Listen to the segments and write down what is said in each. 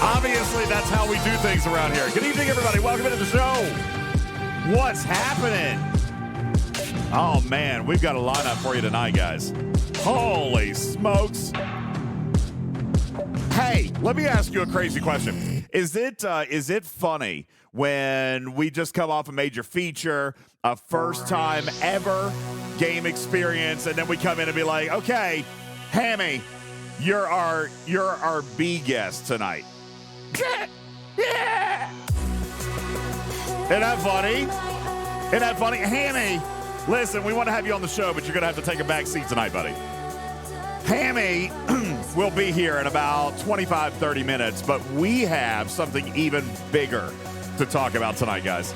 Obviously, that's how we do things around here. Good evening, everybody. Welcome into the show. What's happening? Oh, man, we've got a lineup for you tonight, guys. Holy smokes. Hey, let me ask you a crazy question. Is it funny when we just come off a major feature, a first time ever game experience, and then we come in and be like, okay, Hammy, you're our B guest tonight. Yeah. Isn't that funny? Isn't that funny? Hammy, listen, we want to have you on the show, but you're going to have to take a back seat tonight, buddy. Hammy will be here in about 25, 30 minutes, but we have something even bigger to talk about tonight, guys.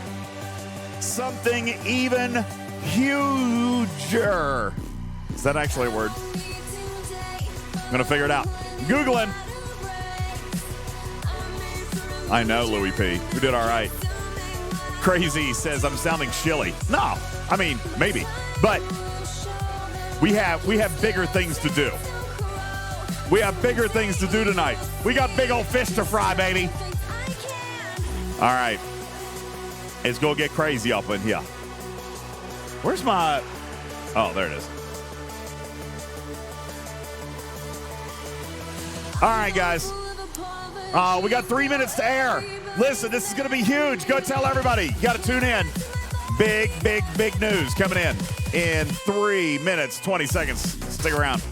Something even huger. Is that actually a word? I'm going to figure it out. Googling. I know, Louis P. We did all right. Crazy says I'm sounding chilly. No, I mean, maybe. But we have bigger things to do. We have bigger things to do tonight. We got big old fish to fry, baby. All right. It's going to get crazy up in here. Where's my... Oh, there it is. All right, guys. We got 3 minutes to air. Listen, this is going to be huge. Go tell everybody. You got to tune in. Big, big, big news coming in 3 minutes, 20 seconds. Stick around.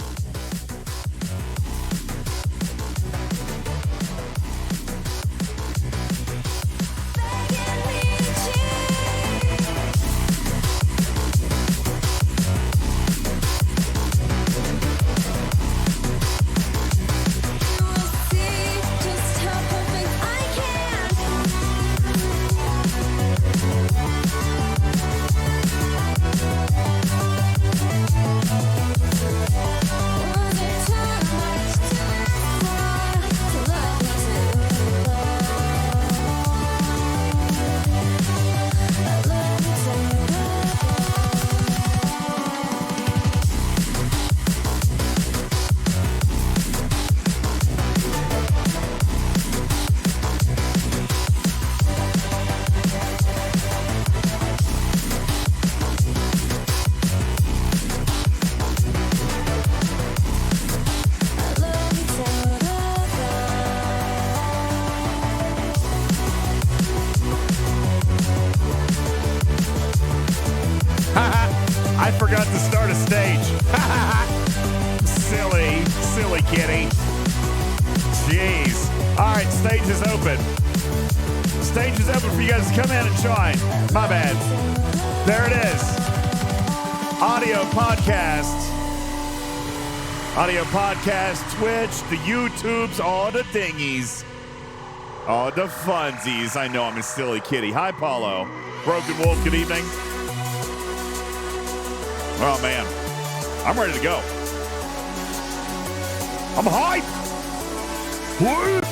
I forgot to start a stage. Silly kitty. Jeez. All right, stage is open. Stage is open for you guys to come in and join. My bad. There it is. Audio podcast, Twitch, the YouTubes, all the thingies, all the funsies. I know I'm a silly kitty. Hi, Paulo. Broken Wolf, good evening. Oh, man. I'm ready to go. I'm hyped. What?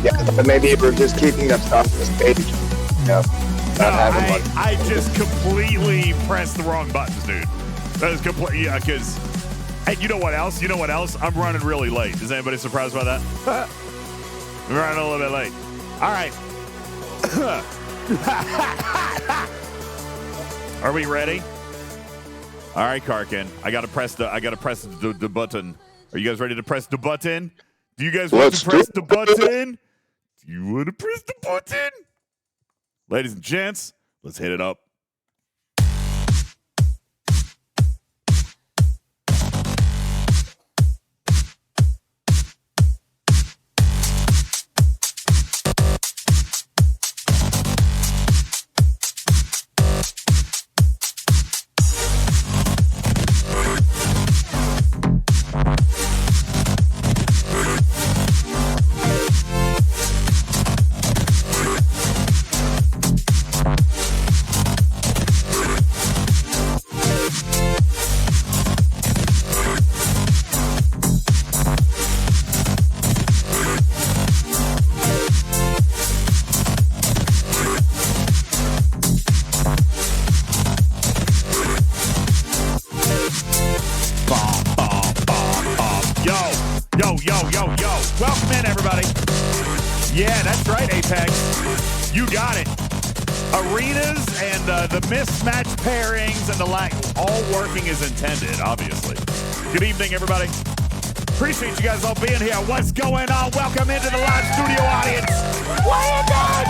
Yeah, but maybe we're just keeping us off the stage. No, I just completely pressed the wrong buttons, dude. That is completely, yeah, because... Hey, you know what else? I'm running really late. Is anybody surprised by that? I'm running a little bit late. All right. Are we ready? All right, Karkin. I gotta press the button. Are you guys ready to press the button? Do you guys want to press the button? Do you want to press the button? Ladies and gents, let's hit it up. Yeah, that's right, Apex. You got it. Arenas and the mismatched pairings and the lack, all working as intended, obviously. Good evening, everybody. Appreciate you guys all being here. What's going on? Welcome into the live studio audience. What are you doing?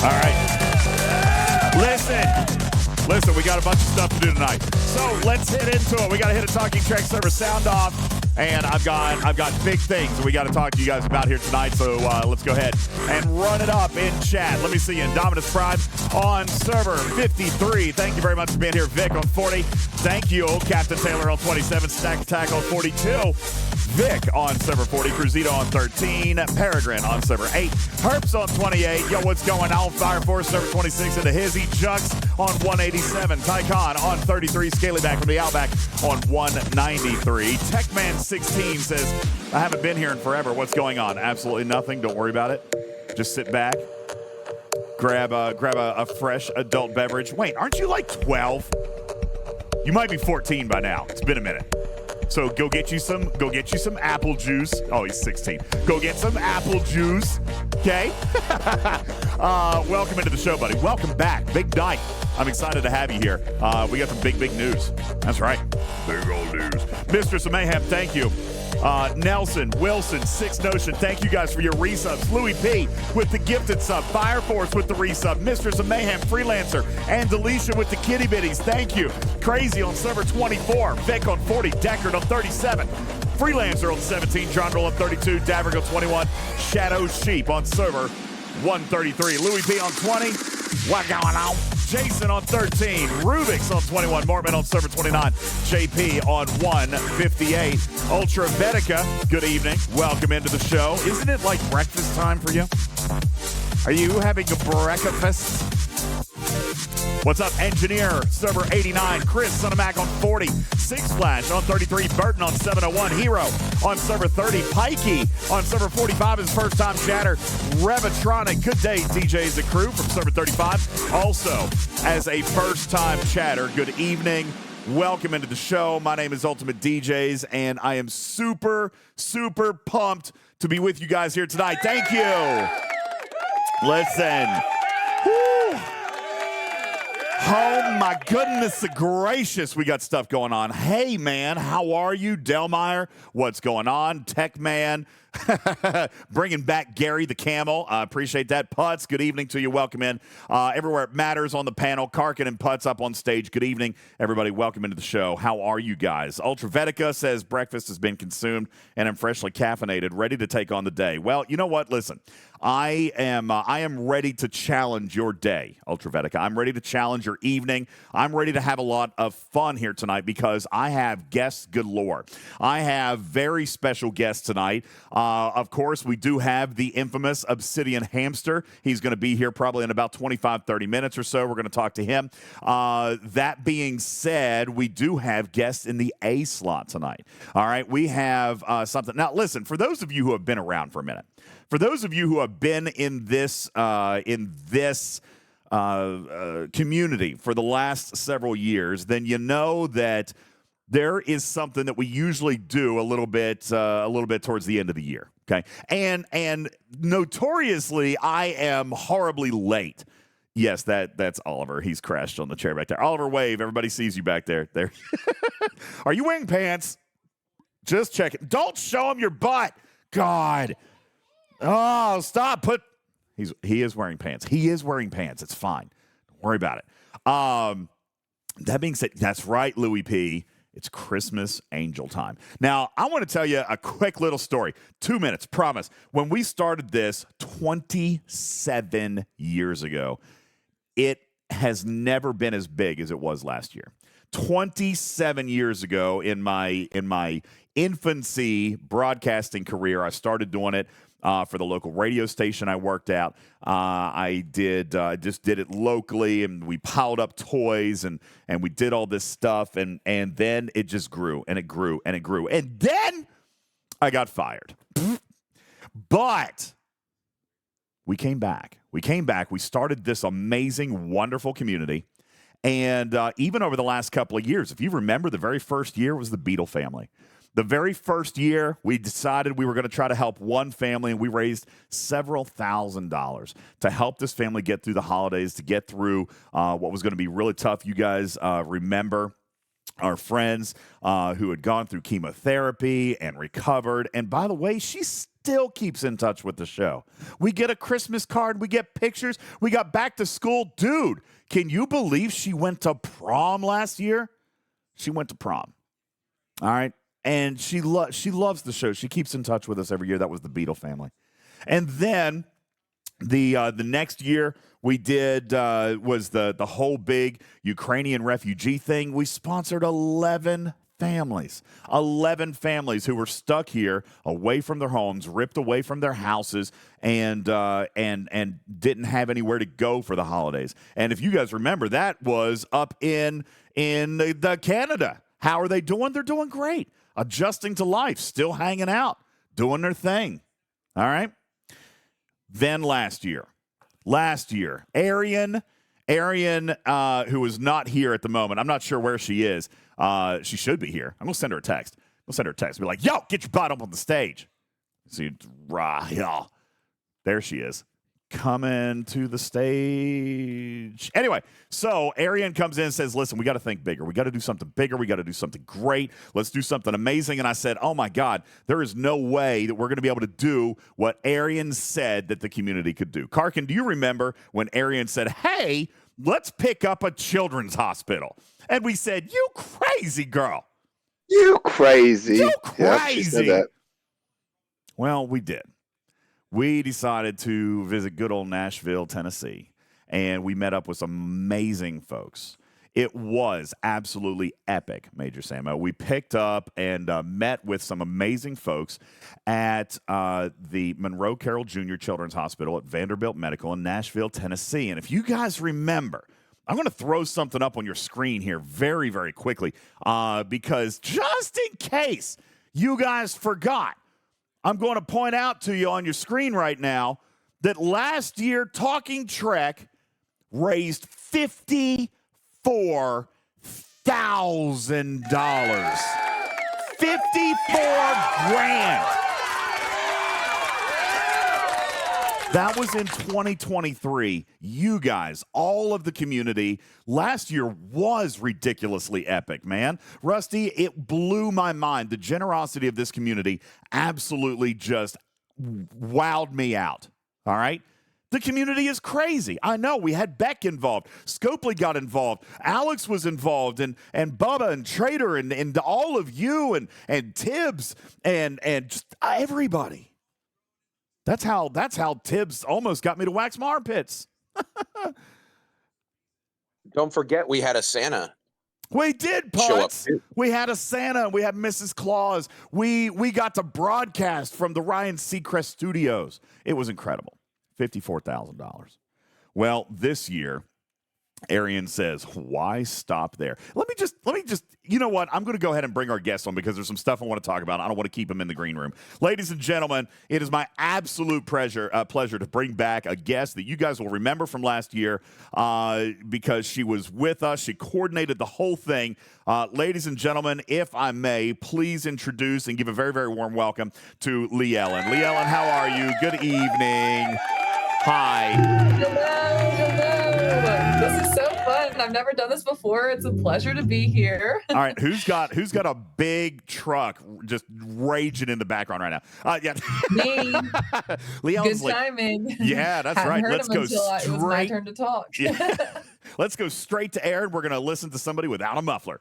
All right. Listen, we got a bunch of stuff to do tonight. So let's hit into it. We got to hit a Talking Track server sound off. And I've got big things that we got to talk to you guys about here tonight. So let's go ahead and run it up in chat. Let me see you. Indominus Prime on server 53. Thank you very much for being here. Vic on 40. Thank you, Captain Taylor on 27. Stack Attack on 42. Vic on server 40. Cruzito on 13. Peregrine on server 8. Herps on 28. Yo, what's going on? Fire Force server 26 into Hizzy. Jux on 187. Tycon on 33. Scaly Back from the Outback on 193. Techman 16 says, I haven't been here in forever. What's going on? Absolutely nothing. Don't worry about it. Just sit back. Grab a fresh adult beverage. Wait, aren't you like 12? You might be 14 by now. It's been a minute. So go get you some apple juice. Oh, he's 16. Go get some apple juice. Okay? Welcome into the show, buddy. Welcome back. Big night. I'm excited to have you here. We got some big news. That's right. Big old news. Mistress of Mayhem, thank you. Nelson, Wilson, Six Notion, thank you guys for your resubs. Louis P with the gifted sub. Fire Force with the resub. Mistress of Mayhem, Freelancer, and Delisha with the kitty bitties. Thank you. Crazy on server 24. Vic on 40. Deckard on 37. Freelancer on 17. John Roll on 32. Davrigo 21. Shadow Sheep on server 133. Louis P on 20. What going on? Jason on 13. Rubik's on 21. Mormon on server 29. JP on 158. Ultra Vetica, good evening. Welcome into the show. Isn't it like breakfast time for you? Are you having a breakfast? What's up, Engineer? Server 89. Chris, Son of Mac on 40. Six Flash on 33. Burton on 701. Hero on server 30. Pikey on server 45 is first time chatter. Revatronic, good day, DJs and crew from server 35. Also, as a first time chatter, good evening. Welcome into the show. My name is Ultimate DJs, and I am super pumped to be with you guys here tonight. Thank you. Listen. Woo. Oh, my goodness gracious. We got stuff going on. Hey, man, how are you? Delmeyer, what's going on? Tech Man. Bringing back Gary the Camel. Appreciate that. Putz, good evening to you. Welcome in. Everywhere it matters on the panel. Karkin and Putz up on stage. Good evening, everybody. Welcome into the show. How are you guys? Ultra Vetica says breakfast has been consumed and I'm freshly caffeinated, ready to take on the day. Well, you know what? Listen, I am ready to challenge your day, Ultra Vetica. I'm ready to challenge your evening. I'm ready to have a lot of fun here tonight because I have guests galore. I have very special guests tonight. Of course, we do have the infamous Obsidian Hamster. He's going to be here probably in about 25, 30 minutes or so. We're going to talk to him. That being said, we do have guests in the A slot tonight. All right, we have something. Now, listen, for those of you who have been around for a minute, for those of you who have been in this community for the last several years, then you know that there is something that we usually do a little bit towards the end of the year, okay? And notoriously, I am horribly late. Yes, that's Oliver. He's crashed on the chair back there. Oliver, wave. Everybody sees you back there. There. Are you wearing pants? Just check it. Don't show him your butt. God. Oh, stop. He is wearing pants. He is wearing pants. It's fine. Don't worry about it. That being said, that's right, Louis P. It's Christmas angel time. Now, I want to tell you a quick little story. 2 minutes, promise. When we started this 27 years ago, it has never been as big as it was last year. 27 years ago, in my infancy broadcasting career, I started doing it for the local radio station I worked at. I just did it locally, and we piled up toys, and we did all this stuff, and then it just grew, and it grew, and it grew. And then I got fired. But we came back. We started this amazing, wonderful community. And even over the last couple of years, if you remember, the very first year was the Beetle family. The very first year, we decided we were going to try to help one family, and we raised several $1,000s to help this family get through the holidays, to get through what was going to be really tough. You guys remember our friends who had gone through chemotherapy and recovered. And by the way, she still keeps in touch with the show. We get a Christmas card. We get pictures. We got back to school. Dude, can you believe she went to prom last year? She went to prom. All right. And she loves the show. She keeps in touch with us every year. That was the Beetle family. And then the next year we did was the whole big Ukrainian refugee thing. We sponsored 11 families who were stuck here, away from their homes, ripped away from their houses, and didn't have anywhere to go for the holidays. And if you guys remember, that was up in the Canada. How are they doing? They're doing great. Adjusting to life, still hanging out, doing their thing. All right? Then last year, Arian, who is not here at the moment. I'm not sure where she is. She should be here. I'm going to send her a text. Be like, yo, get your butt up on the stage. See, y'all. There she is. Coming to the stage. Anyway, so Arian comes in and says, listen, we got to think bigger. We got to do something bigger. We got to do something great. Let's do something amazing. And I said, oh, my God, there is no way that we're going to be able to do what Arian said that the community could do. Karkin, do you remember when Arian said, hey, let's pick up a children's hospital? And we said, you crazy girl. You crazy. You crazy. Yep, she said that. Well, we did. We decided to visit good old Nashville, Tennessee, and we met up with some amazing folks. It was absolutely epic, Major Samo. We picked up and met with some amazing folks at the Monroe Carroll Jr. Children's Hospital at Vanderbilt Medical in Nashville, Tennessee. And if you guys remember, I'm going to throw something up on your screen here very, very quickly because just in case you guys forgot, I'm going to point out to you on your screen right now that last year Talking Trek raised $54,000. $54,000. That was in 2023. You guys, all of the community, last year was ridiculously epic, man. Rusty, it blew my mind. The generosity of this community absolutely just wowed me out, all right? The community is crazy. I know. We had Beck involved. Scopely got involved. Alex was involved, and Bubba and Trader and all of you and Tibbs and just everybody. That's how Tibbs almost got me to wax my armpits. Don't forget, we had a Santa. We did, Putz. We had a Santa. We had Mrs. Claus. We got to broadcast from the Ryan Seacrest Studios. It was incredible. $54,000. Well, this year, Arian says, why stop there? Let me just, you know what? I'm going to go ahead and bring our guest on because there's some stuff I want to talk about. I don't want to keep him in the green room. Ladies and gentlemen, it is my absolute pleasure to bring back a guest that you guys will remember from last year because she was with us. She coordinated the whole thing. Ladies and gentlemen, if I may, please introduce and give a very, very warm welcome to Lee Ellen. Lee Ellen, how are you? Good evening. Hi. Hello. This is so fun. I've never done this before. It's a pleasure to be here. All right, who's got a big truck just raging in the background right now? Yeah, me. Leon's Good timing. Yeah, that's Hadn't right. heard Let's him go until straight. It was my turn to talk. Yeah. Let's go straight to air, and we're going to listen to somebody without a muffler.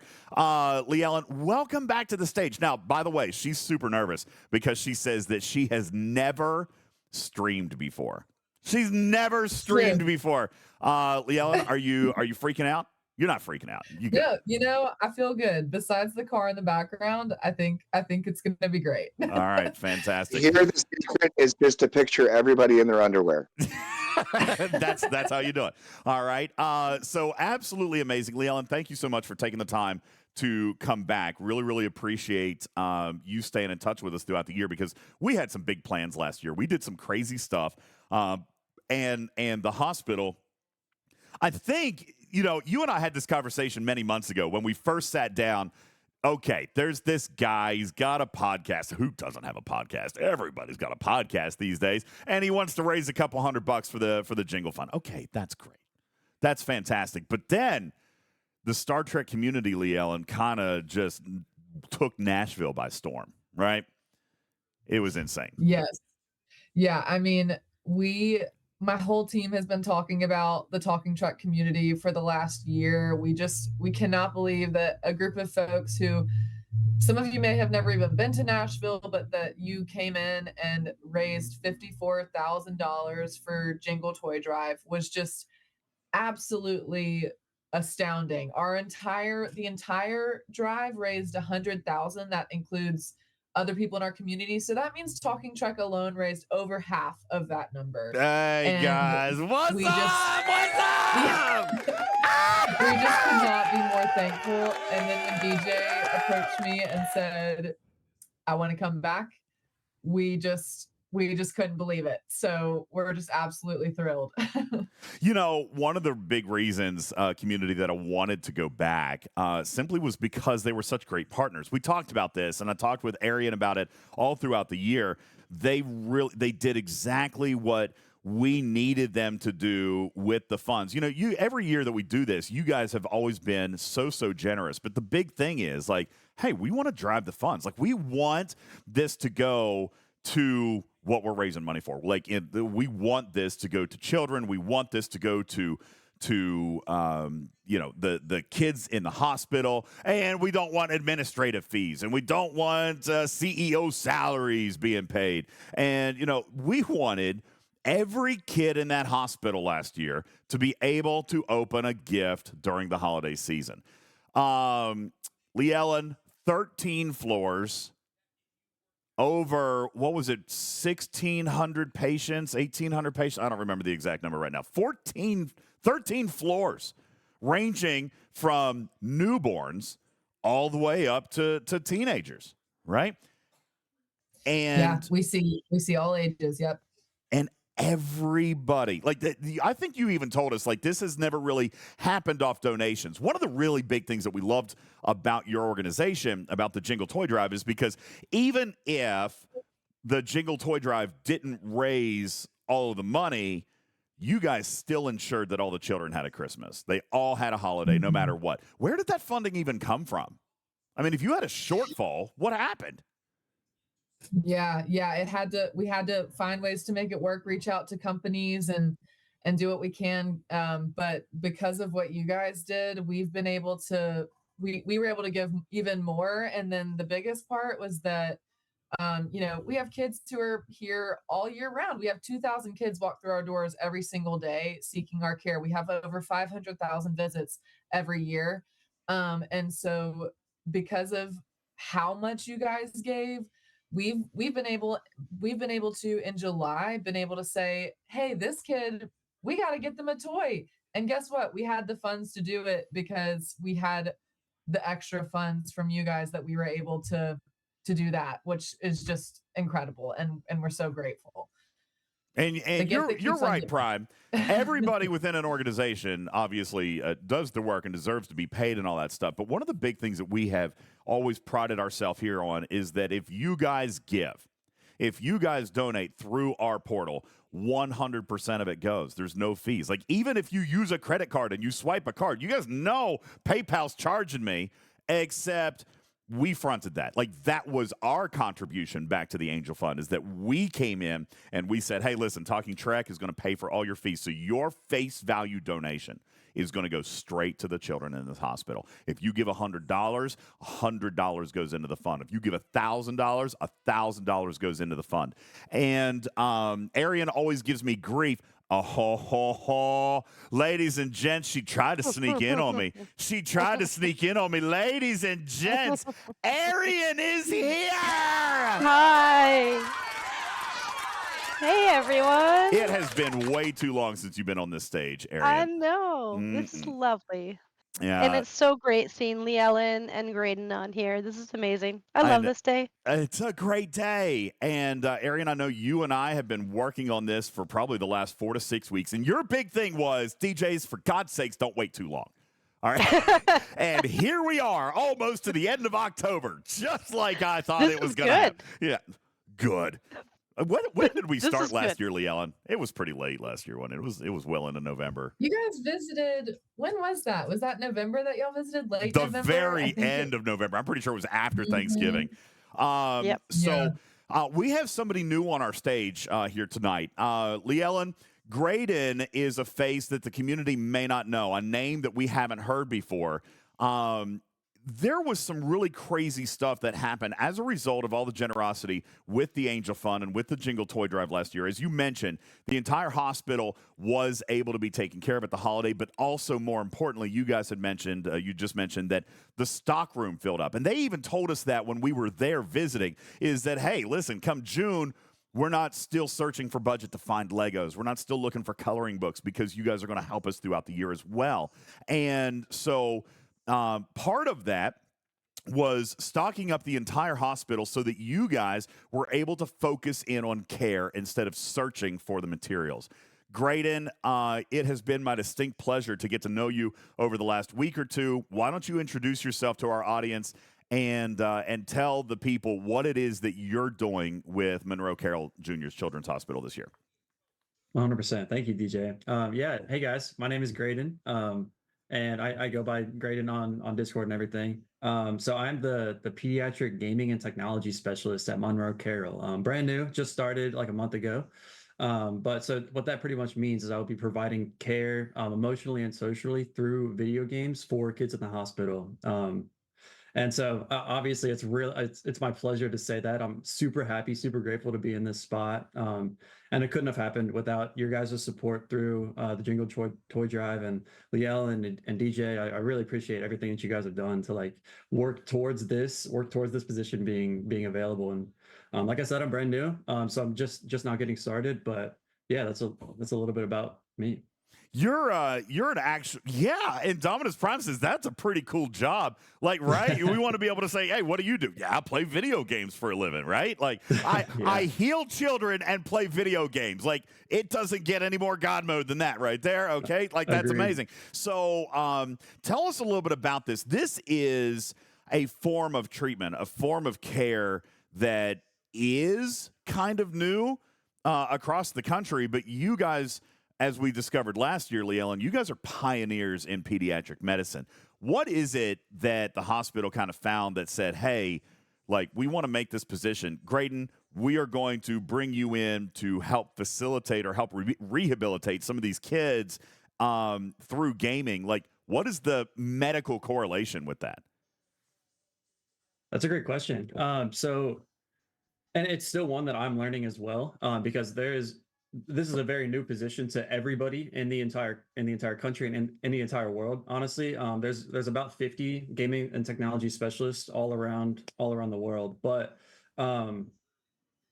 Lee Ellen, welcome back to the stage. Now, by the way, she's super nervous because she says that she has never streamed before. She's never streamed before. Lee Ellen, are you freaking out? You're not freaking out. No, I feel good. Besides the car in the background, I think it's going to be great. All right, fantastic. Here, the secret is just to picture everybody in their underwear. That's how you do it. All right. So absolutely amazing, Lee Ellen. Thank you so much for taking the time to come back. Really, really appreciate you staying in touch with us throughout the year because we had some big plans last year. We did some crazy stuff, and the hospital. I think you and I had this conversation many months ago when we first sat down. okay, there's this guy. He's got a podcast. Who doesn't have a podcast? Everybody's got a podcast these days, and he wants to raise a couple $100 for the Jingle Fund. Okay, that's great. That's fantastic. But then the Star Trek community, Lee Ellen, kind of just took Nashville by storm, right? It was insane. Yes. Yeah. I mean, my whole team has been talking about the Talking Truck community for the last year. We cannot believe that a group of folks who, some of you may have never even been to Nashville, but that you came in and raised $54,000 for Jingle Toy Drive was just absolutely astounding. The entire drive raised 100,000. That includes other people in our community. So that means Talking Truck alone raised over half of that number. Hey, And guys, what's we up? just- What's up? we just could not be more thankful. And then when DJ approached me and said, I want to come back, we just couldn't believe it. So we're just absolutely thrilled. You know, one of the big reasons, community, that I wanted to go back simply was because they were such great partners. We talked about this, and I talked with Arian about it all throughout the year. They did exactly what we needed them to do with the funds. You know, every year that we do this, you guys have always been so generous. But the big thing is, like, hey, we want to drive the funds. Like, we want this to go to what we're raising money for. Like, we want this to go to children. We want this to go to the kids in the hospital, and we don't want administrative fees, and we don't want CEO salaries being paid. And we wanted every kid in that hospital last year to be able to open a gift during the holiday season. Lee Ellen, 13 floors. Over, what was it, 1,600 patients, 1,800 patients? I don't remember the exact number right now. 13 floors, ranging from newborns all the way up to teenagers, right? And yeah, we see all ages. Yep. And everybody, like, I think you even told us, like, this has never really happened off donations. One of the really big things that we loved about your organization, about the Jingle Toy Drive, is because even if the Jingle Toy Drive didn't raise all of the money, you guys still ensured that all the children had a Christmas. They all had a holiday, no matter what. Where did that funding even come from? I mean, if you had a shortfall, what happened? Yeah, we had to find ways to make it work, reach out to companies and do what we can. But because of what you guys did, we've been able to, we were able to give even more. And then the biggest part was that, we have kids who are here all year round. We have 2,000 kids walk through our doors every single day seeking our care. We have over 500,000 visits every year. And so because of how much you guys gave, we've been able to, in July, say, hey, this kid, we got to get them a toy. And guess what? We had the funds to do it because we had the extra funds from you guys that we were able to do that, which is just incredible. And we're so grateful. And you're right, Prime. Everybody within an organization obviously does the work and deserves to be paid and all that stuff. But one of the big things that we have always prided ourselves here on is that if you guys donate through our portal, 100% of it goes. There's no fees. Like, even if you use a credit card and you swipe a card, you guys know PayPal's charging me, except we fronted that. Like, that was our contribution back to the Angel Fund, is that we came in and we said, hey, listen, Talking Trek is going to pay for all your fees. So your face value donation is going to go straight to the children in this hospital. If you give $100, $100 goes into the fund. If you give $1,000, $1,000 goes into the fund. And Arian always gives me grief. Ladies and gents, she tried to sneak in on me. Ladies and gents, Arian is here. Hi. Hey, everyone. It has been way too long since you've been on this stage, Arian. I know. This is lovely. Yeah. And it's so great seeing Lee Ellen and Graydon on here. This is amazing. I love this day. It's a great day. And Arian, I know you and I have been working on this for probably the last 4 to 6 weeks. And your big thing was, DJs, for God's sakes, don't wait too long. All right. And here we are, almost to the end of October, just like I thought This it was is going to happen. good. Yeah. Good. When did we This start is last good. year, Lee Ellen? It was pretty late last year, wasn't it? It was well into November. You guys visited. When was that? Was that November that y'all visited? Late The November? I very think end of November. I'm pretty sure it was after Mhm. Thanksgiving. Yep. So we have somebody new on our stage here tonight. Lee Ellen, Graydon is a face that the community may not know, a name that we haven't heard before. There was some really crazy stuff that happened as a result of all the generosity with the Angel Fund and with the Jingle Toy Drive last year. As you mentioned, the entire hospital was able to be taken care of at the holiday, but also more importantly, you guys had mentioned, you just mentioned that the stock room filled up. And they even told us that when we were there visiting, is that, hey, listen, come June, we're not still searching for budget to find Legos. We're not still looking for coloring books because you guys are going to help us throughout the year as well. And so part of that was stocking up the entire hospital so that you guys were able to focus in on care instead of searching for the materials. Graydon, it has been my distinct pleasure to get to know you over the last week or two. Why don't you introduce yourself to our audience and tell the people what it is that you're doing with Monroe Carroll Jr.'s Children's Hospital this year? 100%. Thank you, DJ. Yeah. Hey guys, my name is Graydon. And I go by Graydon on Discord and everything. So I'm the pediatric gaming and technology specialist at Monroe Carroll. Brand new, just started like a month ago. But so what that pretty much means is I will be providing care emotionally and socially through video games for kids in the hospital. And so obviously it's my pleasure to say that. I'm super happy, super grateful to be in this spot. And it couldn't have happened without your guys' support through the Jingle Toy Drive and Liel and DJ. I really appreciate everything that you guys have done to like work towards this position being available. And like I said, I'm brand new. So I'm just now getting started, but yeah, that's a little bit about me. You're an actual, yeah, and Dominus Prime says that's a pretty cool job. Like, right? We want to be able to say, hey, what do you do? Yeah, I play video games for a living, right? Like, I heal children and play video games. Like, it doesn't get any more God mode than that right there, okay? Like, that's Agreed. amazing. So tell us a little bit about this. This is a form of treatment, a form of care that is kind of new across the country, but you guys, as we discovered last year, Lee Ellen, you guys are pioneers in pediatric medicine. What is it that the hospital kind of found that said, hey, like, we want to make this position? Graydon, we are going to bring you in to help facilitate or help rehabilitate some of these kids through gaming. Like, what is the medical correlation with that? That's a great question. And it's still one that I'm learning as well, because this is a very new position to everybody in the entire country and in the entire world. Honestly, there's about 50 gaming and technology specialists all around the world. But the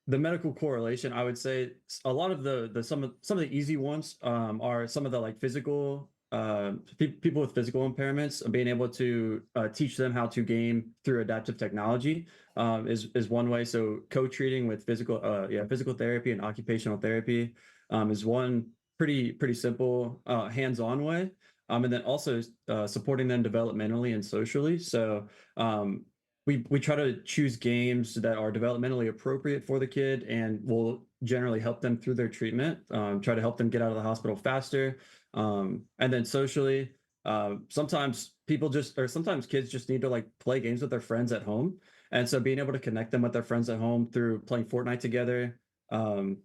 medical correlation, I would say, a lot of some of the easy ones are some of the like physical people with physical impairments, being able to teach them how to game through adaptive technology is one way. So co-treating with physical therapy and occupational therapy is one pretty simple hands-on way. And then also supporting them developmentally and socially. So we try to choose games that are developmentally appropriate for the kid and will generally help them through their treatment, try to help them get out of the hospital faster. And then socially, sometimes kids just need to like play games with their friends at home. And so being able to connect them with their friends at home through playing Fortnite together, and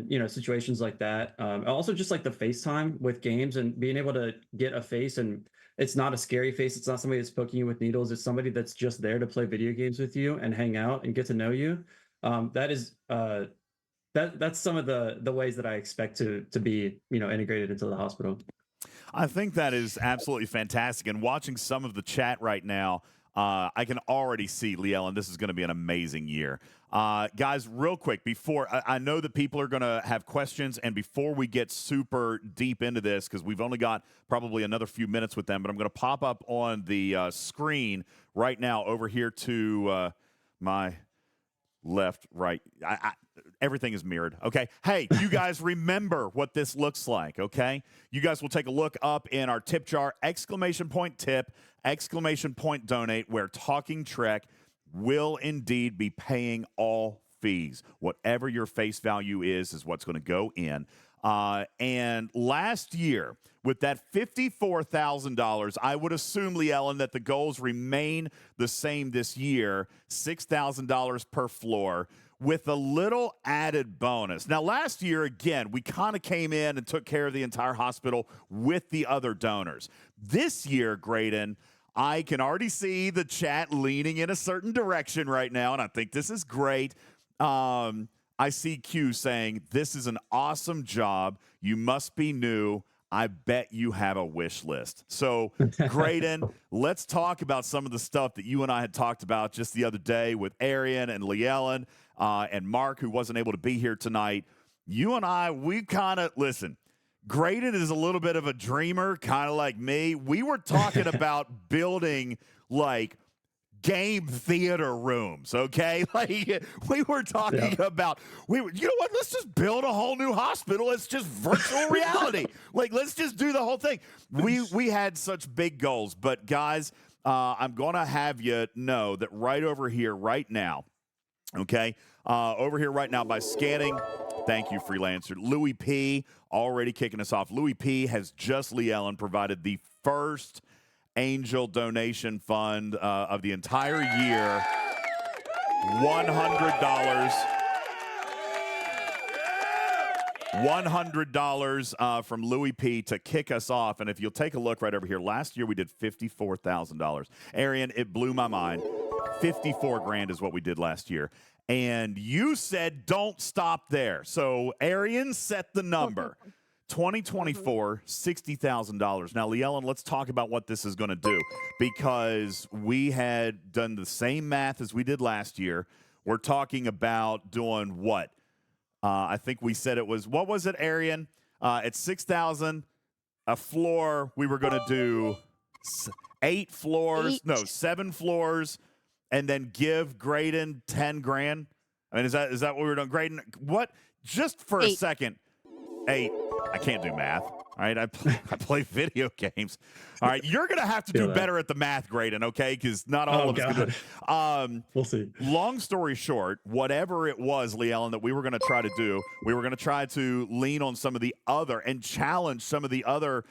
you know, situations like that. Also just like the FaceTime with games and being able to get a face, and it's not a scary face. It's not somebody that's poking you with needles. It's somebody that's just there to play video games with you and hang out and get to know you. That's some of the ways that I expect to be, you know, integrated into the hospital. I think that is absolutely fantastic. And watching some of the chat right now, I can already see, Lee Ellen, this is going to be an amazing year. Guys, real quick, before I know that people are going to have questions, and before we get super deep into this, because we've only got probably another few minutes with them, but I'm going to pop up on the screen right now over here to my left, right. Everything is mirrored. Okay. Hey, you guys remember what this looks like. Okay. You guys will take a look up in our tip jar, !tip, !donate, where Talking Trek will indeed be paying all fees. Whatever your face value is what's going to go in. And last year, with that $54,000, I would assume, Lee Ellen, that the goals remain the same this year, $6,000 per floor, with a little added bonus. Now, last year, again, we kind of came in and took care of the entire hospital with the other donors. This year, Graydon, I can already see the chat leaning in a certain direction right now, and I think this is great. I see Q saying, this is an awesome job. You must be new. I bet you have a wish list. So, Graydon, let's talk about some of the stuff that you and I had talked about just the other day with Arian and Lee Ellen and Mark, who wasn't able to be here tonight. You and I, we kind of, listen, Graydon is a little bit of a dreamer, kind of like me. We were talking about building, like, game theater rooms, okay? Like, we were talking about, you know what, let's just build a whole new hospital. It's just virtual reality. Like, let's just do the whole thing. We had such big goals, but guys, I'm going to have you know that right over here, right now, okay, over here right now by scanning, thank you, Freelancer, Louis P. already kicking us off. Louis P. has just, Lee Ellen, provided the first angel donation fund of the entire year, $100. $100 from Louis P. to kick us off. And if you'll take a look right over here, last year we did $54,000. Arian, it blew my mind. 54 grand is what we did last year. And you said don't stop there. So Arian set the number. 2024, $60,000. Now, Lee Ellen, let's talk about what this is going to do, because we had done the same math as we did last year. We're talking about doing what? I think we said it was, what was it, Arian? At 6,000 a floor, we were going to do 8 floors, no, 7 floors, and then give Graydon 10 grand. I mean, is that what we were doing? Graydon, what? Just for a second. 8. I can't do math. All right, I play video games. All right, you're gonna have to do better at the math, Graydon. Okay, because not all of us can do it. We'll see. Long story short, whatever it was, Lee Ellen, that we were gonna try to do, we were gonna try to lean on some of the other and challenge some of the other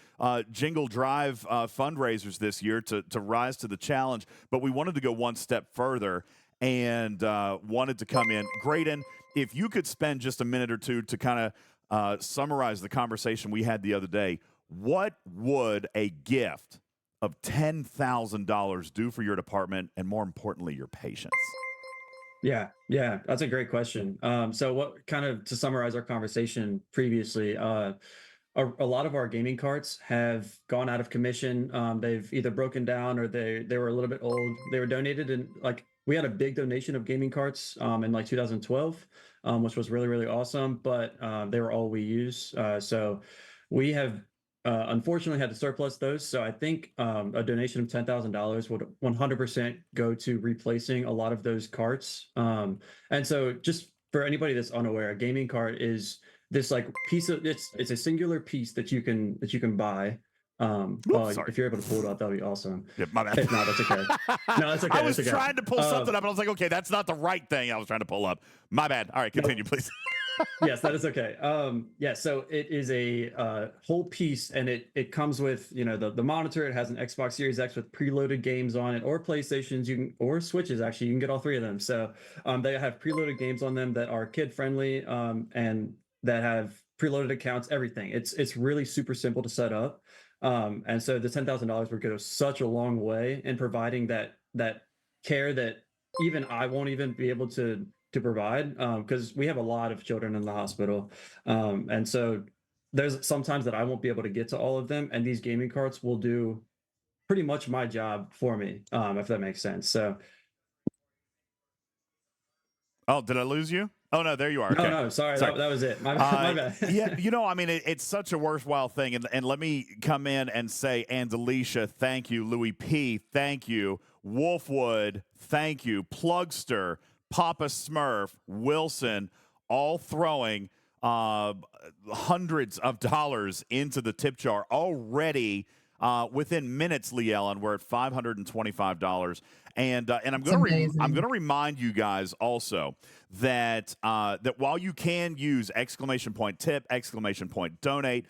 Jingle Drive fundraisers this year to rise to the challenge. But we wanted to go one step further and wanted to come in. Graydon, if you could spend just a minute or two to kind of summarize the conversation we had the other day, what would a gift of $10,000 do for your department and, more importantly, your patients? Yeah, that's a great question. So what kind of, to summarize our conversation previously, a lot of our gaming carts have gone out of commission. They've either broken down or they were a little bit old. They were donated, and like we had a big donation of gaming carts in like 2012, which was really, really awesome, but they were all we use. So we have unfortunately had to surplus those. So I think a donation of $10,000 would 100% go to replacing a lot of those carts. And so just for anybody that's unaware, a gaming cart is this like piece of, it's a singular piece that you can buy. If you're able to pull it up, that'd be awesome. Yeah, my bad. If not, that's okay. No, that's okay. I was trying to pull something up, and I was like, okay, that's not the right thing I was trying to pull up. My bad. All right, continue, please. Yes, that is okay. So it is a whole piece, and it comes with, you know, the monitor. It has an Xbox Series X with preloaded games on it, or PlayStations, or Switches. Actually, you can get all 3 of them. So they have preloaded games on them that are kid friendly, and that have preloaded accounts. Everything. It's really super simple to set up. And so the $10,000 would go such a long way in providing that care that even I won't even be able to provide, because we have a lot of children in the hospital. And so there's sometimes that I won't be able to get to all of them, and these gaming carts will do pretty much my job for me, if that makes sense. So. Oh, did I lose you? Oh, no, there you are. Okay. No, sorry. That was it. My bad. Yeah, you know, I mean, it's such a worthwhile thing. And let me come in and say, Andalisha, thank you. Louis P., thank you. Wolfwood, thank you. Plugster, Papa Smurf, Wilson, all throwing hundreds of dollars into the tip jar already. Within minutes, Lee Ellen, we're at $525, and I'm gonna remind you guys also that that while you can use !tip, !donate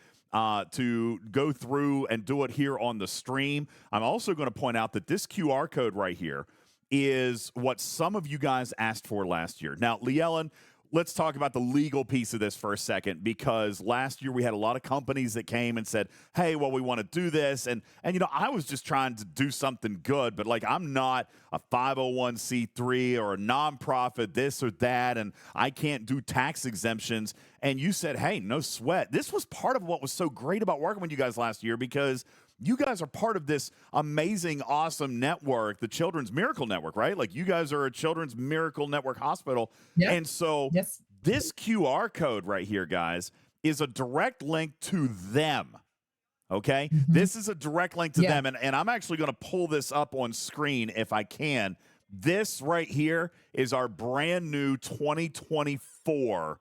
to go through and do it here on the stream, I'm also going to point out that this QR code right here is what some of you guys asked for last year. Now, Lee Ellen, let's talk about the legal piece of this for a second, because last year we had a lot of companies that came and said, hey, well, we want to do this. And I was just trying to do something good, but like, I'm not a 501c3 or a nonprofit, this or that, and I can't do tax exemptions. And you said, hey, no sweat. This was part of what was so great about working with you guys last year, because you guys are part of this amazing, awesome network, the Children's Miracle Network, right? Like, you guys are a Children's Miracle Network hospital. Yep. And so this QR code right here, guys, is a direct link to them. Okay? Mm-hmm. This is a direct link to them. And I'm actually going to pull this up on screen if I can. This right here is our brand new 2024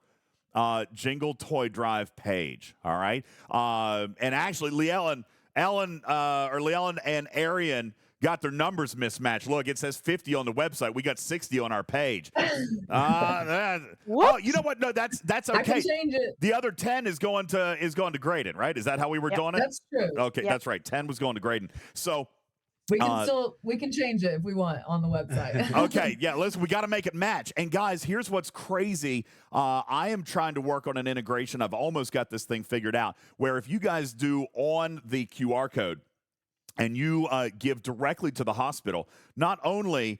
Jingle Toy Drive page. All right? And actually, Lee Ellen and Arian got their numbers mismatched. Look, it says 50 on the website. We got 60 on our page. Oh, you know what? No, that's okay. I can change it. The other 10 is going to Graydon, right? Is that how we were doing it? That's true. Okay, that's right. 10 was going to Graydon. So we can change it if we want on the website. Okay, yeah, listen, we got to make it match. And guys, here's what's crazy. I am trying to work on an integration. I've almost got this thing figured out, where if you guys do on the QR code and you give directly to the hospital, not only,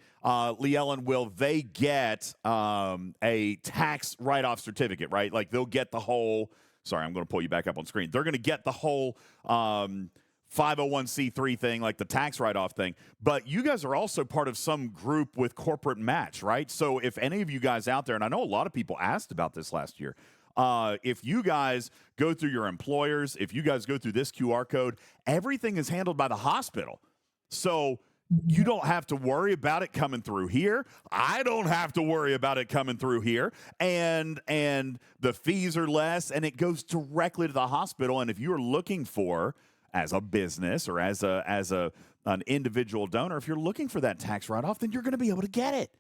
Lee Ellen, will they get a tax write-off certificate, right? Like, they'll get the whole, sorry, I'm going to pull you back up on screen. They're going to get the whole 501c3 thing, like the tax write-off thing, but you guys are also part of some group with corporate match, right? So if any of you guys out there, and I know a lot of people asked about this last year, if you guys go through your employers, if you guys go through this QR code, everything is handled by the hospital. So you don't have to worry about it coming through here. I don't have to worry about it coming through here. And the fees are less, and it goes directly to the hospital. And if you're looking for, as a business or as an individual donor, if you're looking for that tax write-off, then you're going to be able to get it.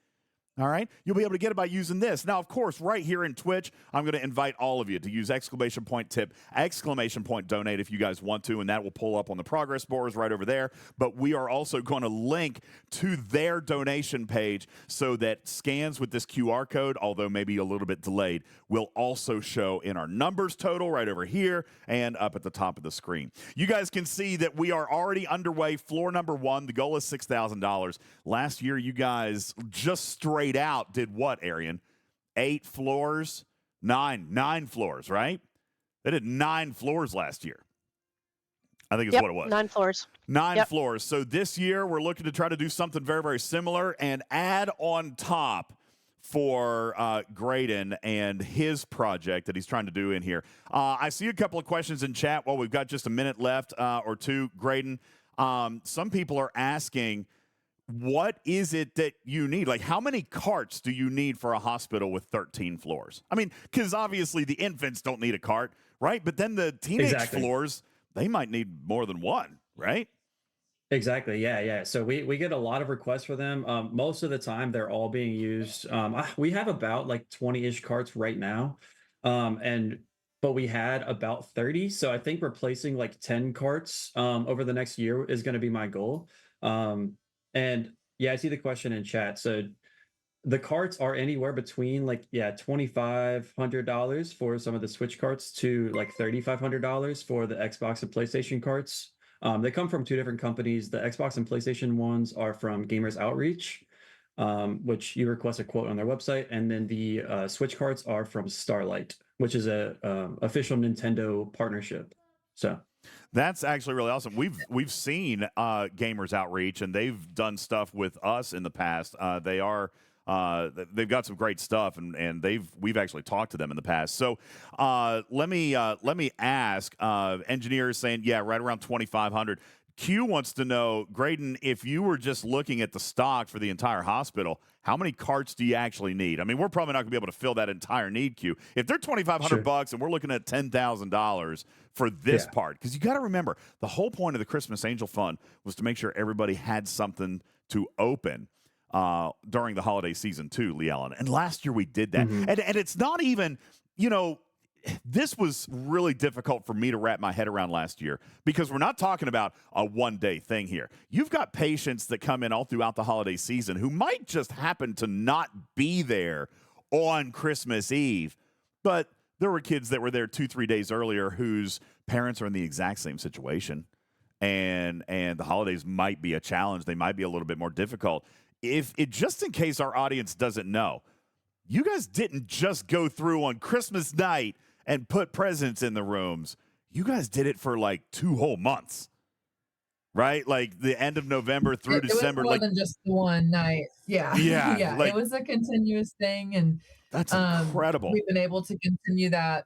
All right? You'll be able to get it by using this. Now, of course, right here in Twitch, I'm going to invite all of you to use !tip, !donate if you guys want to, and that will pull up on the progress bars right over there. But we are also going to link to their donation page so that scans with this QR code, although maybe a little bit delayed, will also show in our numbers total right over here and up at the top of the screen. You guys can see that we are already underway. Floor number 1, the goal is $6,000. Last year, you guys just straight out did what, Arian? 8 floors? 9 floors, right? They did 9 floors last year. I think is what it was. 9 floors. 9 floors. So this year we're looking to try to do something very, very similar and add on top for Graydon and his project that he's trying to do in here. I see a couple of questions in chat. Well, we've got just a minute left or two. Graydon, some people are asking, what is it that you need? Like, how many carts do you need for a hospital with 13 floors? I mean, because obviously the infants don't need a cart, right? But then the teenage floors, they might need more than one, right? Exactly. Yeah. So we get a lot of requests for them. Most of the time, they're all being used. We have about like 20-ish carts right now, but we had about 30. So I think replacing like 10 carts over the next year is going to be my goal. And yeah, I see the question in chat. So the carts are anywhere between like, $2,500 for some of the Switch carts to like $3,500 for the Xbox and PlayStation carts. They come from 2 different companies. The Xbox and PlayStation ones are from Gamers Outreach, which you request a quote on their website. And then the Switch carts are from Starlight, which is a official Nintendo partnership. So that's actually really awesome. We've seen Gamers Outreach, and they've done stuff with us in the past. They've got some great stuff, and we've actually talked to them in the past. So let me ask. Engineers saying, right around 2,500. Q wants to know, Graydon, if you were just looking at the stock for the entire hospital, how many carts do you actually need? I mean, we're probably not going to be able to fill that entire need, Q. If they're $2,500 and we're looking at $10,000 for this part, because you got to remember, the whole point of the Christmas Angel Fund was to make sure everybody had something to open during the holiday season too, Lee Allen. And last year we did that. And it's not even, this was really difficult for me to wrap my head around last year because we're not talking about a one-day thing here. You've got patients that come in all throughout the holiday season who might just happen to not be there on Christmas Eve, but there were kids that were there 2-3 days earlier whose parents are in the exact same situation, and the holidays might be a challenge. They might be a little bit more difficult. Just in case our audience doesn't know, you guys didn't just go through on Christmas night and put presents in the rooms. You guys did it for like 2 whole months, right? Like the end of November through December. It was more than just one night. Yeah. Yeah. It was a continuous thing. And that's incredible. We've been able to continue that,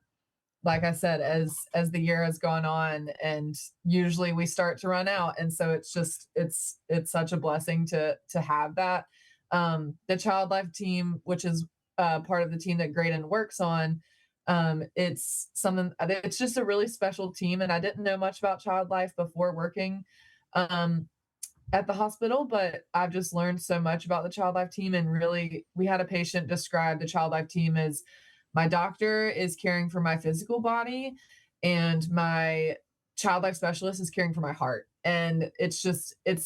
like I said, as the year has gone on, and usually we start to run out. And so it's such a blessing to have that. The Child Life team, which is part of the team that Graydon works on, it's just a really special team. And I didn't know much about Child Life before working at the hospital, but I've just learned so much about the Child Life team. And really, we had a patient describe the Child Life team as, my doctor is caring for my physical body and my child life specialist is caring for my heart. And it's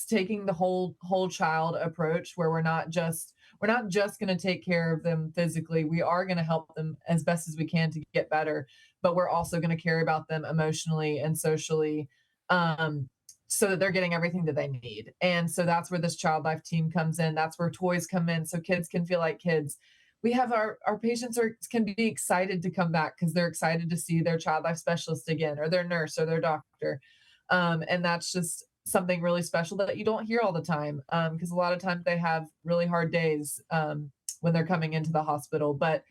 taking the whole child approach where we're not just going to take care of them physically. We are going to help them as best as we can to get better, but we're also going to care about them emotionally and socially, so that they're getting everything that they need. And so that's where this Child Life team comes in. That's where toys come in, so kids can feel like kids. We have our patients can be excited to come back because they're excited to see their child life specialist again, or their nurse, or their doctor. And that's just something really special that you don't hear all the time, because a lot of times they have really hard days when they're coming into the hospital. But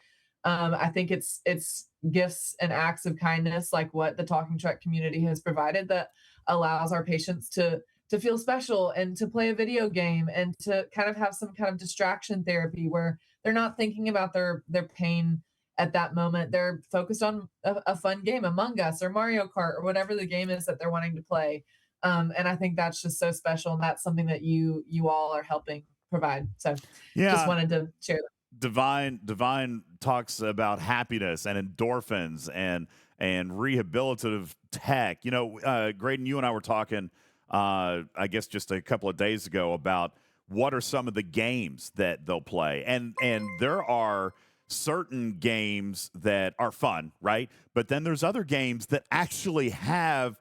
I think it's gifts and acts of kindness like what the Talking Truck community has provided that allows our patients to feel special and to play a video game and to kind of have some kind of distraction therapy where they're not thinking about their pain at that moment. They're focused on a fun game, Among Us or Mario Kart or whatever the game is that they're wanting to play. And I think that's just so special. And that's something that you all are helping provide. So just wanted to share that. Divine talks about happiness and endorphins and rehabilitative tech. Graydon, you and I were talking, I guess just a couple of days ago, about what are some of the games that they'll play. And there are certain games that are fun, right? But then there's other games that actually have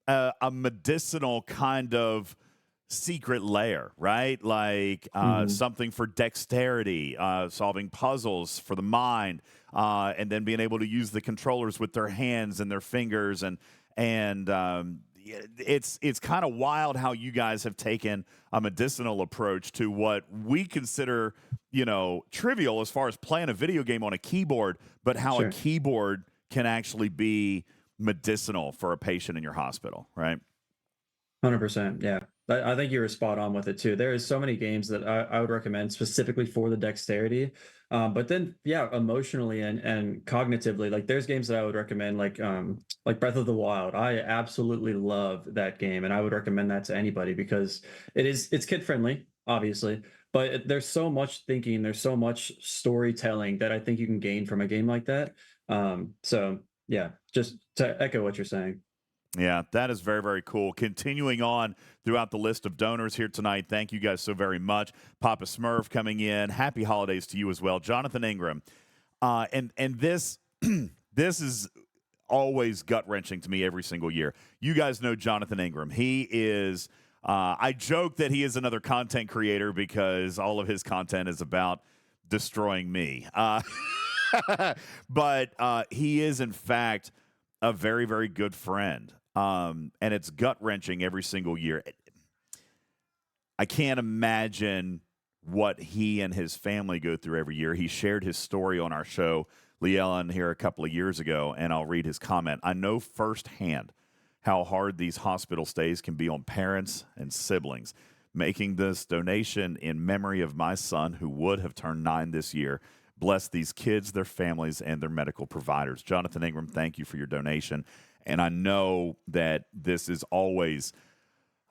a medicinal kind of secret layer, right? Like something for dexterity, solving puzzles for the mind, and then being able to use the controllers with their hands and their fingers. And it's kind of wild how you guys have taken a medicinal approach to what we consider, trivial as far as playing a video game on a keyboard, but how a keyboard can actually be medicinal for a patient in your hospital, right? 100%. Yeah. I think you were spot on with it too. There is so many games that I would recommend specifically for the dexterity. But then, emotionally and cognitively, like there's games that I would recommend, like Breath of the Wild. I absolutely love that game, and I would recommend that to anybody because it's kid friendly, obviously, but there's so much thinking, there's so much storytelling that I think you can gain from a game like that. So yeah, just to echo what you're saying. Yeah, that is very, very cool. Continuing on throughout the list of donors here tonight, thank you guys so very much. Papa Smurf coming in. Happy holidays to you as well. Jonathan Ingram. And this this is always gut-wrenching to me every single year. You guys know Jonathan Ingram. He is, I joke that he is another content creator because all of his content is about destroying me. But he is, in fact, a very, very good friend. And it's gut-wrenching every single year. I can't imagine what he and his family go through every year. He shared his story on our show, Lee Ellen, here a couple of years ago, and I'll read his comment. I know firsthand how hard these hospital stays can be on parents and siblings. Making this donation in memory of my son, who would have turned 9 this year. Bless these kids, their families, and their medical providers. Jonathan Ingram, thank you for your donation. And I know that this is always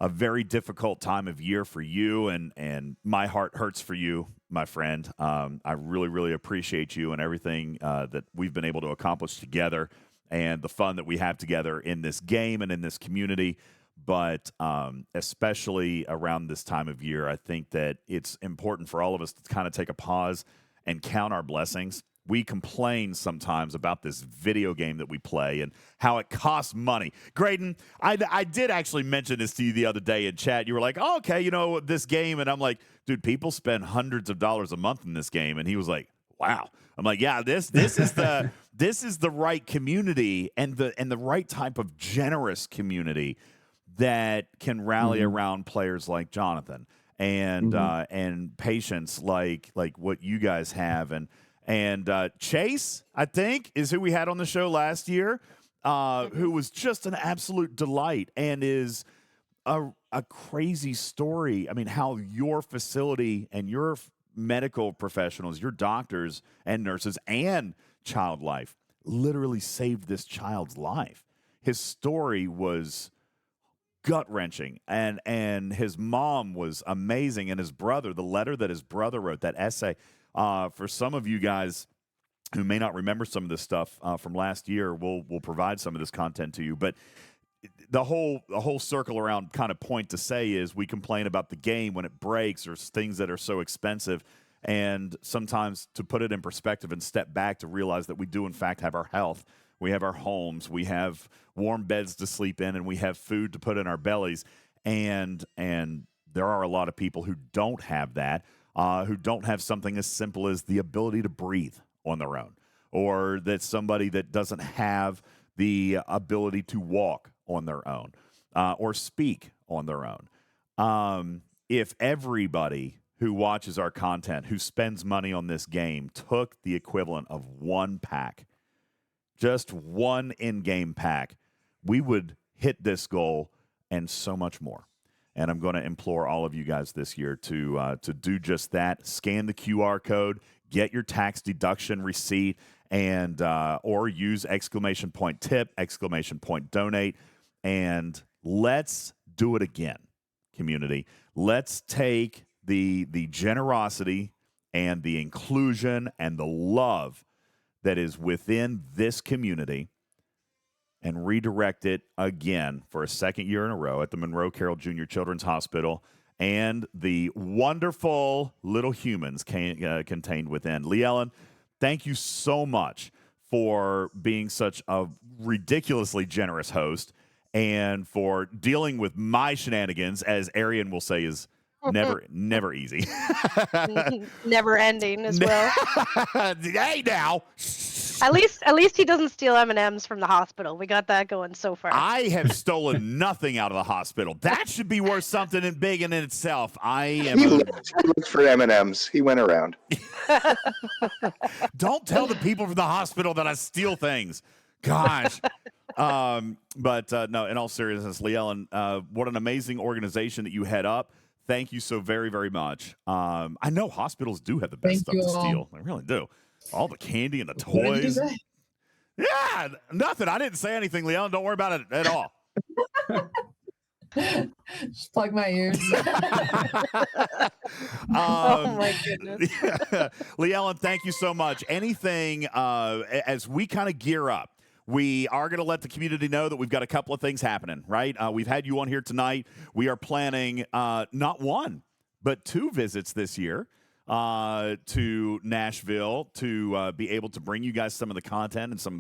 a very difficult time of year for you, and my heart hurts for you, my friend. I really, really appreciate you and everything that we've been able to accomplish together and the fun that we have together in this game and in this community. But especially around this time of year, I think that it's important for all of us to kind of take a pause and count our blessings. We complain sometimes about this video game that we play and how it costs money. Graydon, I did actually mention this to you the other day in chat. You were like, oh, okay, this game. And I'm like, dude, people spend hundreds of dollars a month in this game. And he was like, wow. I'm like, yeah, this is the this is the right community and the right type of generous community that can rally around players like Jonathan and patients like what you guys have. And Chase, I think, is who we had on the show last year, who was just an absolute delight and is a crazy story. I mean, how your facility and your medical professionals, your doctors and nurses and child life literally saved this child's life. His story was gut-wrenching, and his mom was amazing, and his brother, the letter that his brother wrote, that essay. For some of you guys who may not remember some of this stuff from last year, we'll provide some of this content to you. But the whole circle around kind of point to say is we complain about the game when it breaks or things that are so expensive, and sometimes to put it in perspective and step back to realize that we do in fact have our health. We have our homes, we have warm beds to sleep in, and we have food to put in our bellies. And there are a lot of people who don't have that. Who don't have something as simple as the ability to breathe on their own, or that somebody that doesn't have the ability to walk on their own or speak on their own. If everybody who watches our content, who spends money on this game, took the equivalent of one pack, just one in-game pack, we would hit this goal and so much more. And I'm going to implore all of you guys this year to do just that. Scan the QR code, get your tax deduction receipt, and or use !tip, !donate, and let's do it again, community. Let's take the generosity and the inclusion and the love that is within this community and redirect it again for a second year in a row at the Monroe Carroll Jr. Children's Hospital and the wonderful little humans contained within. Lee Ellen, thank you so much for being such a ridiculously generous host and for dealing with my shenanigans, as Arian will say is never easy. Never ending as well. Hey now. At least he doesn't steal M&Ms from the hospital. We got that going so far. I have stolen nothing out of the hospital. That should be worth something big in itself. He looked for M&Ms. He went around. Don't tell the people from the hospital that I steal things. Gosh. But no, in all seriousness, Lee Ellen, what an amazing organization that you head up. Thank you so very, very much. I know hospitals do have the best stuff to steal. They really do. All the candy and the toys. What did you say? Yeah, nothing. I didn't say anything, Leon. Don't worry about it at all. Just plug my ears. Oh my goodness. Yeah. Lee Ellen, thank you so much. Anything as we kind of gear up, we are going to let the community know that we've got a couple of things happening, right? We've had you on here tonight. We are planning not one, but 2 visits this year to Nashville to be able to bring you guys some of the content and some of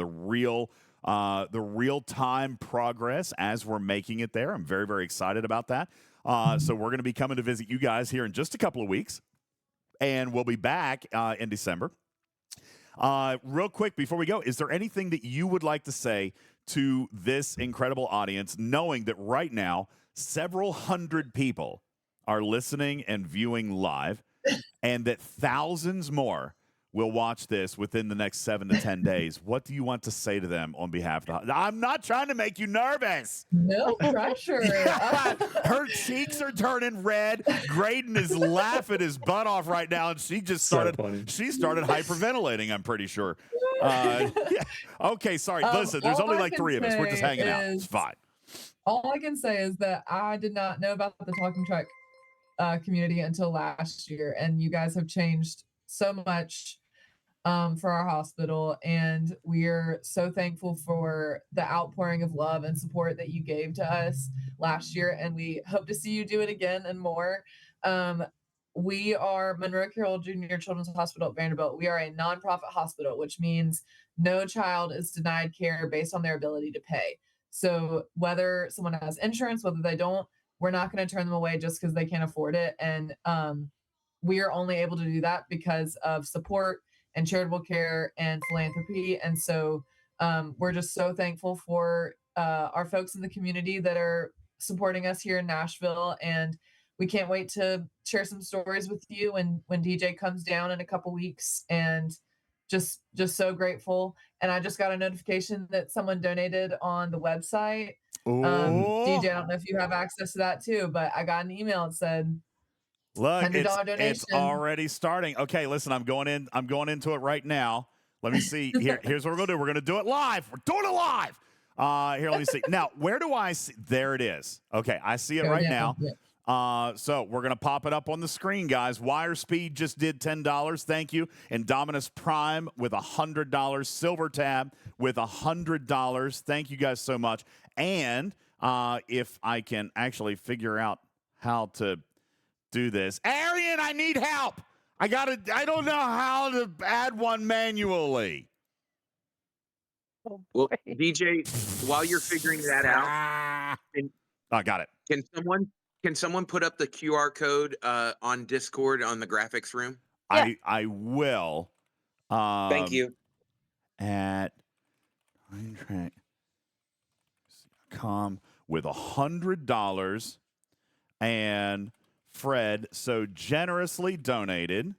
the real-time progress as we're making it there. I'm very, very excited about that. So we're going to be coming to visit you guys here in just a couple of weeks, and we'll be back in December. Real quick before we go, is there anything that you would like to say to this incredible audience, knowing that right now several hundred people are listening and viewing live, and that thousands more will watch this within the next 7 to 10 days. What do you want to say to them on behalf of the? I'm not trying to make you nervous. No pressure. Her cheeks are turning red. Graydon is laughing his butt off right now, and she just started. She started hyperventilating. I'm pretty sure. Yeah. Okay, sorry. Listen, there's only like 3 of us. We're just hanging out. It's fine. All I can say is that I did not know about the Talking Truck community until last year, and you guys have changed so much for our hospital, and we're so thankful for the outpouring of love and support that you gave to us last year, and we hope to see you do it again and more. We are Monroe Carroll Junior Children's Hospital at Vanderbilt. We are a nonprofit hospital, which means no child is denied care based on their ability to pay. So whether someone has insurance, whether they don't, we're not going to turn them away just because they can't afford it. And we are only able to do that because of support and charitable care and philanthropy. And so we're just so thankful for our folks in the community that are supporting us here in Nashville. And we can't wait to share some stories with you when DJ comes down in a couple weeks, and just so grateful. And I just got a notification that someone donated on the website. DJ, I don't know if you have access to that too, but I got an email that said, look, $100 donation. It's already starting. Okay, listen, I'm going into it right now. Let me see. Here's what we're gonna do. We're gonna do it live. We're doing it live. Here, let me see. Now, where do I see? There it is. Okay, I see it right now. Yeah. So we're going to pop it up on the screen, guys. Wire Speed just did $10. Thank you. Indominus Prime with $100. Silver Tab with $100. Thank you guys so much. And if I can actually figure out how to do this. Arian, I need help. I don't know how to add one manually. Well, DJ, while you're figuring that out, I got it. Can someone put up the QR code on Discord on the graphics room? Yeah. I will. Thank you. At com with $100, and Fred so generously donated.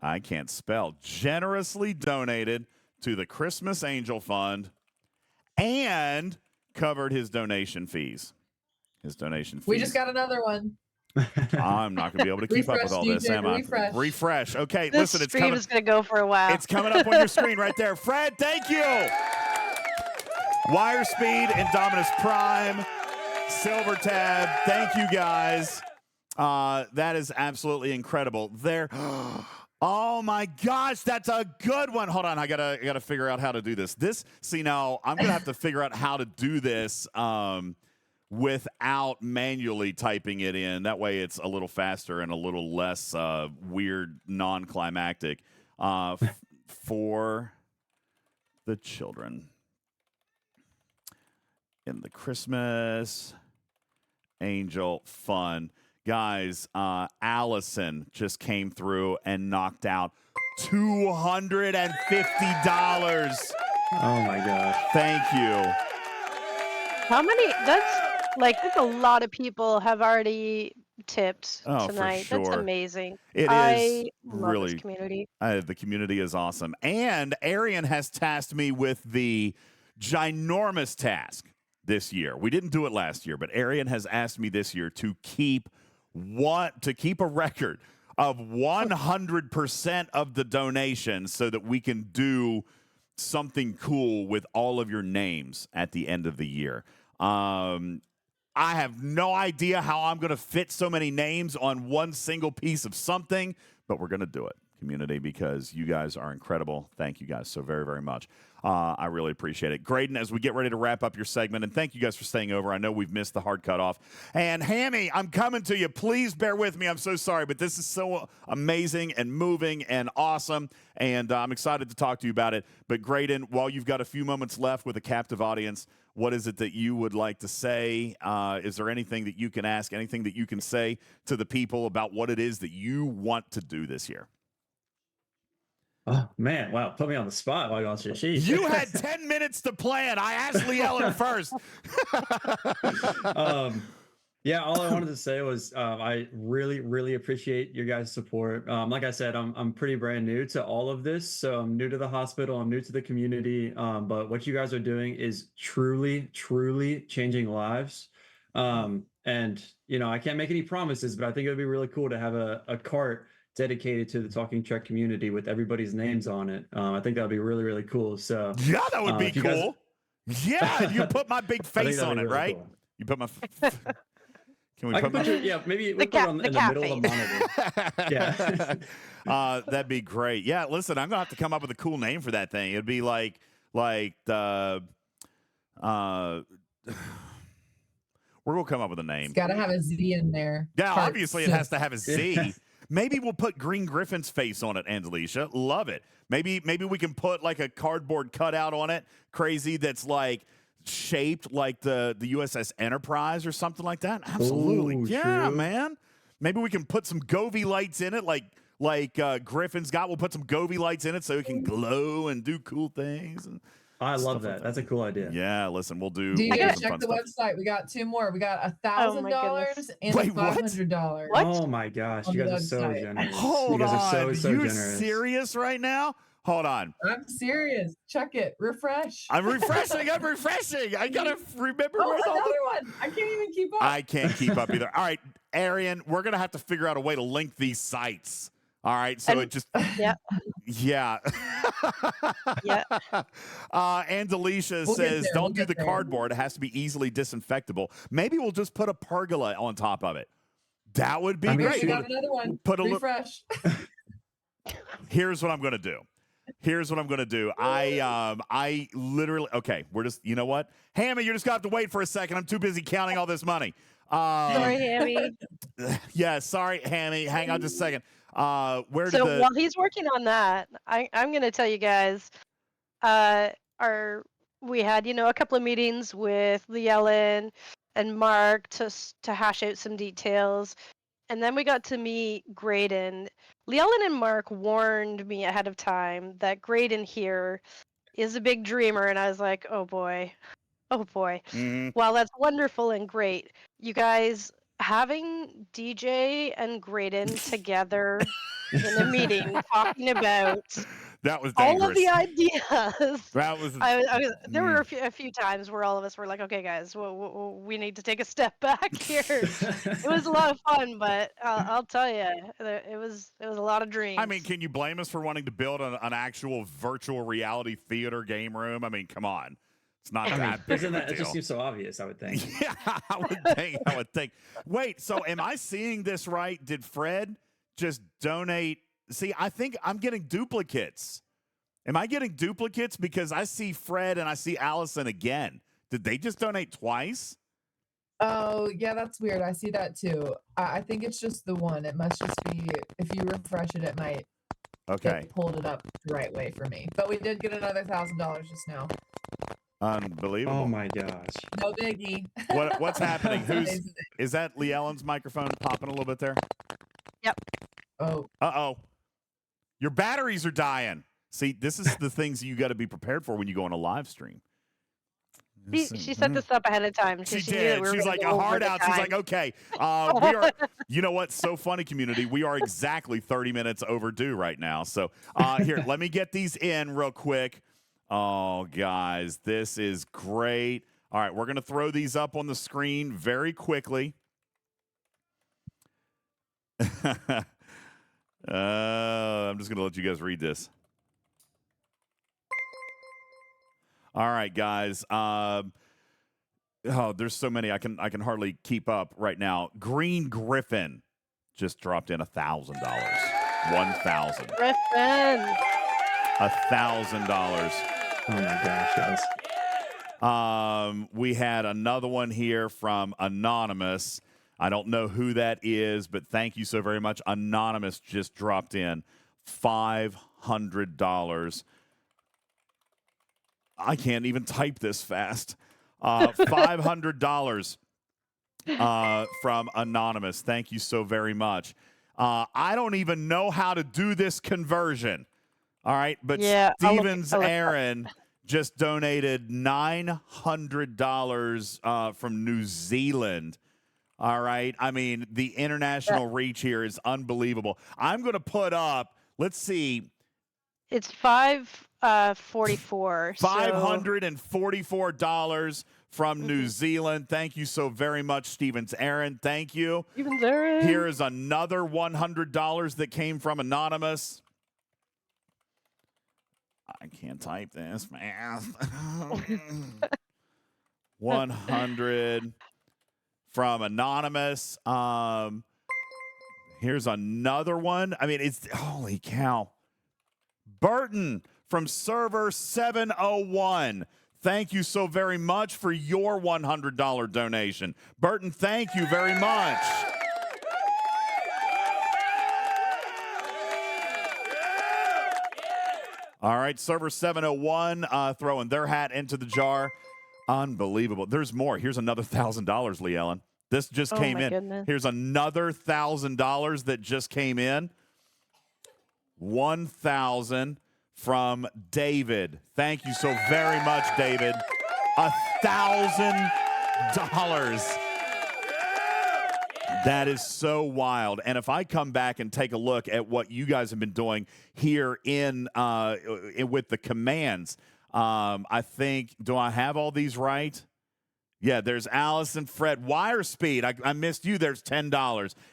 I can't spell. Generously donated to the Christmas Angel Fund and covered his donation fees. We just got another one. I'm not going to be able to keep up with all this, am I? Refresh. Okay, This listen, it's stream coming. is going to go for a while. It's coming up on your screen right there. Fred, thank you. Wire Speed, Indominus Prime, Silver Tab. Thank you, guys. That is absolutely incredible. There. Oh my gosh, that's a good one. Hold on, I gotta figure out how to do this. Now I'm gonna have to figure out how to do this without manually typing it in. That way it's a little faster and a little less weird, non-climactic for the children in the Christmas Angel Fund. Guys, Allison just came through and knocked out $250. Oh my gosh. Thank you. How many? That's a lot of people have already tipped tonight. For sure. That's amazing. I love really this community. The community is awesome. And Arian has tasked me with the ginormous task this year. We didn't do it last year, but Arian has asked me this year to keep a record of 100% of the donations so that we can do something cool with all of your names at the end of the year. I have no idea how I'm going to fit so many names on one single piece of something, but we're going to do it, community, because you guys are incredible. Thank you guys so very, very much. I really appreciate it. Graydon, as we get ready to wrap up your segment, and thank you guys for staying over. I know we've missed the hard cutoff. And Hammy, I'm coming to you. Please bear with me. I'm so sorry, but this is so amazing and moving and awesome, and I'm excited to talk to you about it. But Graydon, while you've got a few moments left with a captive audience, what is it that you would like to say? Is there anything that you can ask, anything that you can say to the people about what it is that you want to do this year? Oh man, wow! Put me on the spot. While you had 10 minutes to plan. I asked Lee Ellen first. Yeah, all I wanted to say was I really, really appreciate your guys' support. Like I said, I'm pretty brand new to all of this, so I'm new to the hospital, I'm new to the community. But what you guys are doing is truly, truly changing lives. And I can't make any promises, but I think it would be really cool to have a cart dedicated to the Talking Trek community with everybody's names on it. I think that would be really, really cool. So Yeah, that would be if you guys- cool. Yeah, you put my big I think face that'd on be it, really right? cool. You put my. Can we I put can my? put your, maybe we The put it in the cat middle of the monitor. Yeah. That'd be great. Yeah, listen, I'm gonna have to come up with a cool name for that thing. It'd be like the we're gonna come up with a name. It's got to have a Z in there. Yeah, Carts. obviously it has to have a Z. Maybe we'll put Green Griffin's face on it, Angelica. Love it. Maybe we can put like a cardboard cutout on it, crazy, that's like shaped like the USS Enterprise or something like that. Absolutely. Ooh, yeah, true. man. Maybe we can put some Govee lights in it like Griffin's got. We'll put some Govee lights in it so it can glow and do cool things. And I love stuff that. like That's a cool idea. yeah, listen, we'll do DJ, some check fun the stuff. website. We got 2 more. We got Oh my $1,000 goodness. and Wait, what? $500. What? Oh my gosh, On you the guys are so website. generous. Hold you guys on. are so you generous. serious right now? Hold on. I'm serious. Check it. Refresh. I'm refreshing. I'm refreshing. I gotta remember Oh, where's all another the. one. I can't even keep up. I can't keep up either. All right, Arian, we're gonna have to figure out a way to link these sites. All right, so And- it just Yep. yeah. Yeah. And Alicia We'll get says, there, "Don't we'll do get the there. cardboard. It has to be easily disinfectable. Maybe we'll just put a pergola on top of it. That would be I mean, great. We got another one. Put a little. Refresh. Here's what I'm gonna do. I literally okay. We're just you know what, Hammy, you're just gonna have to wait for a second. I'm too busy counting all this money. Sorry, Hammy. Yeah, sorry, Hammy. Hang on just a second. Where did So the while he's working on that, I'm going to tell you guys, we had a couple of meetings with Llewellyn and Mark to hash out some details, and then we got to meet Graydon. Llewellyn and Mark warned me ahead of time that Graydon here is a big dreamer, and I was like, oh boy. Mhm. While that's wonderful and great, you guys having DJ and Graydon together in a meeting talking about that was all dangerous. of the ideas. That was There were a few times where all of us were like, okay, guys, we need to take a step back here. It was a lot of fun, but I'll tell you, it was a lot of dreams. I mean, can you blame us for wanting to build an actual virtual reality theater game room? I mean, come on. It's not that big Isn't of a that? It deal. just seems so obvious. I would think. Yeah, I would think. Wait, so am I seeing this right? Did Fred just donate? See, I think I'm getting duplicates. Am I getting duplicates? Because I see Fred and I see Allison again. Did they just donate twice? Oh, yeah, that's weird. I see that too. I think it's just the one. It must just be, if you refresh it, it might. Okay. It pulled it up the right way for me. But we did get another $1,000 just now. Unbelievable. Oh my gosh. No biggie. What's happening? Is that Llewellyn's microphone popping a little bit there? Oh, Uh-oh. Your batteries are dying. See, this is the things you got to be prepared for when you go on a live stream. She set this up ahead of time. She knew that did. we were She's gonna like go a over hard the out. She's time. like, okay, we are. You know what's so funny, community? We are exactly 30 minutes overdue right now. So here, let me get these in real quick. Oh, guys, this is great. All right, we're gonna throw these up on the screen very quickly. I'm just gonna let you guys read this. All right, guys. Oh, there's so many I can hardly keep up right now. Green Griffin just dropped in $1,000. 1,000. Griffin. $1,000. Oh my gosh, guys. We had another one here from Anonymous. I don't know who that is, but thank you so very much. Anonymous just dropped in $500. I can't even type this fast. $500 from Anonymous. Thank you so very much. I don't even know how to do this conversion. All right, but Yeah, Stevens I'll look Aaron just donated $900 from New Zealand. All right. I mean, the international reach here is unbelievable. I'm going to put up, let's see. It's $544. $544 from New Zealand. Thank you so very much, Stevens Aaron. Thank you. Stevens Aaron. Here is another $100 that came from Anonymous. I can't type this, math. 100 from Anonymous. Here's another one. I mean, it's holy cow. Burton from server 701. Thank you so very much for your $100 donation. Burton, thank you very much. All right, server 701 throwing their hat into the jar. Unbelievable. There's more. Here's another $1,000, Lee Ellen. This just came in. Goodness. Here's another $1,000 that just came in. 1,000 from David. Thank you so very much, David. $1,000. That is so wild. And if I come back and take a look at what you guys have been doing here with the commands, I think, do I have all these right? Yeah, there's Allison, Fred, Wire Speed. I missed you. There's $10.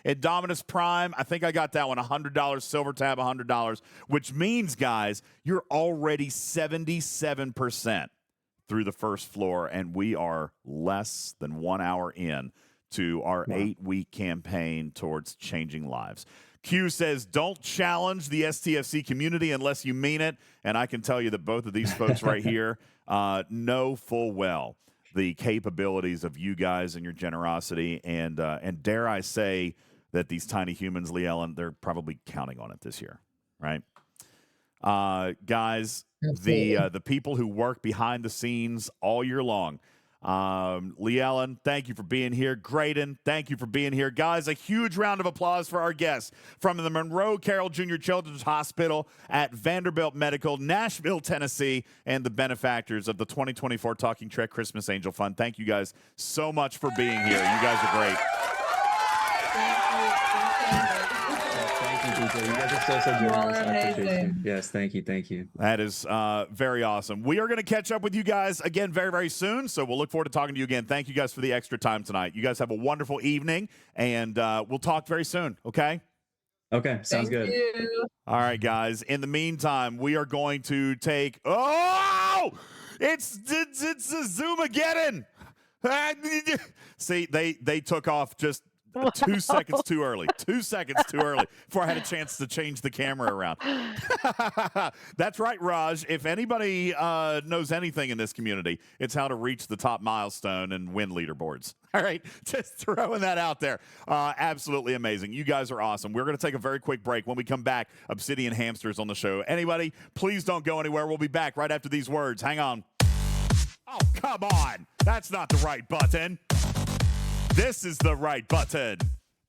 Indominus Prime, I think I got that one. $100. Silver Tab, $100. Which means, guys, you're already 77% through the first floor, and we are less than 1 hour in to our 8-week campaign towards changing lives. Q says, don't challenge the STFC community unless you mean it. And I can tell you that both of these folks right here know full well the capabilities of you guys and your generosity. And dare I say that these tiny humans, Lee Ellen, they're probably counting on it this year, right? Guys, the people who work behind the scenes all year long, Lee Ellen, thank you for being here. Graydon, thank you for being here. Guys, a huge round of applause for our guests from the Monroe Carroll Jr. Children's Hospital at Vanderbilt Medical, Nashville, Tennessee, and the benefactors of the 2024 Talking Trek Christmas Angel Fund. Thank you guys so much for being here. You guys are great. Thank you, DJ. You guys are so generous. all are I appreciate you. amazing. Yes, thank you. That is very awesome. We are going to catch up with you guys again very, very soon, so we'll look forward to talking to you again. Thank you guys for the extra time tonight. You guys have a wonderful evening, and we'll talk very soon, okay? Okay, sounds Thank good. you. All right, guys. In the meantime, we are going to take... Oh! It's a Zoom-ageddon! See, they took off just... 2 seconds too early. 2 seconds too early before I had a chance to change the camera around. That's right, Raj. If anybody knows anything in this community, it's how to reach the top milestone and win leaderboards. All right, just throwing that out there. Absolutely amazing. You guys are awesome. We're going to take a very quick break. When we come back, Obsidian Hamsters on the show. Anybody, please don't go anywhere. We'll be back right after these words. Hang on. Oh, come on. That's not the right button. This is the right button.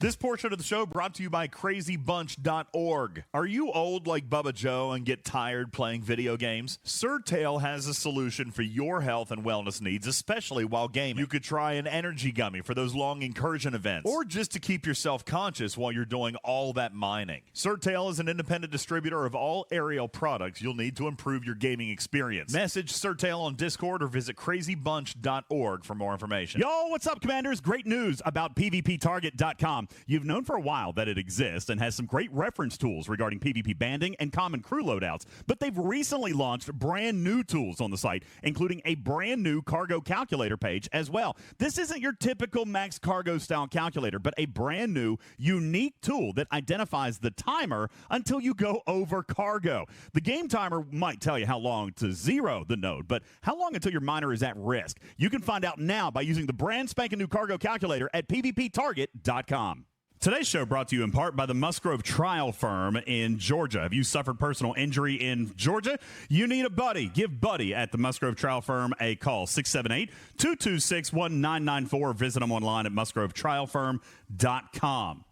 This portion of the show brought to you by crazybunch.org. Are you old like Bubba Joe and get tired playing video games? Surtail has a solution for your health and wellness needs, especially while gaming. You could try an energy gummy for those long incursion events, or just to keep yourself conscious while you're doing all that mining. Surtail is an independent distributor of all aerial products you'll need to improve your gaming experience. Message Surtail on Discord or visit crazybunch.org for more information. Yo, what's up, Commanders? Great news about PvPtarget.com. You've known for a while that it exists and has some great reference tools regarding PvP banding and common crew loadouts, but they've recently launched brand new tools on the site, including a brand new cargo calculator page as well. This isn't your typical max cargo style calculator, but a brand new, unique tool that identifies the timer until you go over cargo. The game timer might tell you how long to zero the node, but how long until your miner is at risk? You can find out now by using the brand spanking new cargo calculator at PvPtarget.com. Today's show brought to you in part by the Musgrove Trial Firm in Georgia. Have you suffered personal injury in Georgia? You need a buddy. Give Buddy at the Musgrove Trial Firm a call, 678-226-1994. Visit them online at musgrovetrialfirm.com.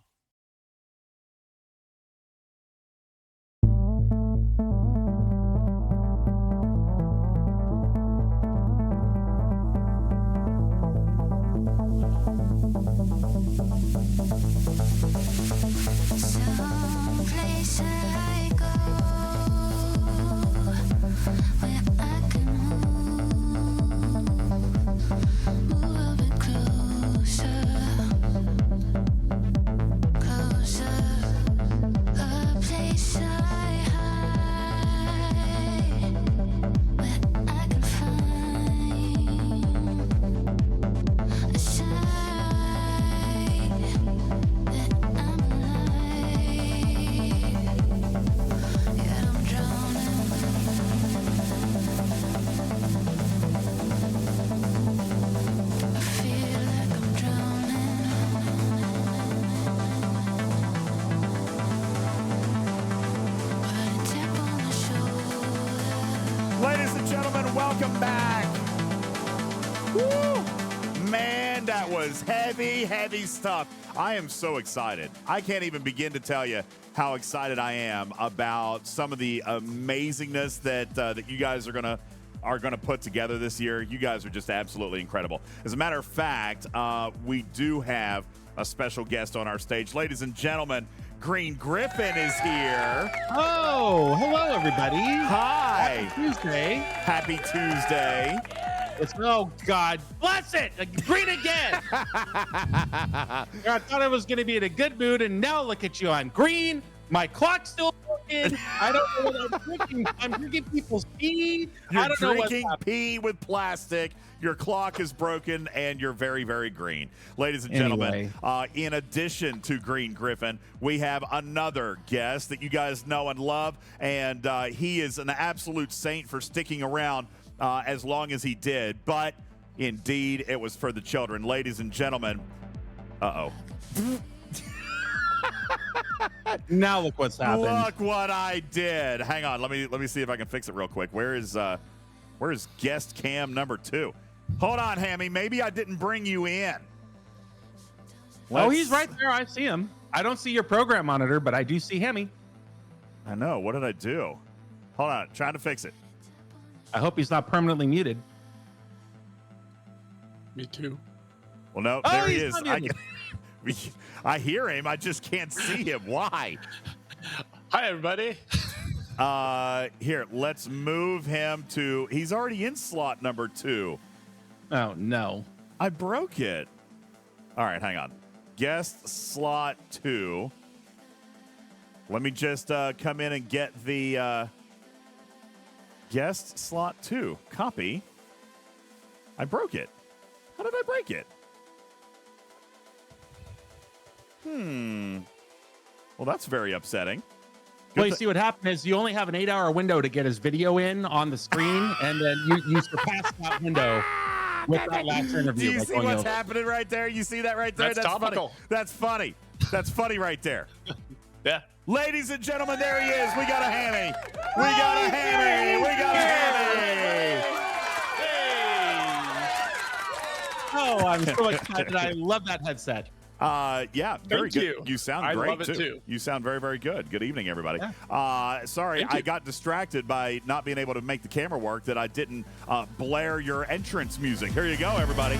welcome back. Woo! Man, that was heavy stuff. I am so excited. I can't even begin to tell you how excited I am about some of the amazingness that you guys are gonna put together this year. You guys are just absolutely incredible. As a matter of fact, we do have a special guest on our stage. Ladies and gentlemen, Green Griffin is here. Oh, hello, everybody. Hi. Happy Tuesday. Happy Tuesday. Oh, God. Bless it. Green again. I thought I was going to be in a good mood, and now look at you. I'm green. My clock's still working. I don't know what I'm drinking. I'm drinking people's pee. You're drinking pee with plastic. Your clock is broken, and you're very, very green. Ladies and gentlemen, in addition to Green Griffin, we have another guest that you guys know and love, and he is an absolute saint for sticking around as long as he did. But indeed, it was for the children. Ladies and gentlemen, Now look what's happened. Look what I did. Hang on, let me see if I can fix it real quick. Where is guest cam number 2? Hold on, Hammy. Maybe I didn't bring you in. Oh, he's right there. I see him. I don't see your program monitor, but I do see Hammy. I know. What did I do? Hold on. Trying to fix it. I hope he's not permanently muted. Me too. Well, no, there he is. I hear him. I just can't see him. Why? Hi, everybody. Here, let's move him to. He's already in slot number 2. Oh, no. I broke it. All right, hang on. Guest slot 2. Let me just come in and get the guest slot 2. Copy. I broke it. How did I break it? Well, that's very upsetting. Well, you see what happened is you only have an 8-hour window to get his video in on the screen, and then you surpass that window with that last interview. Do you see what's happening right there? You see that right there? That's topical. Funny. That's funny. That's funny right there. Yeah. Ladies and gentlemen, there he is. We got a Hammy. We got a Hammy. We got a Hammy. Oh, I'm so excited. I love that headset. Yeah, very Thank good. you. You sound I great love it too. You sound very, very good. Good evening, everybody. Sorry, Thank I you. got distracted by not being able to make the camera work that I didn't blare your entrance music. Here you go, everybody.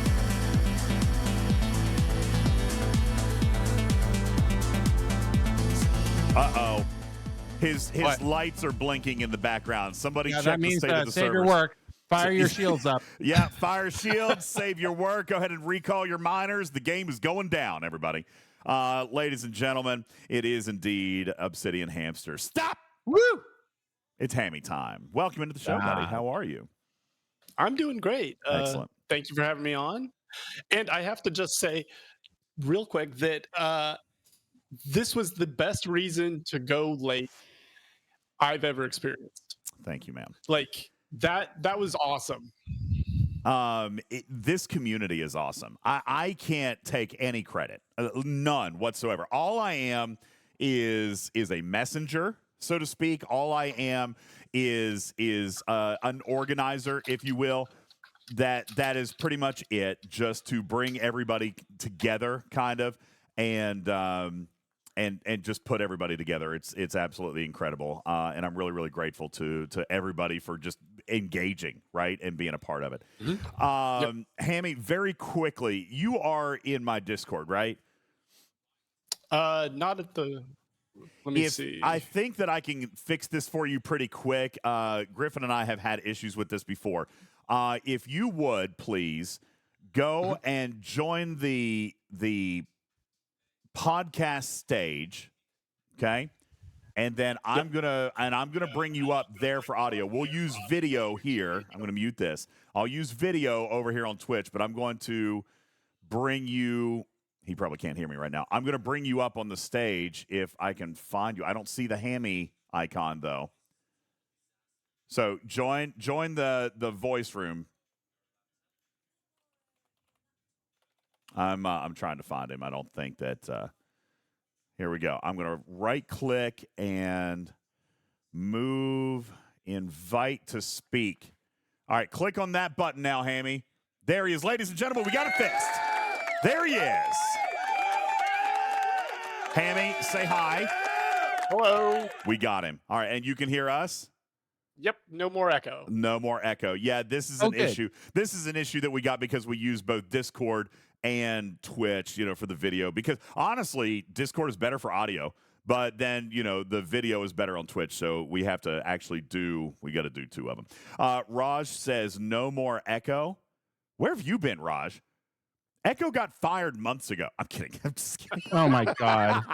Uh-oh. His lights are blinking in the background. Somebody check that the means state of the save your servers. work. Fire your shields up. Yeah, fire shields, save your work. Go ahead and recall your miners. The game is going down, everybody. Ladies and gentlemen, it is indeed Obsidian Hamster. Stop! Woo! It's Hammy time. Welcome into the show, buddy. How are you? I'm doing great. Excellent. Thank you for having me on. And I have to just say real quick that this was the best reason to go late I've ever experienced. Thank you, man. Like that was awesome. This community is awesome. I can't take any credit, none whatsoever. All I am is a messenger, so to speak. All I am is an organizer, if you will. That is pretty much it, just to bring everybody together, kind of, and just put everybody together. It's absolutely incredible, and I'm really, really grateful to everybody for just engaging, right, and being a part of it. Mm-hmm. Hammy, very quickly, you are in my Discord, right? Not at the. Let me see. I think that I can fix this for you pretty quick. Griffin and I have had issues with this before. If you would please go and join the podcast stage, okay? And then I'm gonna bring you up there for audio. We'll use video here. I'm gonna mute this. I'll use video over here on Twitch, but I'm going to bring you. He probably can't hear me right now. I'm gonna bring you up on the stage if I can find you. I don't see the Hammy icon though. So join the voice room. I'm trying to find him. I don't think that. Here we go. I'm going to right click and move invite to speak. All right, click on that button now, Hammy. There he is. Ladies and gentlemen, we got it fixed. There he is. Hammy, say hi. Hello. We got him. All right, and you can hear us? Yep. No more echo. No more echo. Yeah, this is an issue. This is an issue that we got because we use both Discord and Twitch, for the video. Because honestly, Discord is better for audio, but then, the video is better on Twitch. So we have to actually we got to do two of them. Raj says no more echo. Where have you been, Raj? Echo got fired months ago. I'm kidding. I'm just kidding. Oh my God.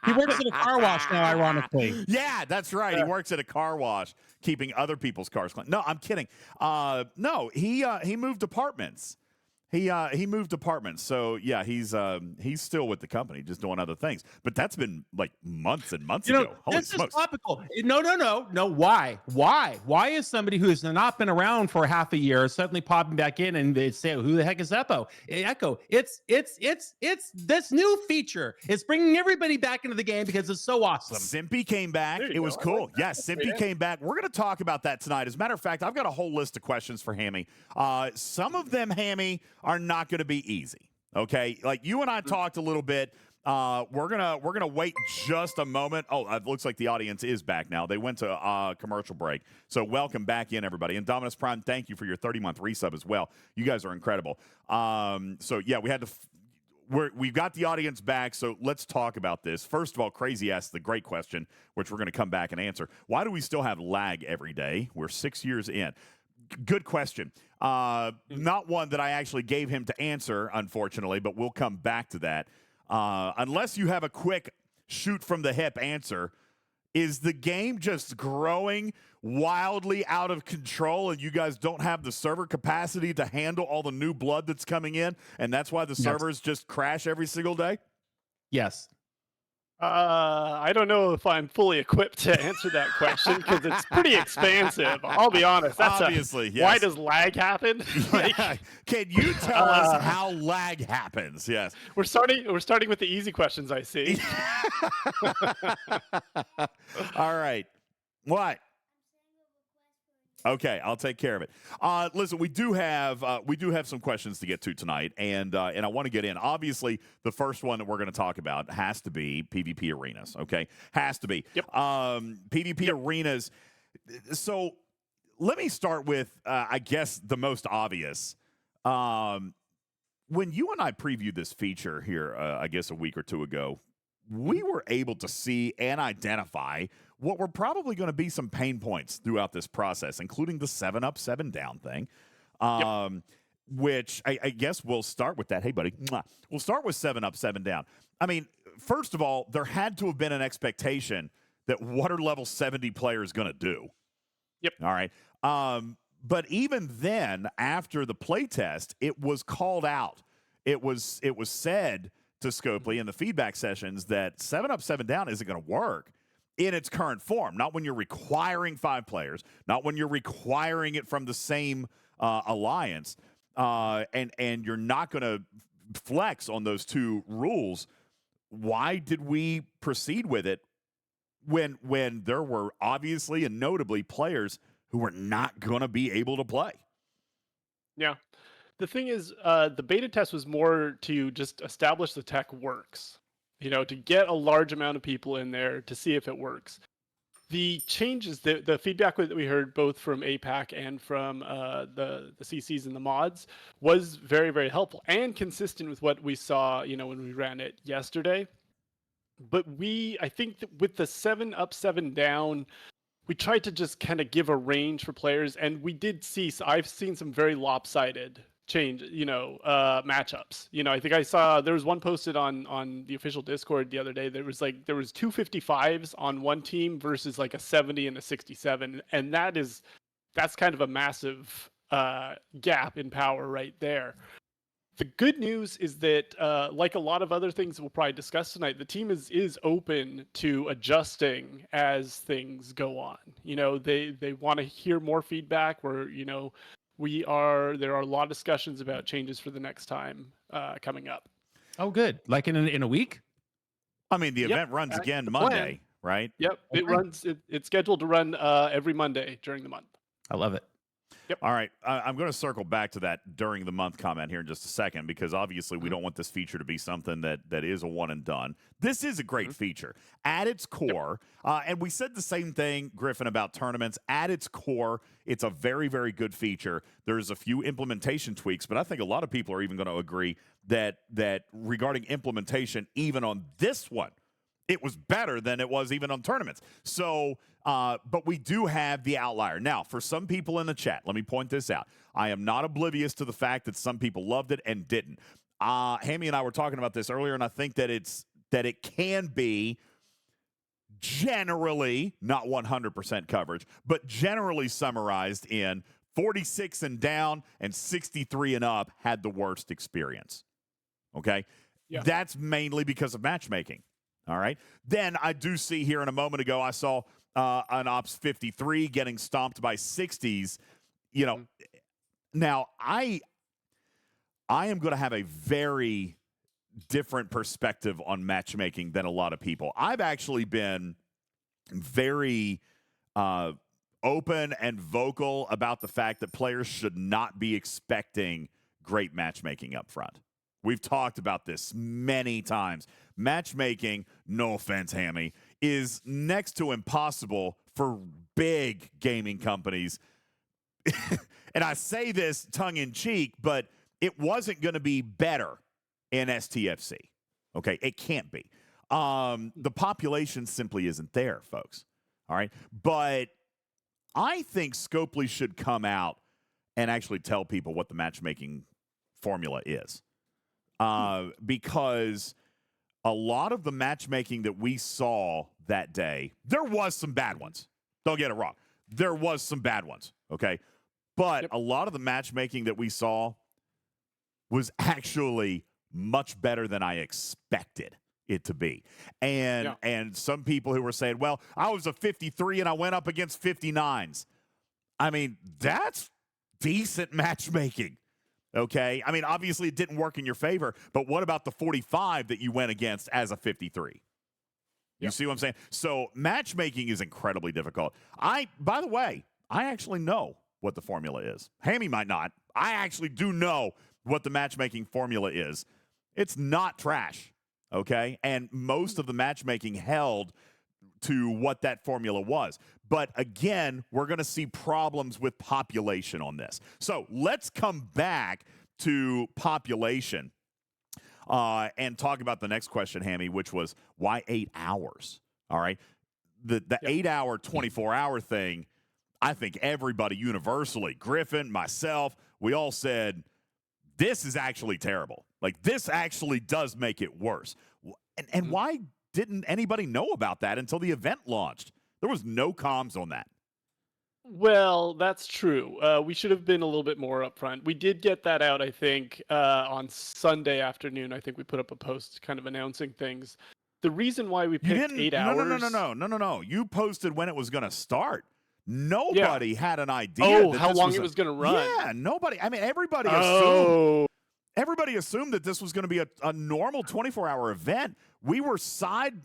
He works at a car wash now, ironically. Yeah, that's right. He works at a car wash, keeping other people's cars clean. No, I'm kidding. No, he moved apartments. He moved apartments. So yeah, he's still with the company, just doing other things. But that's been like months and months ago. Holy this smokes. is topical. No. Why? Why is somebody who has not been around for half a year suddenly popping back in and they say, "Who the heck is Echo?" Echo. It's this new feature. It's bringing everybody back into the game because it's so awesome. Simpy came back. It was cool. Yes, Simpy came back. We're going to talk about that tonight. As a matter of fact, I've got a whole list of questions for Hammy. Some of them, Hammy, are not going to be easy. Okay, like you and I talked a little bit. We're gonna wait just a moment. Oh, it looks like the audience is back now. They went to commercial break, so welcome back in, everybody. And Dominus Prime, thank you for your 30-month resub as well. You guys are incredible. So yeah, we had to. We've got the audience back, so let's talk about this. First of all, Crazy asked the great question, which we're going to come back and answer. Why do we still have lag every day? We're 6 years in. Good question. Not one that I actually gave him to answer, unfortunately, but we'll come back to that. Unless you have a quick shoot from the hip answer, is the game just growing wildly out of control and you guys don't have the server capacity to handle all the new blood that's coming in, and that's why the servers just crash every single day? Yes. I don't know if I'm fully equipped to answer that question because it's pretty expansive. I'll be honest. That's obviously, yes. Why does lag happen? Yeah. Can you tell us how lag happens? Yes. We're starting with the easy questions, I see. All right. What? Okay, I'll take care of it. Listen, we do have some questions to get to tonight, and I want to get in. Obviously, the first one that we're going to talk about has to be PvP arenas. Okay, has to be. Yep. PvP arenas. So let me start with, I guess, the most obvious. When you and I previewed this feature here, I guess a week or two ago, we were able to see and identify what were probably going to be some pain points throughout this process, including the 7-up, 7-down thing, which I guess we'll start with that. Hey, buddy. We'll start with 7-up, 7-down. I mean, first of all, there had to have been an expectation that what are level 70 players going to do? Yep. All right. But even then, after the playtest, it was called out. It was said to Scopely in the feedback sessions that 7-up, 7-down isn't going to work in its current form. Not when you're requiring 5 players, not when you're requiring it from the same alliance, and you're not going to flex on those two rules. Why did we proceed with it when there were obviously and notably players who were not going to be able to play? Yeah. The thing is, the beta test was more to just establish the tech works, to get a large amount of people in there to see if it works. The changes, the feedback that we heard both from APAC and from the CCs and the mods was very, very helpful and consistent with what we saw, when we ran it yesterday. But I think that with the 7-up, 7-down, we tried to just kind of give a range for players, and we did see. I've seen some very lopsided matchups. I think I saw there was one posted on the official Discord the other day. There was 255s on one team versus like a 70 and a 67, and that's kind of a massive gap in power right there. The good news is that, like a lot of other things we'll probably discuss tonight, the team is open to adjusting as things go on. They want to hear more feedback. There are a lot of discussions about changes for the next time coming up. Oh, good. Like in a week? I mean, the event runs again Monday, right? Yep. Okay. It's scheduled to run every Monday during the month. I love it. Yep. All right. I'm going to circle back to that during the month comment here in just a second, because obviously we don't want this feature to be something that is a one and done. This is a great feature at its core. And we said the same thing, Griffin, about tournaments. At its core, it's a very, very good feature. There's a few implementation tweaks, but I think a lot of people are even going to agree that regarding implementation, even on this one, it was better than it was even on tournaments. So, but we do have the outlier. Now, for some people in the chat, let me point this out. I am not oblivious to the fact that some people loved it and didn't. Hammy and I were talking about this earlier, and I think that it can be generally, not 100% coverage, but generally summarized in 46 and down and 63 and up had the worst experience. Okay? Yeah. That's mainly because of matchmaking. All right. Then I do see here in a moment ago, I saw an Ops 53 getting stomped by 60s. You know, now I am going to have a very different perspective on matchmaking than a lot of people. I've actually been very open and vocal about the fact that players should not be expecting great matchmaking up front. We've talked about this many times. Matchmaking, no offense, Hammy, is next to impossible for big gaming companies. And I say this tongue-in-cheek, but it wasn't going to be better in STFC. Okay, it can't be. The population simply isn't there, folks. All right? But I think Scopely should come out and actually tell people what the matchmaking formula is. Because a lot of the matchmaking that we saw that day, there was some bad ones. Don't get it wrong. There was some bad ones, okay? But a lot of the matchmaking that we saw was actually much better than I expected it to be. And some people who were saying, well, I was a 53 and I went up against 59s. I mean, that's decent matchmaking. Okay. I mean, obviously it didn't work in your favor, but what about the 45 that you went against as a 53? You see what I'm saying? So matchmaking is incredibly difficult. By the way, I actually know what the formula is. Hammy might not. I actually do know what the matchmaking formula is. It's not trash. Okay. And most of the matchmaking held to what that formula was. But again, we're going to see problems with population on this. So let's come back to population and talk about the next question, Hammy, which was why 8 hours? All right. The 8-hour, 24-hour thing, I think everybody universally, Griffin, myself, we all said, this is actually terrible. Like, this actually does make it worse. And why didn't anybody know about that until the event launched? There was no comms on that. Well, that's true. We should have been a little bit more upfront. We did get that out, I think, on Sunday afternoon. I think we put up a post kind of announcing things. The reason why we picked 8 hours... No. You posted when it was going to start. Nobody had an idea. Oh, that how this long was it was going to run. Yeah, nobody. I mean, everybody assumed. Everybody assumed that this was going to be a normal 24-hour event. We were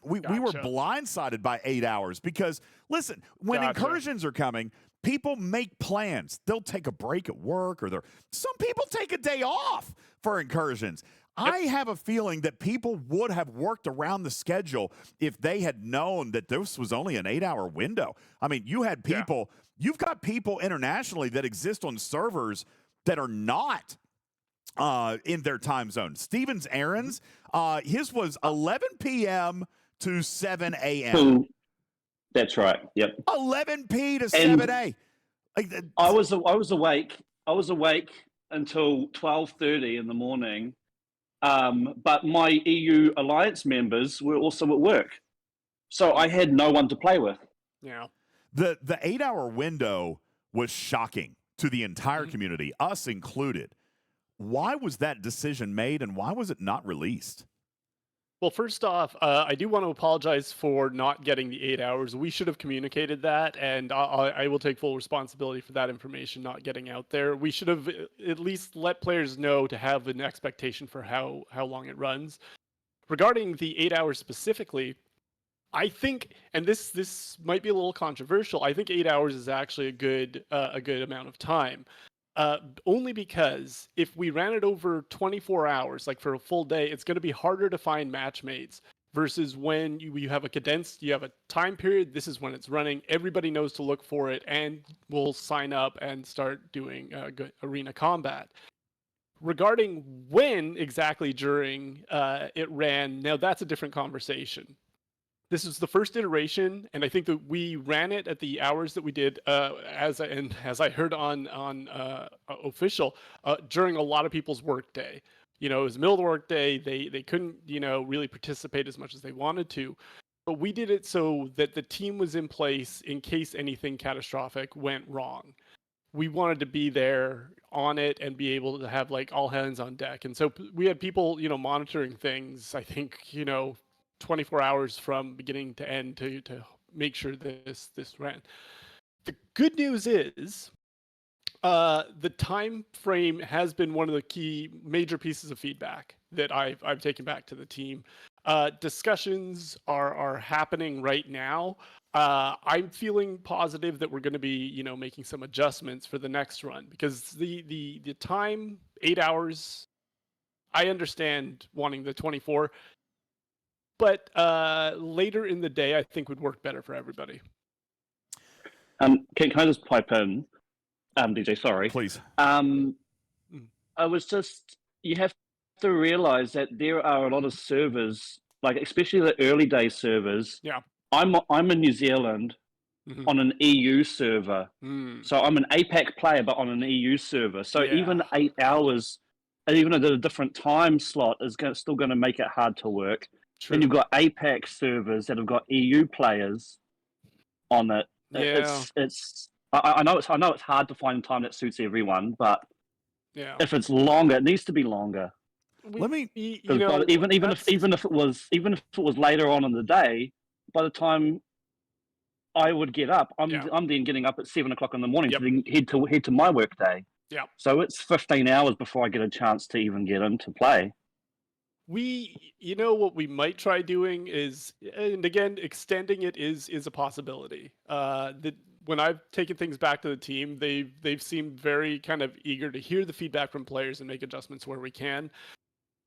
we were blindsided by 8 hours because, listen, when incursions are coming, people make plans. They'll take a break at work, or some people take a day off for incursions. I have a feeling that people would have worked around the schedule if they had known that this was only an 8-hour window. I mean, you had people, you've got people internationally that exist on servers that are not in their time zone. Steven's errands, his was 11 p.m. to 7 a.m. That's right. Yep. 11 p to 7 a. Like, I was awake. I was awake until 12:30 in the morning. But my EU alliance members were also at work, so I had no one to play with. Yeah. The 8-hour window was shocking to the entire community, us included. Why was that decision made, and why was it not released? Well, first off, I do want to apologize for not getting the 8 hours. We should have communicated that, and I will take full responsibility for that information not getting out there. We should have at least let players know to have an expectation for how long it runs. Regarding the 8 hours specifically, I think, and this might be a little controversial. I think 8 hours is actually a good amount of time. Only because if we ran it over 24 hours, like for a full day, it's going to be harder to find match mates versus when you have a condensed, you have a time period. This is when it's running. Everybody knows to look for it and will sign up and start doing good arena combat. Regarding when exactly during it ran, now that's a different conversation. This is the first iteration, and I think that we ran it at the hours that we did, as I heard on official, during a lot of people's workday. You know, it was the middle of the workday. They couldn't really participate as much as they wanted to, but we did it so that the team was in place in case anything catastrophic went wrong. We wanted to be there on it and be able to have like all hands on deck. And so we had people, monitoring things, I think, 24 hours from beginning to end to make sure this ran. The good news is the time frame has been one of the key major pieces of feedback that I've taken back to the team. Discussions are happening right now. I'm feeling positive that we're going to be, making some adjustments for the next run because the time, 8 hours, I understand wanting the 24, but later in the day, I think would work better for everybody. Can I just pipe in, DJ? Sorry. Please. I was just, you have to realize that there are a lot of servers, like especially the early day servers. Yeah. I'm in New Zealand on an EU server. So I'm an APAC player, but on an EU server. So even 8 hours, even at a different time slot, is still going to make it hard to work. True. And you've got APAC servers that have got EU players on it. Yeah. I know it's hard to find time that suits everyone, but yeah, if it's longer, it needs to be longer. Let me, Even if it was later on in the day, by the time I would get up, I'm then getting up at 7 o'clock in the morning to then head to my work day. Yeah. So it's 15 hours before I get a chance to even get into play. What we might try doing is, and again, extending it is a possibility. That when I've taken things back to the team, they've seemed very kind of eager to hear the feedback from players and make adjustments where we can.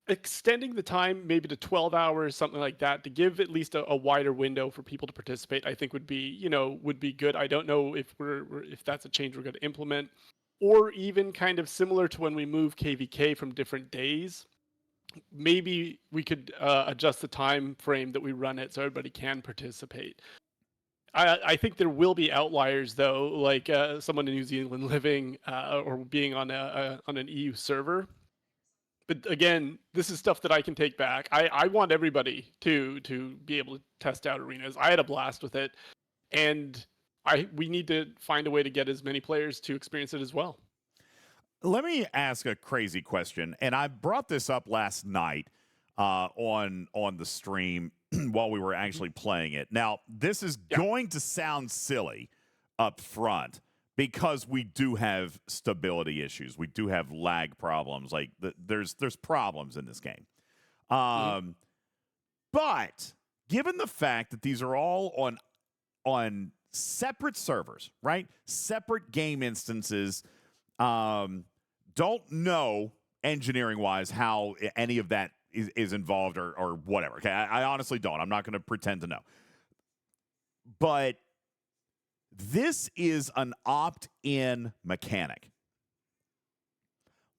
Extending the time maybe to 12 hours, something like that, to give at least a wider window for people to participate, I think would be good. I don't know if if that's a change we're going to implement, or even kind of similar to when we move KVK from different days. Maybe we could adjust the time frame that we run it so everybody can participate. I think there will be outliers though, like someone in New Zealand living or being on an EU server. But again, this is stuff that I can take back. I want everybody to be able to test out arenas. I had a blast with it, and we need to find a way to get as many players to experience it as well. Let me ask a crazy question, and I brought this up last night on the stream while we were actually playing it. Now, this is going to sound silly up front because we do have stability issues. We do have lag problems. Like there's problems in this game. But given the fact that these are all on separate servers, right? Separate game instances. Don't know engineering-wise how any of that is involved or whatever. Okay, I honestly don't. I'm not going to pretend to know. But this is an opt-in mechanic.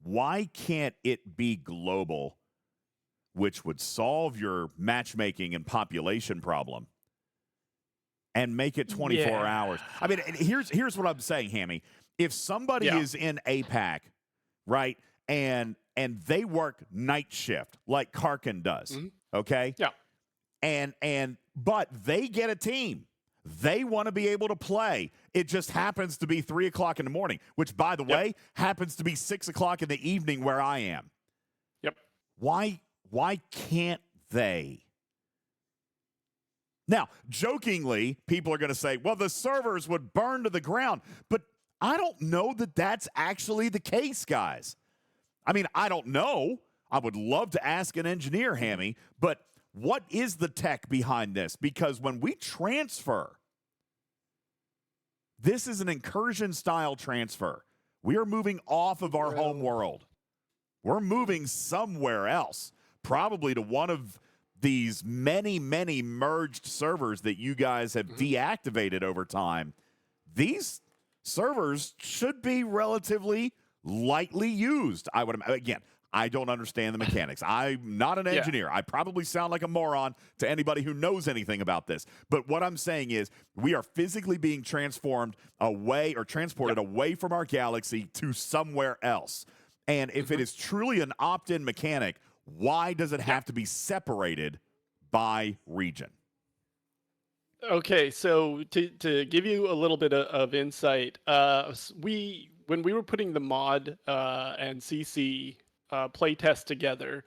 Why can't it be global, which would solve your matchmaking and population problem, and make it 24 hours? I mean, here's what I'm saying, Hammy. If somebody is in APAC, right, and they work night shift like Karkin does, okay? Yeah. But they get a team. They want to be able to play. It just happens to be 3 o'clock in the morning, which, by the way, happens to be 6 o'clock in the evening where I am. Yep. Why can't they? Now, jokingly, people are going to say, well, the servers would burn to the ground. But I don't know that that's actually the case, guys. I mean, I don't know. I would love to ask an engineer, Hammy, but What is the tech behind this? Because when we transfer, this is an incursion style transfer. We are moving off of our home world. We're moving somewhere else, probably to one of these many, many merged servers that you guys have deactivated over time. These servers should be relatively lightly used. Again, I don't understand the mechanics. I'm not an engineer. I probably sound like a moron to anybody who knows anything about this. But what I'm saying is we are physically being transformed away or transported away from our galaxy to somewhere else. And if it is truly an opt-in mechanic, why does it have to be separated by region? Okay, so to give you a little bit of insight, when we were putting the mod and CC playtest together,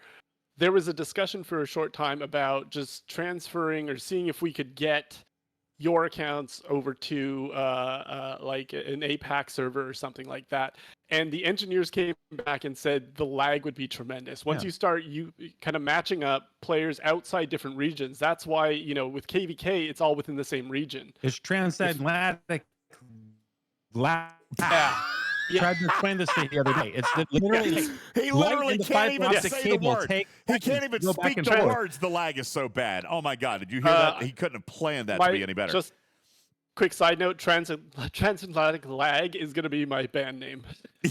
there was a discussion for a short time about just transferring or seeing if we could get your accounts over to like an APAC server or something like that. And the engineers came back and said the lag would be tremendous. Once you start kind of matching up players outside different regions, that's why, with KVK, it's all within the same region. It's transatlantic lag. Tried to explain this to you the other day. It's literally he literally can't even say the word. He can't even speak the words. The lag is so bad. Oh my God! Did you hear that? He couldn't have planned that to be any better. Just quick side note: transatlantic lag is going to be my band name.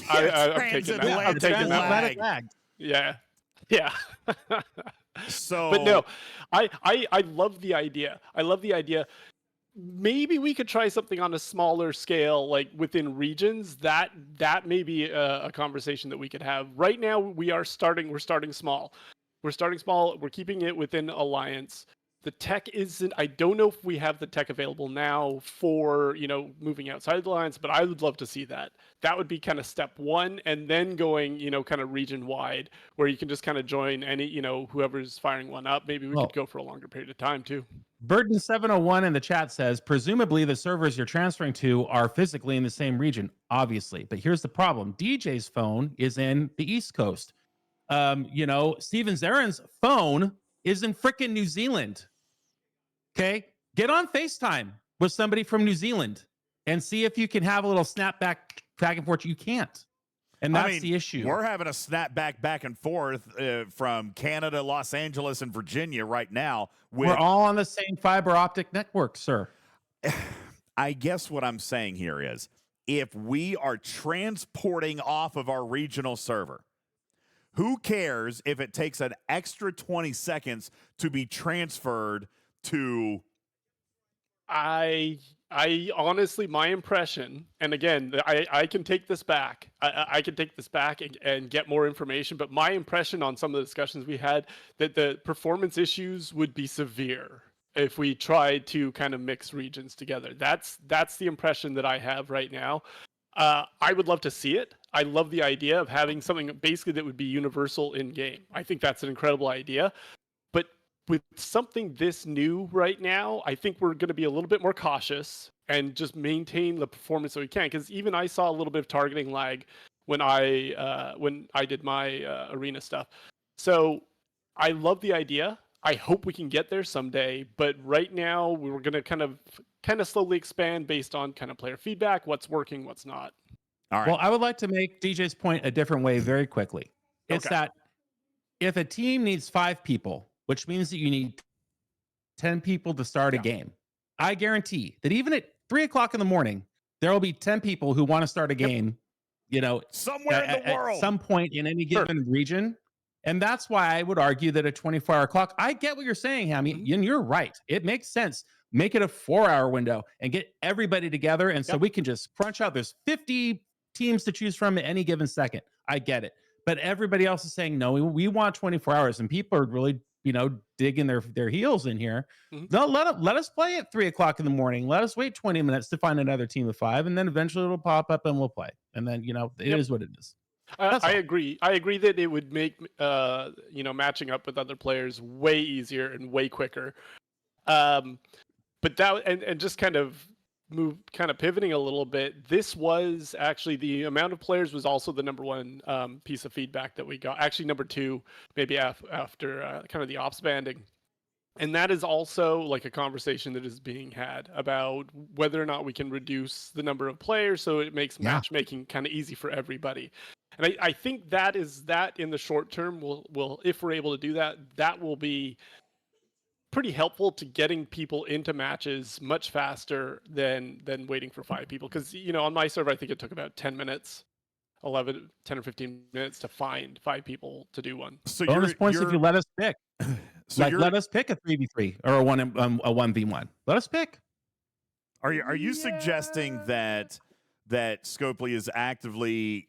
I'm taking that. I'm taking that. Lag. Yeah. So, but no, I love the idea. I love the idea. Maybe we could try something on a smaller scale, like within regions. That may be a conversation that we could have. Right now, we're starting small. We're keeping it within Alliance. The tech isn't. I don't know if we have the tech available now for moving outside the Alliance, but I would love to see that. That would be kind of step one, and then going kind of region wide, where you can just kind of join any whoever's firing one up. Maybe we could go for a longer period of time too. Burden 701 in the chat says, presumably the servers you're transferring to are physically in the same region, obviously. But here's the problem. DJ's phone is in the East Coast. Steven Zarin's phone is in frickin' New Zealand. Okay? Get on FaceTime with somebody from New Zealand and see if you can have a little snap back and forth. You can't. And that's the issue. We're having a snapback back and forth from Canada, Los Angeles, and Virginia right now. We're all on the same fiber optic network, sir. I guess what I'm saying here is if we are transporting off of our regional server, who cares if it takes an extra 20 seconds to be transferred to... I honestly, my impression, and again, I can take this back. I can take this back and get more information, but my impression on some of the discussions we had, that the performance issues would be severe if we tried to kind of mix regions together. That's the impression that I have right now. I would love to see it. I love the idea of having something basically that would be universal in game. I think that's an incredible idea. But with something this new right now, I think we're going to be a little bit more cautious and just maintain the performance that we can. Because even I saw a little bit of targeting lag when I did my arena stuff. So I love the idea. I hope we can get there someday. But right now, we're going to kind of slowly expand based on kind of player feedback, what's working, what's not. All right. Well, I would like to make DJ's point a different way very quickly. It's that if a team needs 5 people, which means that you need 10 people to start a game, I guarantee that even at 3 o'clock in the morning, there will be 10 people who want to start a game, somewhere in the world, at some point in any given region. And that's why I would argue that a 24-hour clock, I get what you're saying, Hammy, and you're right. It makes sense. Make it a 4-hour window and get everybody together. And so we can just crunch out. There's 50 teams to choose from at any given second. I get it. But everybody else is saying, no, we want 24 hours. And people are really, digging their heels in here. No, let us play at 3 o'clock in the morning. Let us wait 20 minutes to find another team of 5. And then eventually it'll pop up and we'll play. And then, it is what it is. I agree. I agree that it would make matching up with other players way easier and way quicker. But that and just kind of pivoting a little bit. This was actually the amount of players was also the number one piece of feedback that we got. Actually, number 2, maybe after kind of the ops banding. And that is also like a conversation that is being had about whether or not we can reduce the number of players so it makes matchmaking kind of easy for everybody. And I think that in the short term will if we're able to do that, that will be pretty helpful to getting people into matches much faster than waiting for 5 people. Because on my server, I think it took about 10 minutes, 10 or 15 minutes to find 5 people to do one. So Bonus points if you let us pick. So let us pick a 3v3 or a 1v1. Let us pick. Are you suggesting that Scopely is actively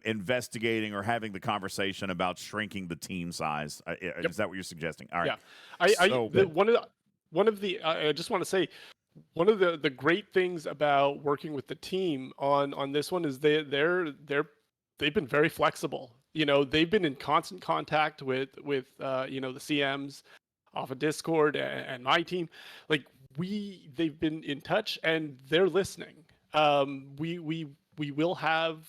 investigating or having the conversation about shrinking the team size? Is that what you're suggesting? All right. Yeah. One of the I just want to say one of the great things about working with the team on this one is they've been very flexible. They've been in constant contact with the CMs off of Discord and my team. Like they've been in touch and they're listening. We will have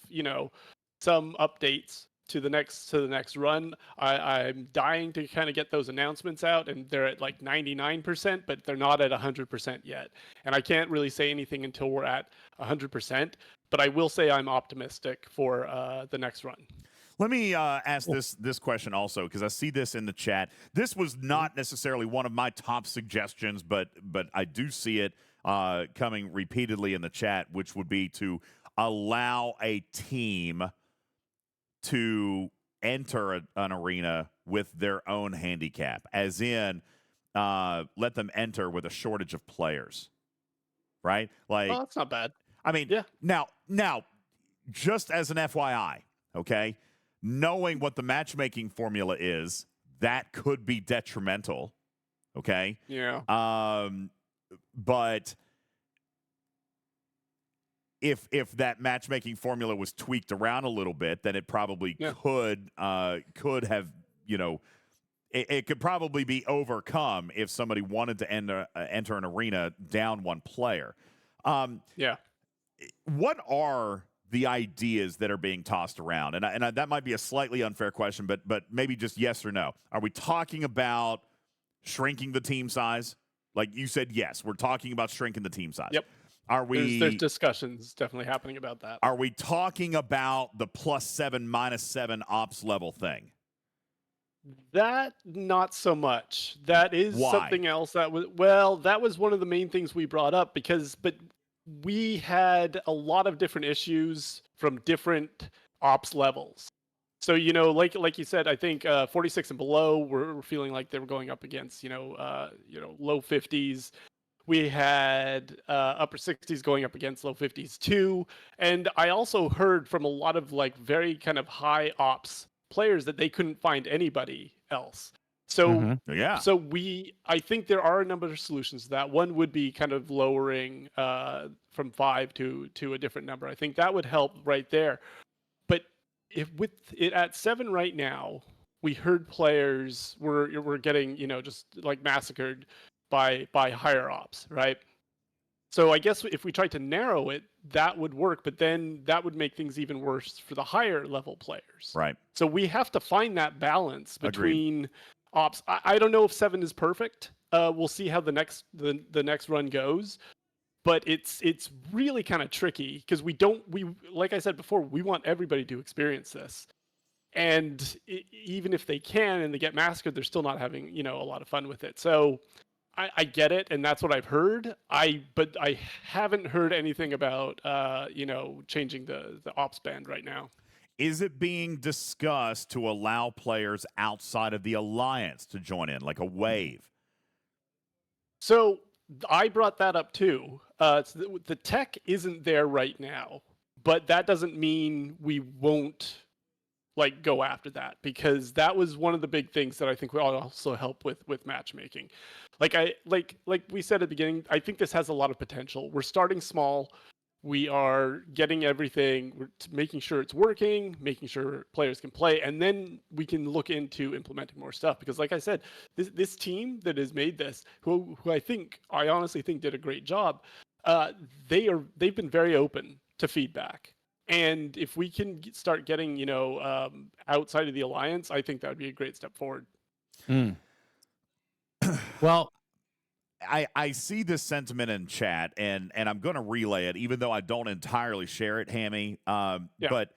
some updates to the next run. I'm dying to kind of get those announcements out, and they're at like 99%, but they're not at 100% yet. And I can't really say anything until we're at 100%. But I will say I'm optimistic for the next run. Let me ask this question also, because I see this in the chat. This was not necessarily one of my top suggestions, but I do see it coming repeatedly in the chat, which would be to allow a team to enter an arena with their own handicap, as in let them enter with a shortage of players, right? Like, that's not bad. I mean, yeah. Now, just as an FYI, okay, knowing what the matchmaking formula is, that could be detrimental, okay? Yeah. But if that matchmaking formula was tweaked around a little bit, then it probably could have, it could probably be overcome if somebody wanted to enter an arena down one player. What are the ideas that are being tossed around? And that might be a slightly unfair question, but maybe just yes or no. Are we talking about shrinking the team size? Like you said, yes, we're talking about shrinking the team size. Yep. Are we? There's discussions definitely happening about that. Are we talking about the +7, -7 ops level thing? That not so much. That is something else that was one of the main things we brought up but we had a lot of different issues from different ops levels. So like you said, I think 46 and below were feeling like they were going up against low 50s. We had upper 60s going up against low 50s too. And I also heard from a lot of like very kind of high ops players that they couldn't find anybody else. So I think there are a number of solutions to that. One would be kind of lowering from 5 to a different number. I think that would help right there. But if with it at 7 right now, we heard players were getting just like massacred by higher ops, right? So I guess if we tried to narrow it, that would work, but then that would make things even worse for the higher level players. Right. So we have to find that balance between ops. I don't know if 7 is perfect. We'll see how the next run goes, but it's really kind of tricky because we like I said before, we want everybody to experience this. And even if they can and they get massacred, they're still not having a lot of fun with it. So I get it, and that's what I've heard. But I haven't heard anything about changing the ops band right now. Is it being discussed to allow players outside of the alliance to join in, like a wave? So I brought that up too. The tech isn't there right now, but that doesn't mean we won't go after that, because that was one of the big things that I think will also help with matchmaking. Like we said at the beginning, I think this has a lot of potential. We're starting small. We are getting everything, we're making sure it's working, making sure players can play, and then we can look into implementing more stuff. Because like I said, this team that has made this, who I honestly think did a great job, they've been very open to feedback. And if we can start getting, outside of the alliance, I think that would be a great step forward. Well, I see this sentiment in chat, and I'm going to relay it, even though I don't entirely share it, Hammy. Yeah. But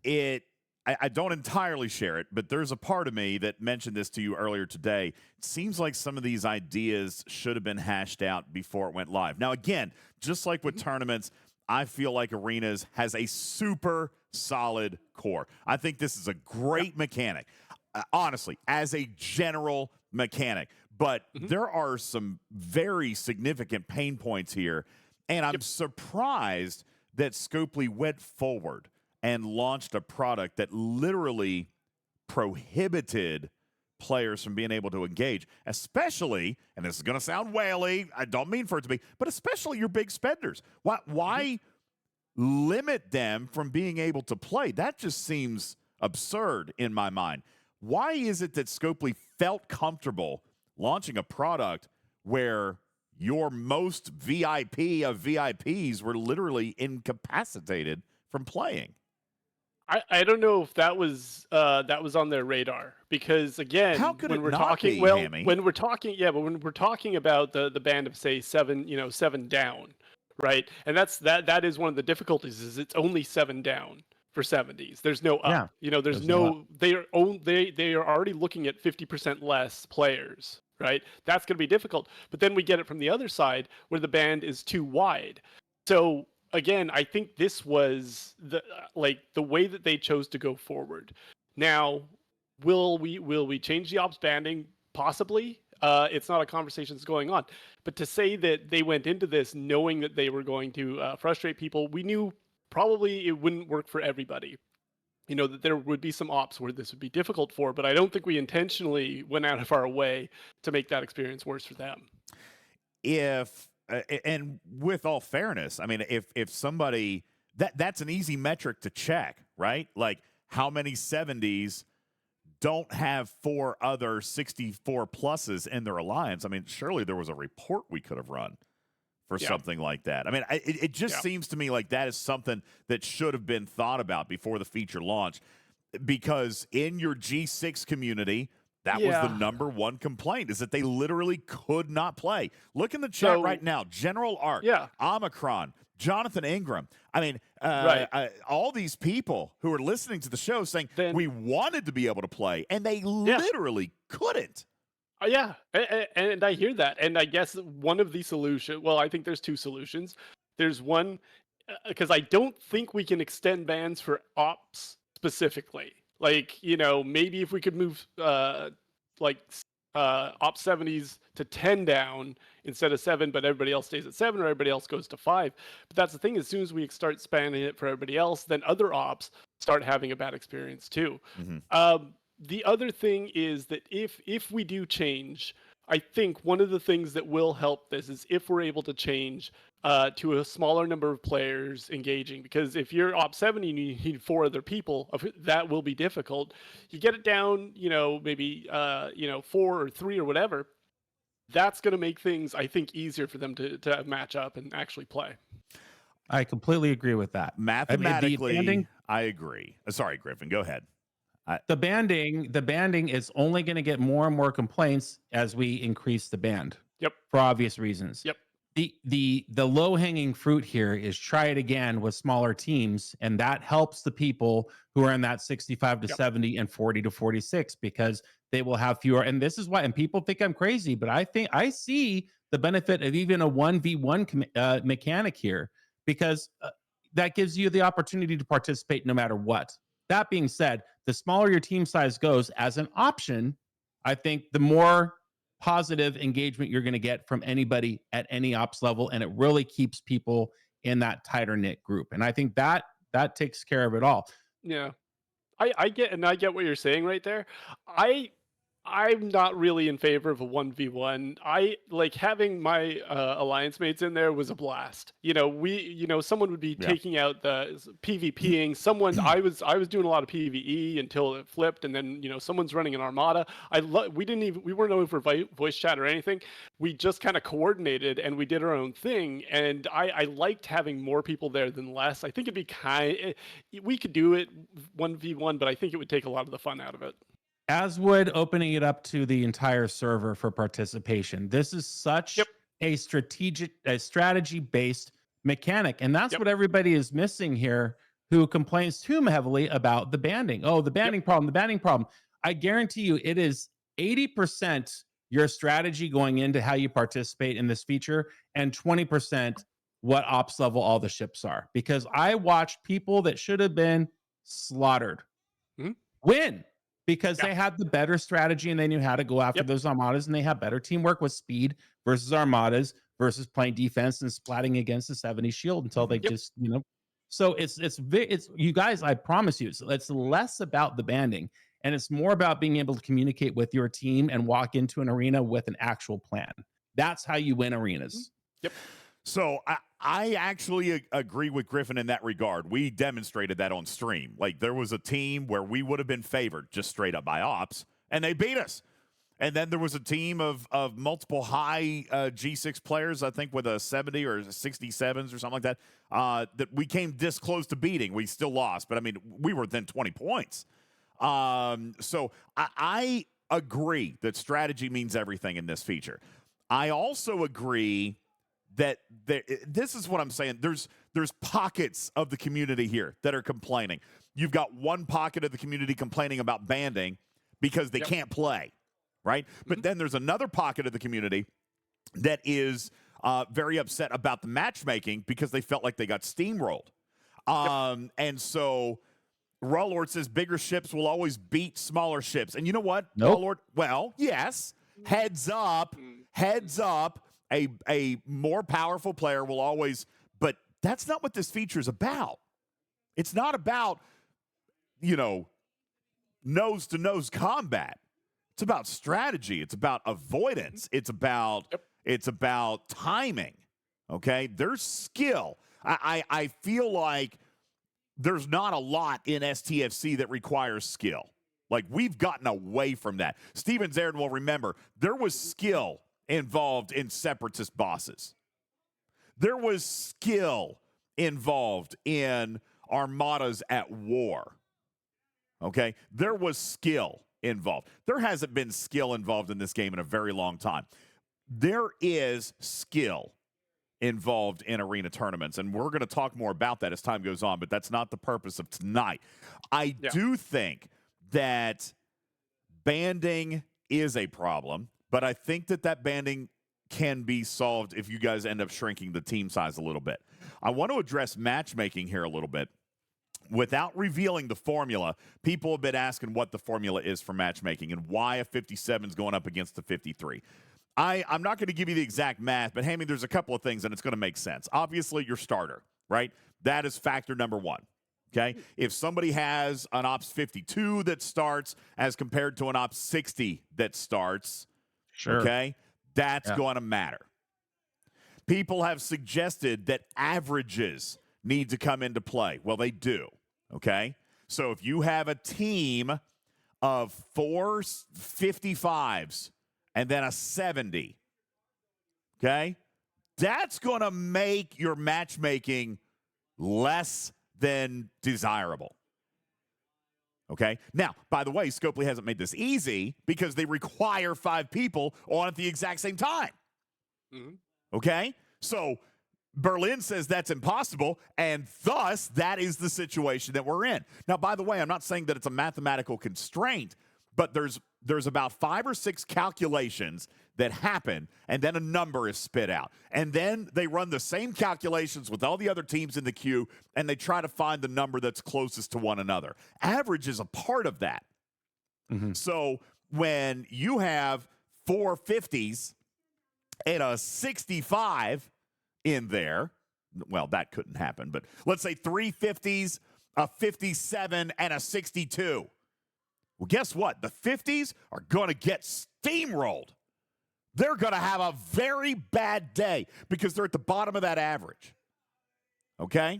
I don't entirely share it, but there's a part of me that mentioned this to you earlier today. It seems like some of these ideas should have been hashed out before it went live. Now, again, just like with tournaments, I feel like Arenas has a super solid core. I think this is a great mechanic, honestly, as a general mechanic. But there are some very significant pain points here, and I'm surprised that Scopely went forward and launched a product that literally prohibited players from being able to engage, especially, and this is going to sound whaley, I don't mean for it to be, but especially your big spenders. Why limit them from being able to play? That just seems absurd in my mind. Why is it that Scopely felt comfortable launching a product where your most VIP of VIPs were literally incapacitated from playing? I don't know if that was on their radar, because again, How could when it we're not talking be, Hammy? when we're talking about the band of, say, 7 down, right? And that is one of the difficulties, is it's only 7 down for 70s. There's no up. Yeah, There's there's no no they are already looking at 50% less players, right? That's going to be difficult. But then we get it from the other side where the band is too wide. So again, I think this was the way that they chose to go forward. Now, will we change the ops banding? Possibly. It's not a conversation that's going on. But to say that they went into this knowing that they were going to frustrate people, we knew probably it wouldn't work for everybody. That there would be some ops where this would be difficult for, but I don't think we intentionally went out of our way to make that experience worse for them. And with all fairness, I mean, if somebody that's an easy metric to check, right? Like, how many 70s don't have 4 other 64 pluses in their alliance? I mean, surely there was a report we could have run for something like that. I mean, it just seems to me like that is something that should have been thought about before the feature launch, because in your G6 community, that was the number one complaint, is that they literally could not play. Look in the chat right now. General Arc, Omicron, Jonathan Ingram. I mean, all these people who are listening to the show saying we wanted to be able to play, and they literally couldn't. And I hear that. And I guess one of the solutions, well, I think there's 2 solutions. There's one, because I don't think we can extend bans for ops specifically. Like, maybe if we could move ops 70s to 10 down instead of 7, but everybody else stays at 7, or everybody else goes to 5. But that's the thing, as soon as we start spanning it for everybody else, then other ops start having a bad experience too. The other thing is that if we do change, I think one of the things that will help this is if we're able to change to a smaller number of players engaging. Because if you're op 70 and you need 4 other people, that will be difficult. You get it down, maybe 4 or 3 or whatever. That's going to make things, I think, easier for them to match up and actually play. I completely agree with that. Mathematically, I agree. Sorry, Griffin, go ahead. The banding is only going to get more and more complaints as we increase the band. Yep. For obvious reasons. Yep. The low hanging fruit here is try it again with smaller teams, and that helps the people who are in that 65 to 70 and 40 to 46, because they will have fewer. And this is why, and people think I'm crazy, but I think I see the benefit of even a 1v1 mechanic here, because that gives you the opportunity to participate no matter what. That being said, the smaller your team size goes as an option, I think the more positive engagement you're going to get from anybody at any ops level, and it really keeps people in that tighter knit group. And I think that takes care of it all. Yeah, I get what you're saying right there. I'm not really in favor of a 1v1. I like having my alliance mates in there was a blast. Someone would be taking out the PvPing. I was doing a lot of PvE until it flipped, and then someone's running an armada. We weren't over voice chat or anything. We just kind of coordinated and we did our own thing. And I liked having more people there than less. I think we could do it 1v1, but I think it would take a lot of the fun out of it. As would opening it up to the entire server for participation. This is such a strategy-based mechanic, and that's what everybody is missing here who complains too heavily about the banding. Oh, the banding problem, the banding problem. I guarantee you it is 80% your strategy going into how you participate in this feature and 20% what ops level all the ships are. Because I watched people that should have been slaughtered win because they had the better strategy and they knew how to go after those armadas, and they have better teamwork with speed versus armadas versus playing defense and splatting against the 70 shield until they just, so it's you guys, I promise you, it's less about the banding and it's more about being able to communicate with your team and walk into an arena with an actual plan. That's how you win arenas. So I actually agree with Griffin in that regard. We demonstrated that on stream. Like, there was a team where we would have been favored just straight up by ops, and they beat us. And then there was a team of multiple high G6 players, I think with a 70 or 67s or something like that, that we came this close to beating. We still lost, but I mean, we were within 20 points. So I agree that strategy means everything in this feature. I also agree that this is what I'm saying. There's pockets of the community here that are complaining. You've got one pocket of the community complaining about banding because they can't play, right? But then there's another pocket of the community that is very upset about the matchmaking because they felt like they got steamrolled. And so Raw Lord says bigger ships will always beat smaller ships. And you know what, Raw Lord? Well, yes. Heads up. A more powerful player will always, but that's not what this feature is about. It's not about, nose-to-nose combat. It's about strategy. It's about avoidance. It's about timing. Okay? There's skill. I feel like there's not a lot in STFC that requires skill. Like, we've gotten away from that. Steven Zarin will remember there was skill involved in separatist bosses. There was skill involved in armadas at war. Okay? There was skill involved. There hasn't been skill involved in this game in a very long time. There is skill involved in arena tournaments, and we're going to talk more about that as time goes on, but that's not the purpose of tonight. I do think that banding is a problem, but I think that banding can be solved if you guys end up shrinking the team size a little bit. I want to address matchmaking here a little bit. Without revealing the formula, people have been asking what the formula is for matchmaking and why a 57 is going up against a 53. I'm not going to give you the exact math, but Hammy, there's a couple of things, and it's going to make sense. Obviously, your starter, right? That is factor number one. Okay? If somebody has an Ops 52 that starts as compared to an Ops 60 that starts, okay, that's going to matter. People have suggested that averages need to come into play. Well, they do, okay? So if you have a team of 4 55s and then a 70, okay, that's going to make your matchmaking less than desirable. Okay? Now, by the way, Scopely hasn't made this easy because they require 5 people on at the exact same time. Okay? So Berlin says that's impossible, and thus that is the situation that we're in. Now, by the way, I'm not saying that it's a mathematical constraint, but there's about 5 or 6 calculations that happen, and then a number is spit out. And then they run the same calculations with all the other teams in the queue, and they try to find the number that's closest to one another. Average is a part of that. So when you have 4 50s and a 65 in there, well, that couldn't happen, but let's say 3 50s, a 57, and a 62. Well, guess what? The 50s are going to get steamrolled. They're going to have a very bad day because they're at the bottom of that average. Okay?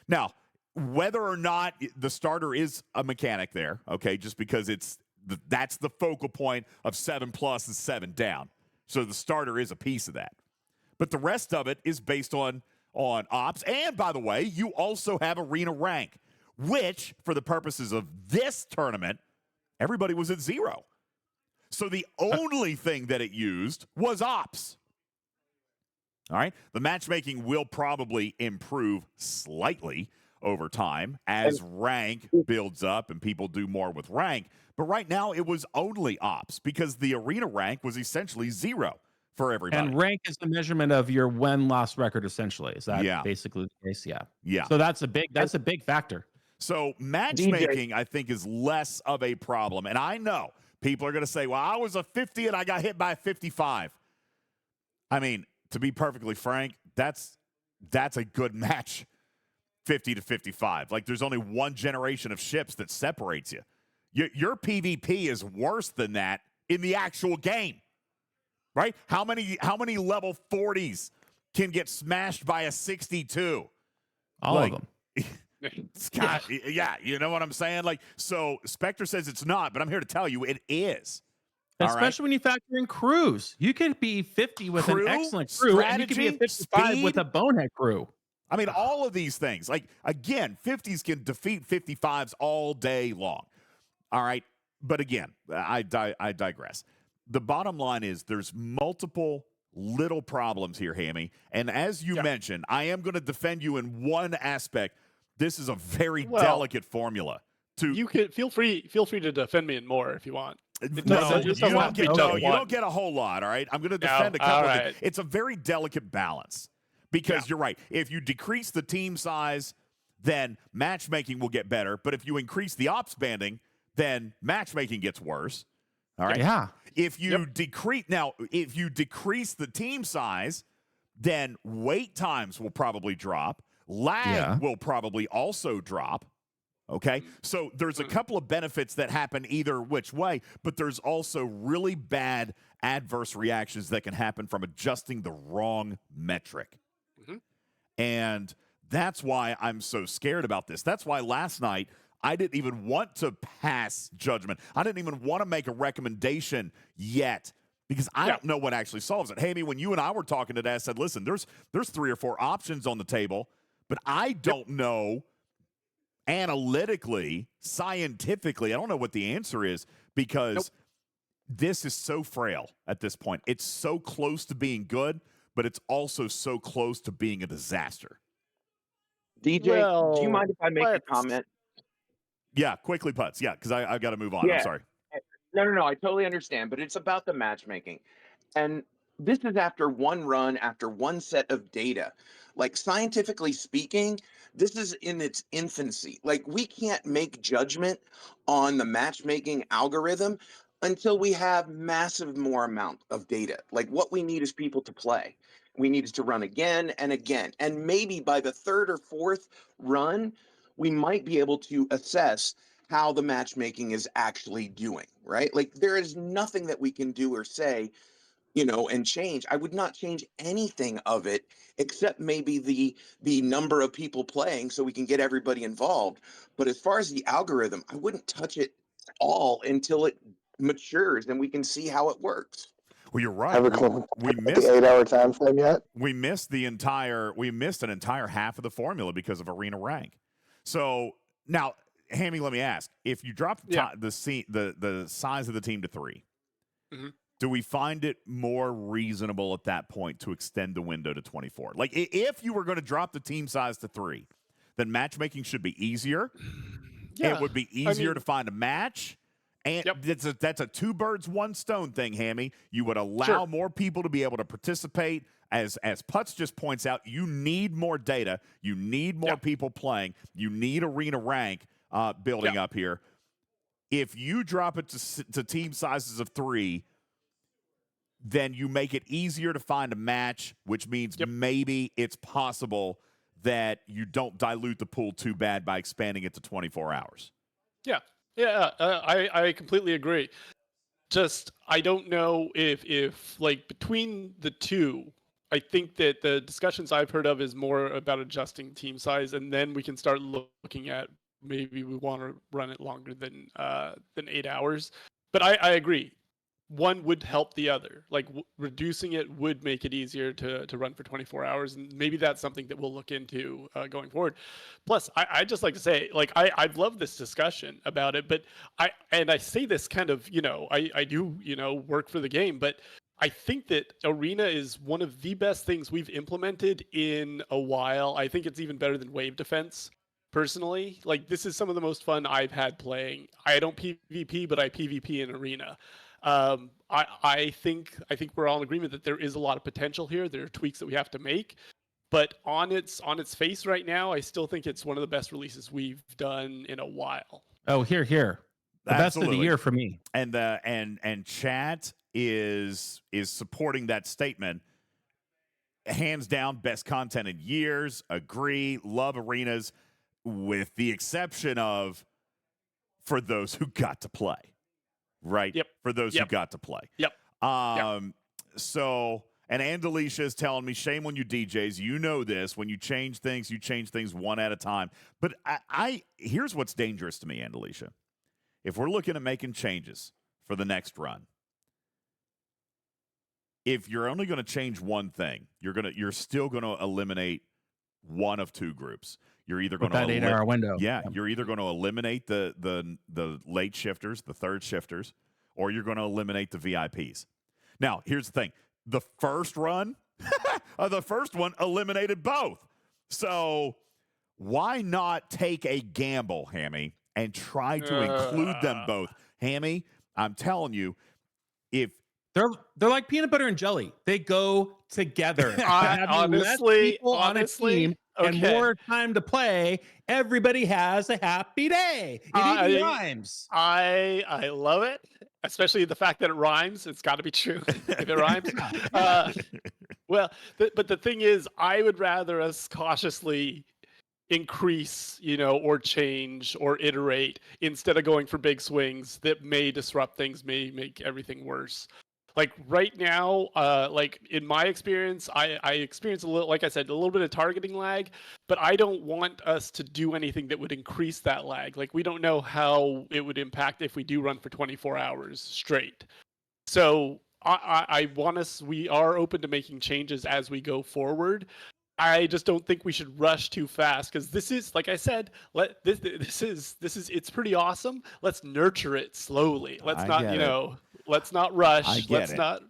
Now, whether or not the starter is a mechanic there, okay, just because that's the focal point of 7+ and 7 down. So the starter is a piece of that. But the rest of it is based on ops. And, by the way, you also have arena rank, which, for the purposes of this tournament everybody was at 0. So the only thing that it used was ops. All right. The matchmaking will probably improve slightly over time as rank builds up and people do more with rank. But right now it was only ops because the arena rank was essentially 0 for everybody. And rank is the measurement of your win-loss record, essentially. Is that basically the case? Yeah. Yeah. So that's a big factor. So matchmaking, I think, is less of a problem. And I know people are going to say, well, I was a 50 and I got hit by a 55. I mean, to be perfectly frank, that's a good match, 50 to 55. Like, there's only one generation of ships that separates you. Your PvP is worse than that in the actual game, right? How many level 40s can get smashed by a 62? All of them. Scott, yeah, you know what I'm saying? Like, so Spectre says it's not, but I'm here to tell you it is. Especially when you factor in crews. You could be 50 with an excellent crew, and you could be a 55 with a bonehead crew. I mean, all of these things. Like, again, 50s can defeat 55s all day long. All right? But again, I digress. The bottom line is there's multiple little problems here, Hammy. And as you mentioned, I am going to defend you in one aspect. This is a very delicate formula. You could feel free to defend me in more if you want. No, you don't get a whole lot, all right? I'm going to defend a couple of things. It's a very delicate balance because you're right. If you decrease the team size, then matchmaking will get better. But if you increase the ops banding, then matchmaking gets worse. All right? Yeah. If you decrease the team size, then wait times will probably drop. Lag will probably also drop. Okay, so there's a couple of benefits that happen either which way, but there's also really bad adverse reactions that can happen from adjusting the wrong metric. And that's why I'm so scared about this. That's why last night I didn't even want to pass judgment. I didn't even want to make a recommendation yet because I don't know what actually solves it. Hammy, when you and I were talking today, I said, listen, there's 3 or 4 options on the table, but I don't know analytically, scientifically, I don't know what the answer is because this is so frail at this point. It's so close to being good, but it's also so close to being a disaster. DJ, do you mind if I make a comment? Yeah, quickly, Putz. Yeah, because I've got to move on. I'm sorry. No. I totally understand, but it's about the matchmaking. And this is after one run, after one set of data. Like, scientifically speaking, this is in its infancy. Like, we can't make judgment on the matchmaking algorithm until we have massive more amount of data. Like, what we need is people to play. We need it to run again and again. And maybe by the 3rd or 4th run, we might be able to assess how the matchmaking is actually doing, right? Like, there is nothing that we can do or say, and change. I would not change anything of it except maybe the number of people playing so we can get everybody involved. But as far as the algorithm, I wouldn't touch it all until it matures and we can see how it works. Well, you're right. We missed the 8-hour time frame yet. We missed an entire half of the formula because of arena rank. So now, Hammy, let me ask: if you drop the size of the team to 3, do we find it more reasonable at that point to extend the window to 24? Like, if you were going to drop the team size to 3, then matchmaking should be easier. Yeah. It would be easier to find a match. And that's a 2 birds, 1 stone thing, Hammy. You would allow more people to be able to participate. As Putz just points out, you need more data. You need more people playing. You need arena rank building up here. If you drop it to team sizes of 3, then you make it easier to find a match, which means maybe it's possible that you don't dilute the pool too bad by expanding it to 24 hours. I completely agree. Just, I don't know if like between the two, I think that the discussions I've heard of is more about adjusting team size, and then we can start looking at maybe we want to run it longer than 8 hours. But I agree. one would help the other. Like reducing it would make it easier to run for 24 hours, and maybe that's something that we'll look into going forward. Plus, I just like to say, like I've loved this discussion about it, but I say this kind of, I do work for the game, but I think that Arena is one of the best things we've implemented in a while. I think it's even better than Wave Defense. Personally, like this is some of the most fun I've had playing. I don't PvP, but I PvP in Arena. I think we're all in agreement that there is a lot of potential here. There are tweaks that we have to make, but on its face right now, I still think it's one of the best releases we've done in a while. Oh, here. The best of the year for me. And and chat is supporting that statement. Hands down, best content in years. Agree. Love Arenas, with the exception of for those who got to play. Right. Yep. For those who got to play. Yep. So, and Andalisha is telling me, shame on you DJs. You know this. When you change things one at a time. But here's what's dangerous to me, Andalisha. If we're looking at making changes for the next run, if you're only going to change one thing, you're still going to eliminate one of two groups. You're either going to that 8-hour window. Yeah, you're either going to eliminate the late shifters, the third shifters, or you're going to eliminate the VIPs. Now, here's the thing: the first run, the first one eliminated both. So why not take a gamble, Hammy, and try to include them both? Hammy, I'm telling you, if they're like peanut butter and jelly, they go together. Honestly, on a team and more time to play, everybody has a happy day. It even rhymes. I love it, especially the fact that it rhymes. It's got to be true if it rhymes. Well, but the thing is, I would rather us cautiously increase, or change or iterate instead of going for big swings that may disrupt things, may make everything worse. Like right now, like in my experience, I experience a little, like I said, a little bit of targeting lag, but I don't want us to do anything that would increase that lag. Like we don't know how it would impact if we do run for 24 hours straight. So I want us, we are open to making changes as we go forward. I just don't think we should rush too fast because this is, like I said, this is it's pretty awesome. Let's nurture it slowly. Let's let's not rush. Let's not,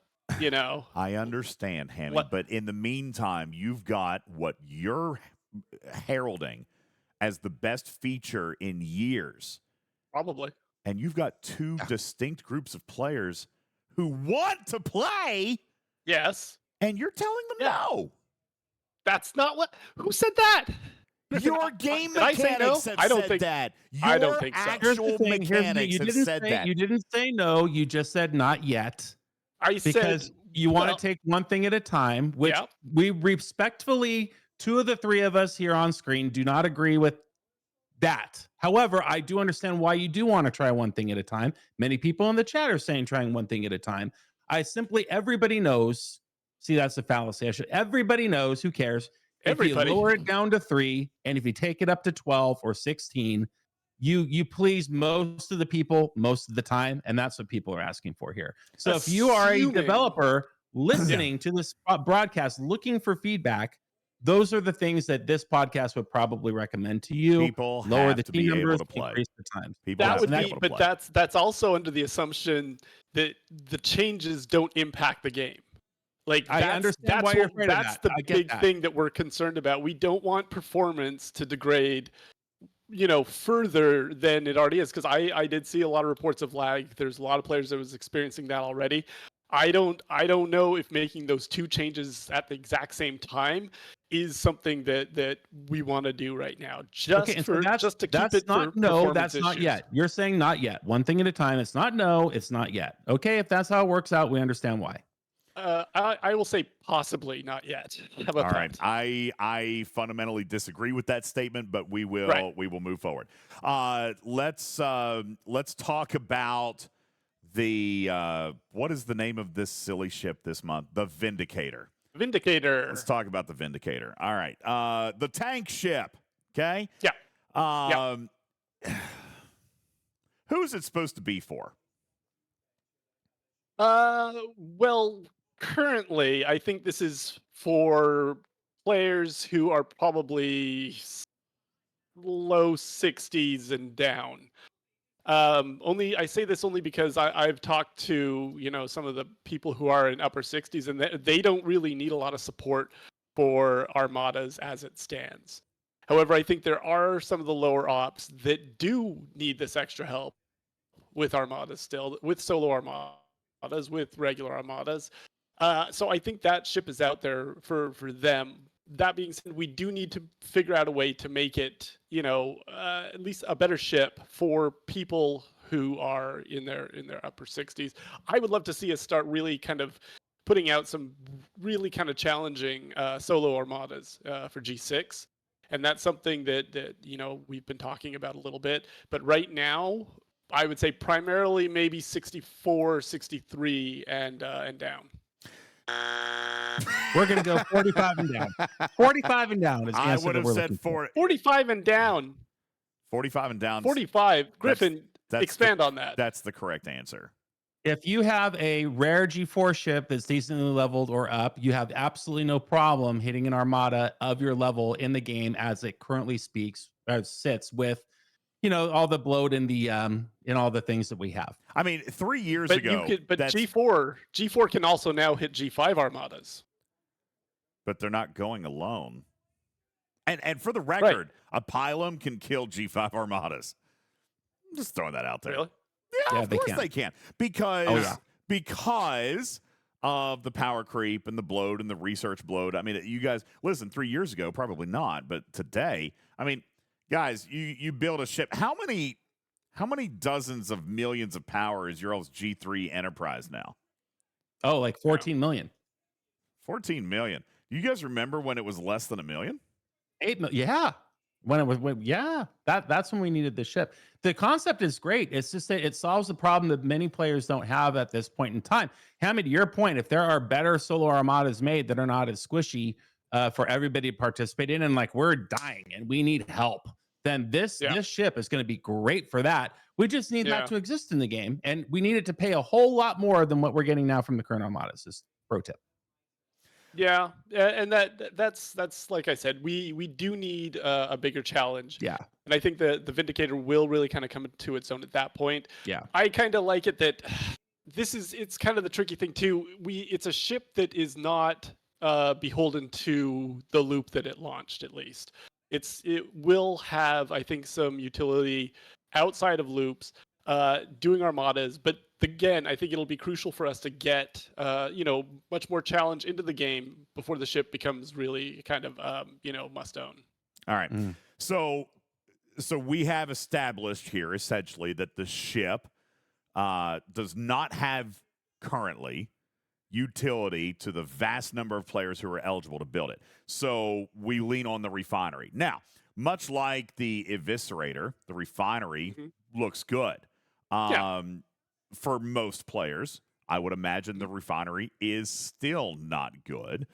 I understand, Hammy, but in the meantime, you've got what you're heralding as the best feature in years. Probably. And you've got two distinct groups of players who want to play. Yes. And you're telling them no. That's not what. Who said that? Your game mechanics have said that. I don't think so. Actual mechanics have said that. You didn't say no. You just said not yet. Because you want to take one thing at a time, which we respectfully, two of the three of us here on screen do not agree with that. However, I do understand why you do want to try one thing at a time. Many people in the chat are saying trying one thing at a time. Everybody knows. See, that's a fallacy. Everybody knows. Who cares? Everybody. If you lower it down to 3, and if you take it up to 12 or 16, you please most of the people most of the time, and that's what people are asking for here. So if you are a developer listening to this broadcast, looking for feedback, those are the things that this podcast would probably recommend to you. People lower have the to team be numbers, able to play. increase the times. People that have would to be be, able to but play. that's also under the assumption that the changes don't impact the game. Like I understand why you're afraid of that. That's the big thing that we're concerned about. We don't want performance to degrade, further than it already is. Because I did see a lot of reports of lag. There's a lot of players that was experiencing that already. I don't know if making those two changes at the exact same time is something that we want to do right now. Just to keep it not for no, that's performance not issues. yet. You're saying not yet. One thing at a time. It's not no, it's not yet. Okay, if that's how it works out, we understand why. I will say possibly not yet. How about All right. that? I fundamentally disagree with that statement, but we will move forward. Let's talk about the what is the name of this silly ship this month? The Vindicator. Vindicator. Let's talk about the Vindicator. All right. The tank ship. Okay. Yeah. Who is it supposed to be for? Well, currently, I think this is for players who are probably low 60s and down. Only I say this only because I've talked to some of the people who are in upper 60s, and they don't really need a lot of support for armadas as it stands. However, I think there are some of the lower ops that do need this extra help with armadas still, with solo armadas, with regular armadas. So I think that ship is out there for them. That being said, we do need to figure out a way to make it, at least a better ship for people who are in their upper 60s. I would love to see us start really kind of putting out some really kind of challenging solo armadas for G6. And that's something that we've been talking about a little bit. But right now, I would say primarily maybe 64, 63 and down. We're going to go 45 and down. 45 and down is the I answer would that have we're said looking for. 45 and down. 45 and down. 45. Griffin, expand on that. That's the correct answer. If you have a rare G4 ship that's decently leveled or up, you have absolutely no problem hitting an armada of your level in the game as it currently sits with, all the bloat and the and all the things that we have. I mean, 3 years But ago, G4 can also now hit G5 armadas. But they're not going alone. And for the record, a Pylum can kill G5 armadas. I'm just throwing that out there. Really? Yeah, of course they can. Because of the power creep and the bloat and the research bloat. I mean, you guys, listen, 3 years ago, probably not, but today, I mean, guys, you build a ship. How many dozens of millions of power is your old G3 Enterprise now? Oh, like 14 million. 14 million. You guys remember when it was less than a million? 8 million. Yeah. That's when we needed the ship. The concept is great. It's just that it solves the problem that many players don't have at this point in time. Hammy, to your point, if there are better solo armadas made that are not as squishy for everybody to participate in, and like we're dying and we need help, then this ship is going to be great for that. We just need that to exist in the game, and we need it to pay a whole lot more than what we're getting now from the current armadas. Is pro tip. Yeah, and that's like I said, we do need a bigger challenge. Yeah, and I think the Vindicator will really kind of come to its own at that point. Yeah, I kind of like it that it's kind of the tricky thing too. It's a ship that is not beholden to the loop that it launched. At least it will have, I think, some utility outside of loops, doing armadas, but again, I think it'll be crucial for us to get, much more challenge into the game before the ship becomes really kind of, must own. All right. So we have established here essentially that the ship does not have currently utility to the vast number of players who are eligible to build it. So we lean on the refinery. Now, much like the Eviscerator, the refinery looks good. For most players, I would imagine the refinery is still not good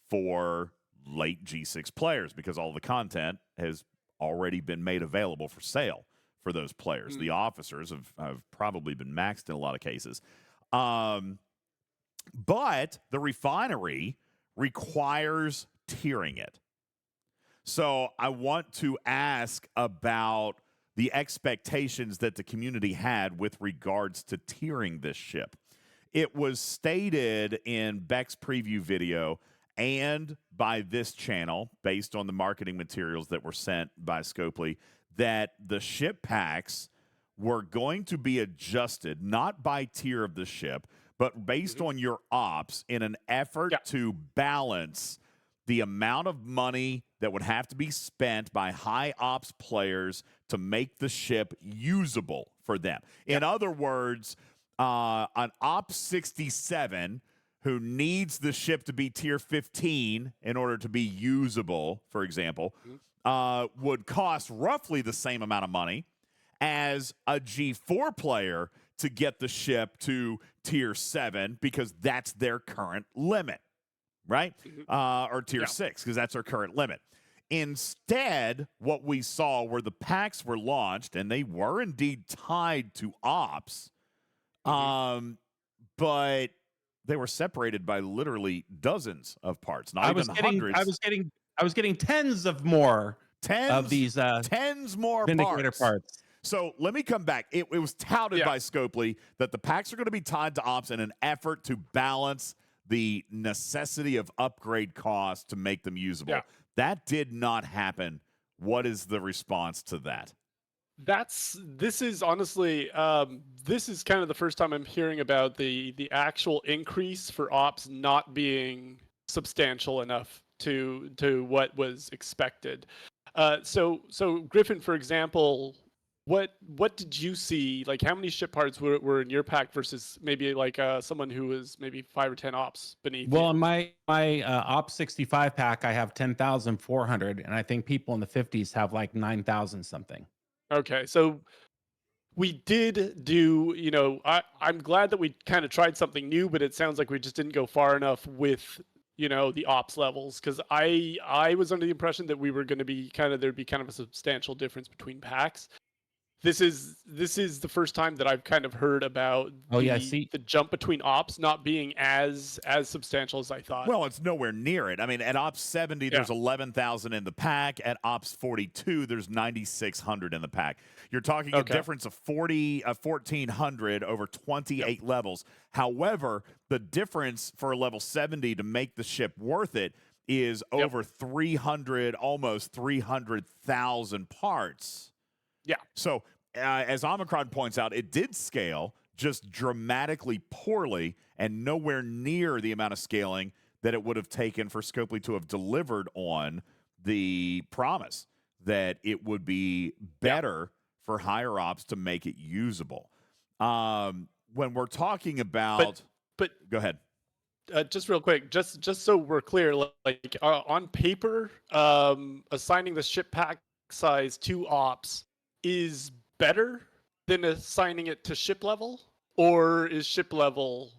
for late G6 players because all the content has already been made available for sale for those players. The officers have probably been maxed in a lot of cases. But the refinery requires tiering it. So I want to ask about the expectations that the community had with regards to tiering this ship. It was stated in Beck's preview video and by this channel, based on the marketing materials that were sent by Scopely, that the ship packs were going to be adjusted, not by tier of the ship, but based on your ops in an effort to balance the amount of money that would have to be spent by high ops players to make the ship usable for them. In other words, an Ops 67 who needs the ship to be tier 15 in order to be usable, for example, would cost roughly the same amount of money as a G4 player to get the ship to tier 7 because that's their current limit, right? Or tier 6 because that's our current limit. Instead, what we saw were the packs were launched, and they were indeed tied to ops. but they were separated by literally dozens of parts, not even hundreds. I was getting tens of more of these tens more Vindicator parts. So let me come back. It was touted Yeah. by Scopely that the packs are going to be tied to ops in an effort to balance the necessity of upgrade costs to make them usable. Yeah. That did not happen. What is the response to that? This is honestly this is kind of the first time I'm hearing about the actual increase for ops not being substantial enough to what was expected. So Griffin, for example, what did you see? Like, how many ship parts were in your pack versus maybe like someone who was maybe 5 or 10 ops beneath Well, you? in my Ops 65 pack, I have 10,400, and I think people in the 50s have like 9,000 something. Okay, so we did do, I'm glad that we kind of tried something new, but it sounds like we just didn't go far enough with, the ops levels, because I was under the impression that we were going to be there'd be kind of a substantial difference between packs. This is the first time that I've kind of heard about the jump between ops not being as substantial as I thought. Well, it's nowhere near it. I mean, at Ops 70, there's 11,000 in the pack. At Ops 42, there's 9,600 in the pack. You're talking a difference of 1,400 over 28 levels. However, the difference for a level 70 to make the ship worth it is over 300, almost 300,000 parts. Yeah. So, as Omicron points out, it did scale just dramatically poorly and nowhere near the amount of scaling that it would have taken for Scopely to have delivered on the promise that it would be better for higher ops to make it usable. When we're talking about... But go ahead. Just real quick, just so we're clear, like on paper, assigning the ship pack size to ops is better than assigning it to ship level, or is ship level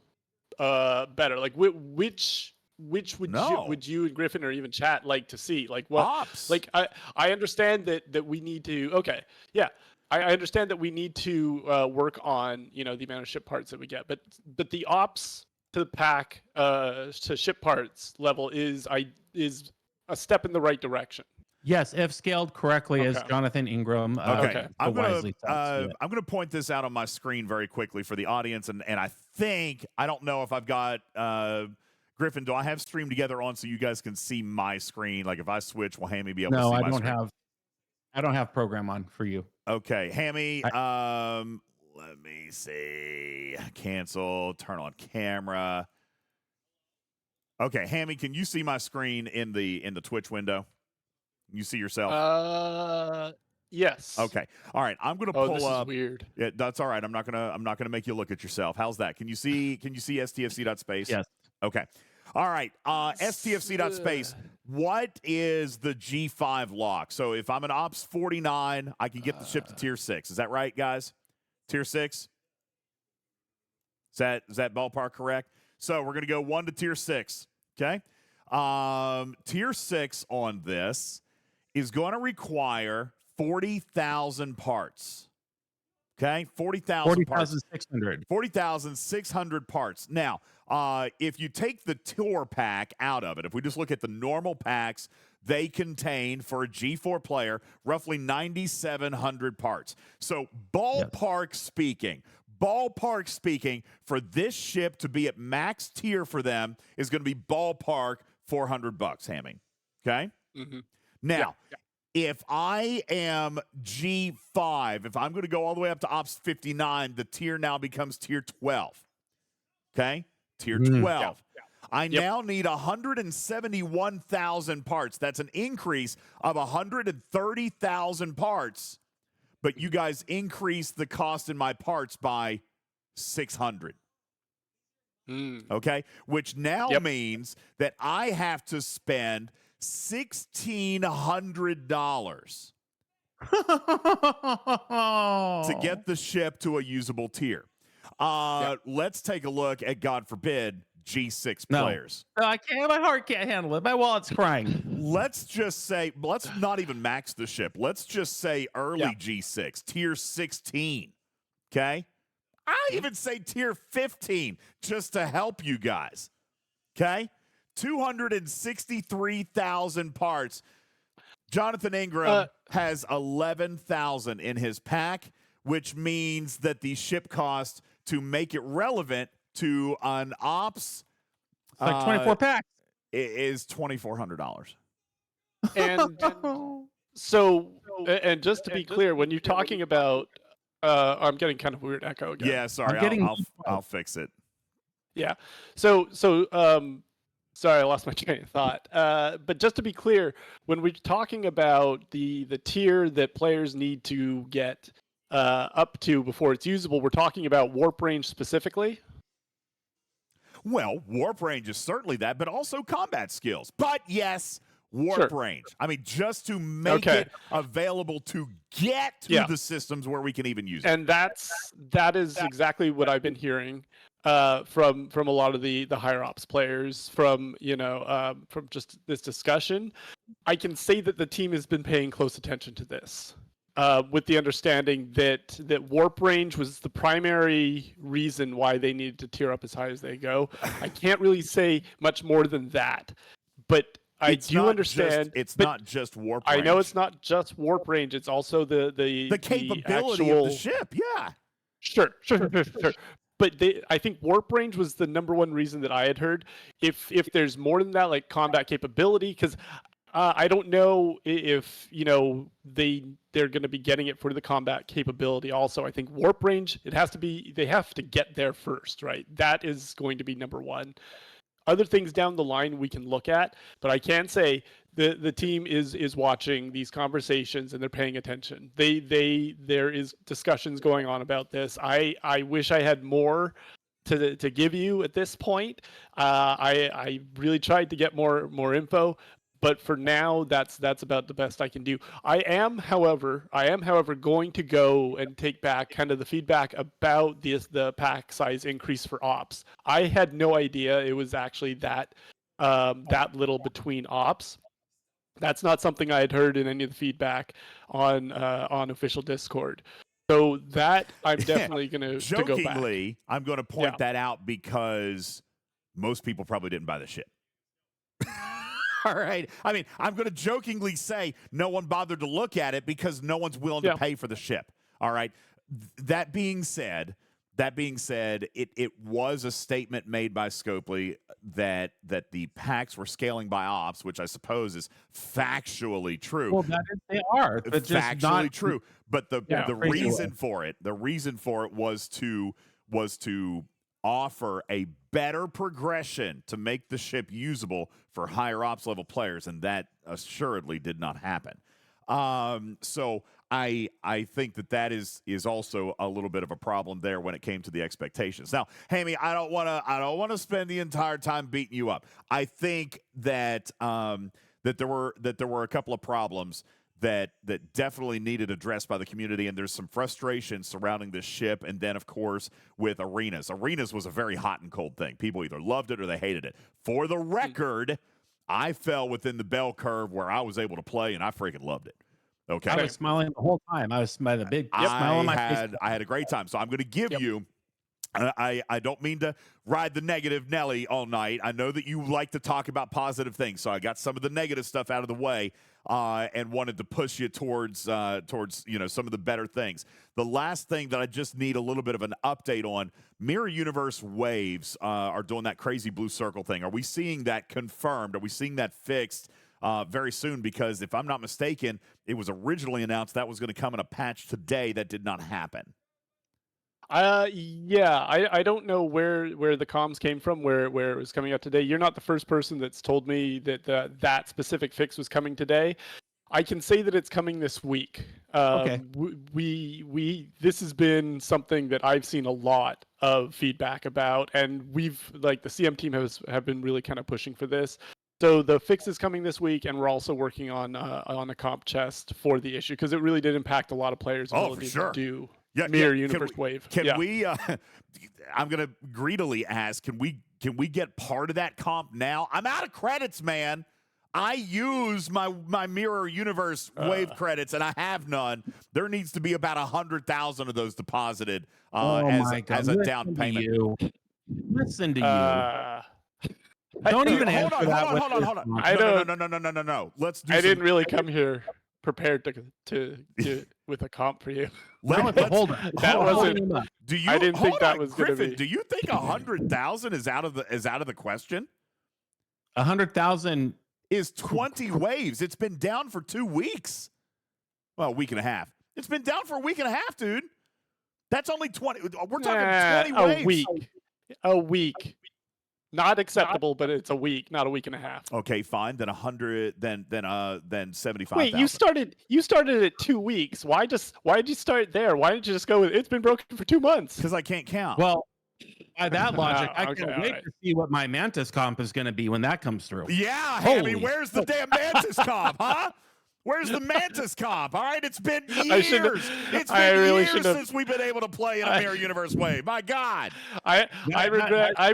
better? Like which would you and Griffin or even chat like to see? Like what ops? Like I understand that we need to I understand that we need to work on the amount of ship parts that we get, but the ops to the pack to ship parts level is a step in the right direction. Yes, if scaled correctly, as Jonathan Ingram I'm wisely going to point this out on my screen very quickly for the audience, and I don't know if I've got Griffin. Do I have Stream Together on so you guys can see my screen? Like if I switch, will Hammy be able to see my screen? I don't have program on for you. Okay, Hammy. Let me see. Cancel. Turn on camera. Okay, Hammy, can you see my screen in the Twitch window? You see yourself? Yes. Okay. All right. I'm gonna pull this up. Is weird. Yeah, that's all right. I'm not gonna make you look at yourself. How's that? Can you see STFC.space? Yes. Okay. All right. STFC.space. What is the G5 lock? So if I'm an Ops 49, I can get the ship to tier 6. Is that right, guys? Tier 6? Is that ballpark correct? So we're gonna go 1 to tier 6. Okay. Tier 6 on this is going to require 40,000 parts. Okay, 40,000 parts. 40,600 parts. Now, if you take the tour pack out of it, if we just look at the normal packs, they contain, for a G4 player, roughly 9,700 parts. So ballpark speaking, for this ship to be at max tier for them is going to be ballpark $400, Hammy. Okay? Mm-hmm. Now, if I am G5, if I'm going to go all the way up to Ops 59, the tier now becomes tier 12. Okay? Tier 12. I now need 171,000 parts. That's an increase of 130,000 parts. But you guys increased the cost in my parts by 600. Okay? Which now means that I have to spend $1,600 to get the ship to a usable tier. Let's take a look at, God forbid, G6 players. No, I can't. My heart can't handle it. My wallet's crying. Let's just say, let's not even max the ship. Let's just say early G6, tier 16. Okay? I even say tier 15 just to help you guys. Okay? 263,000 parts. Jonathan Ingram has 11,000 in his pack, which means that the ship cost to make it relevant to an ops Like 24 packs. is $2,400. And so, and just to be clear, when you're talking about, I'm getting kind of weird echo again. Yeah, sorry. I'll fix it. Yeah. So, sorry, I lost my train of thought. But just to be clear, when we're talking about the tier that players need to get up to before it's usable, we're talking about warp range specifically. Well, warp range is certainly that, but also combat skills. But yes, warp range. I mean, just to make it available to get to the systems where we can even use it. And that is exactly what I've been hearing from a lot of the higher ops players from just this discussion. I can say that the team has been paying close attention to this. With the understanding that warp range was the primary reason why they needed to tier up as high as they go. I can't really say much more than that, but I do understand. It's not just warp range. I know it's not just warp range. It's also the capability of the ship. Yeah. Sure. But I think warp range was the number one reason that I had heard. If there's more than that, like combat capability, because I don't know if they're going to be getting it for the combat capability. Also, I think warp range, they have to get there first, right? That is going to be number one. Other things down the line we can look at, but I can say the team is watching these conversations and they're paying attention. There is discussions going on about this. I wish I had more to give you at this point. I really tried to get more info. But for now, that's about the best I can do. I am, however, going to go and take back kind of the feedback about the pack size increase for ops. I had no idea it was actually that little between ops. That's not something I had heard in any of the feedback on official Discord. So that I'm definitely going to go back. Jokingly, I'm going to point that out because most people probably didn't buy the ship. All right. I mean, I'm going to jokingly say no one bothered to look at it because no one's willing to pay for the ship. All right. That being said, it was a statement made by Scopely that the packs were scaling by ops, which I suppose is factually true. Well, they are. But factually true. But the reason for it was to offer a better progression to make the ship usable for higher ops level players, and that assuredly did not happen. So I think that is also a little bit of a problem there when it came to the expectations. Now, Hammy, I don't want to spend the entire time beating you up. I think that that there were a couple of problems that definitely needed addressed by the community, and there's some frustration surrounding this ship, and then, of course, with Arenas. Arenas was a very hot and cold thing. People either loved it or they hated it. For the record, I fell within the bell curve where I was able to play, and I freaking loved it. Okay. I was smiling the whole time. I was smiling a big smile on my face. I had a great time. So I'm going to give you I don't mean to ride the negative Nelly all night. I know that you like to talk about positive things, so I got some of the negative stuff out of the way and wanted to push you towards some of the better things. The last thing that I just need a little bit of an update on, Mirror Universe Waves are doing that crazy blue circle thing. Are we seeing that confirmed? Are we seeing that fixed very soon? Because if I'm not mistaken, it was originally announced that was going to come in a patch today. That did not happen. I don't know where the comms came from, where it was coming out today. You're not the first person that's told me that that specific fix was coming today. I can say that it's coming this week. Okay. This has been something that I've seen a lot of feedback about, and the CM team have been really kind of pushing for this. So the fix is coming this week, and we're also working on a comp chest for the issue because it really did impact a lot of players' ability to do. Mirror Universe Wave. Can we? I'm gonna greedily ask. Can we get part of that comp now? I'm out of credits, man. I use my Mirror Universe wave credits, and I have none. There needs to be about 100,000 of those deposited as a down payment. Listen to you. Don't even hold answer that. Hold on. I don't. No. Let's do. I didn't really come here prepared to with a comp for you. Hold on. That wasn't. Do you? I didn't think that was going to Griffin. be. Do you think 100,000 is out of the question? 100,000 is 20 waves. It's been down for 2 weeks. Well, a week and a half. It's been down for a week and a half, dude. That's only 20. We're talking 20 waves. A week. Not acceptable, but it's a week, not a week and a half. Okay, fine. Then 100. Then 75. Wait, you started at 2 weeks. Why did you start there? Why didn't you just go with it's been broken for 2 months? Because I can't count. Well, by that logic, I can't wait to see what my Mantis comp is going to be when that comes through. Yeah, Hammy, where's the damn Mantis comp, huh? Where's the Mantis comp? All right, it's been years. It's been years since we've been able to play in a Mirror Universe wave. My God. I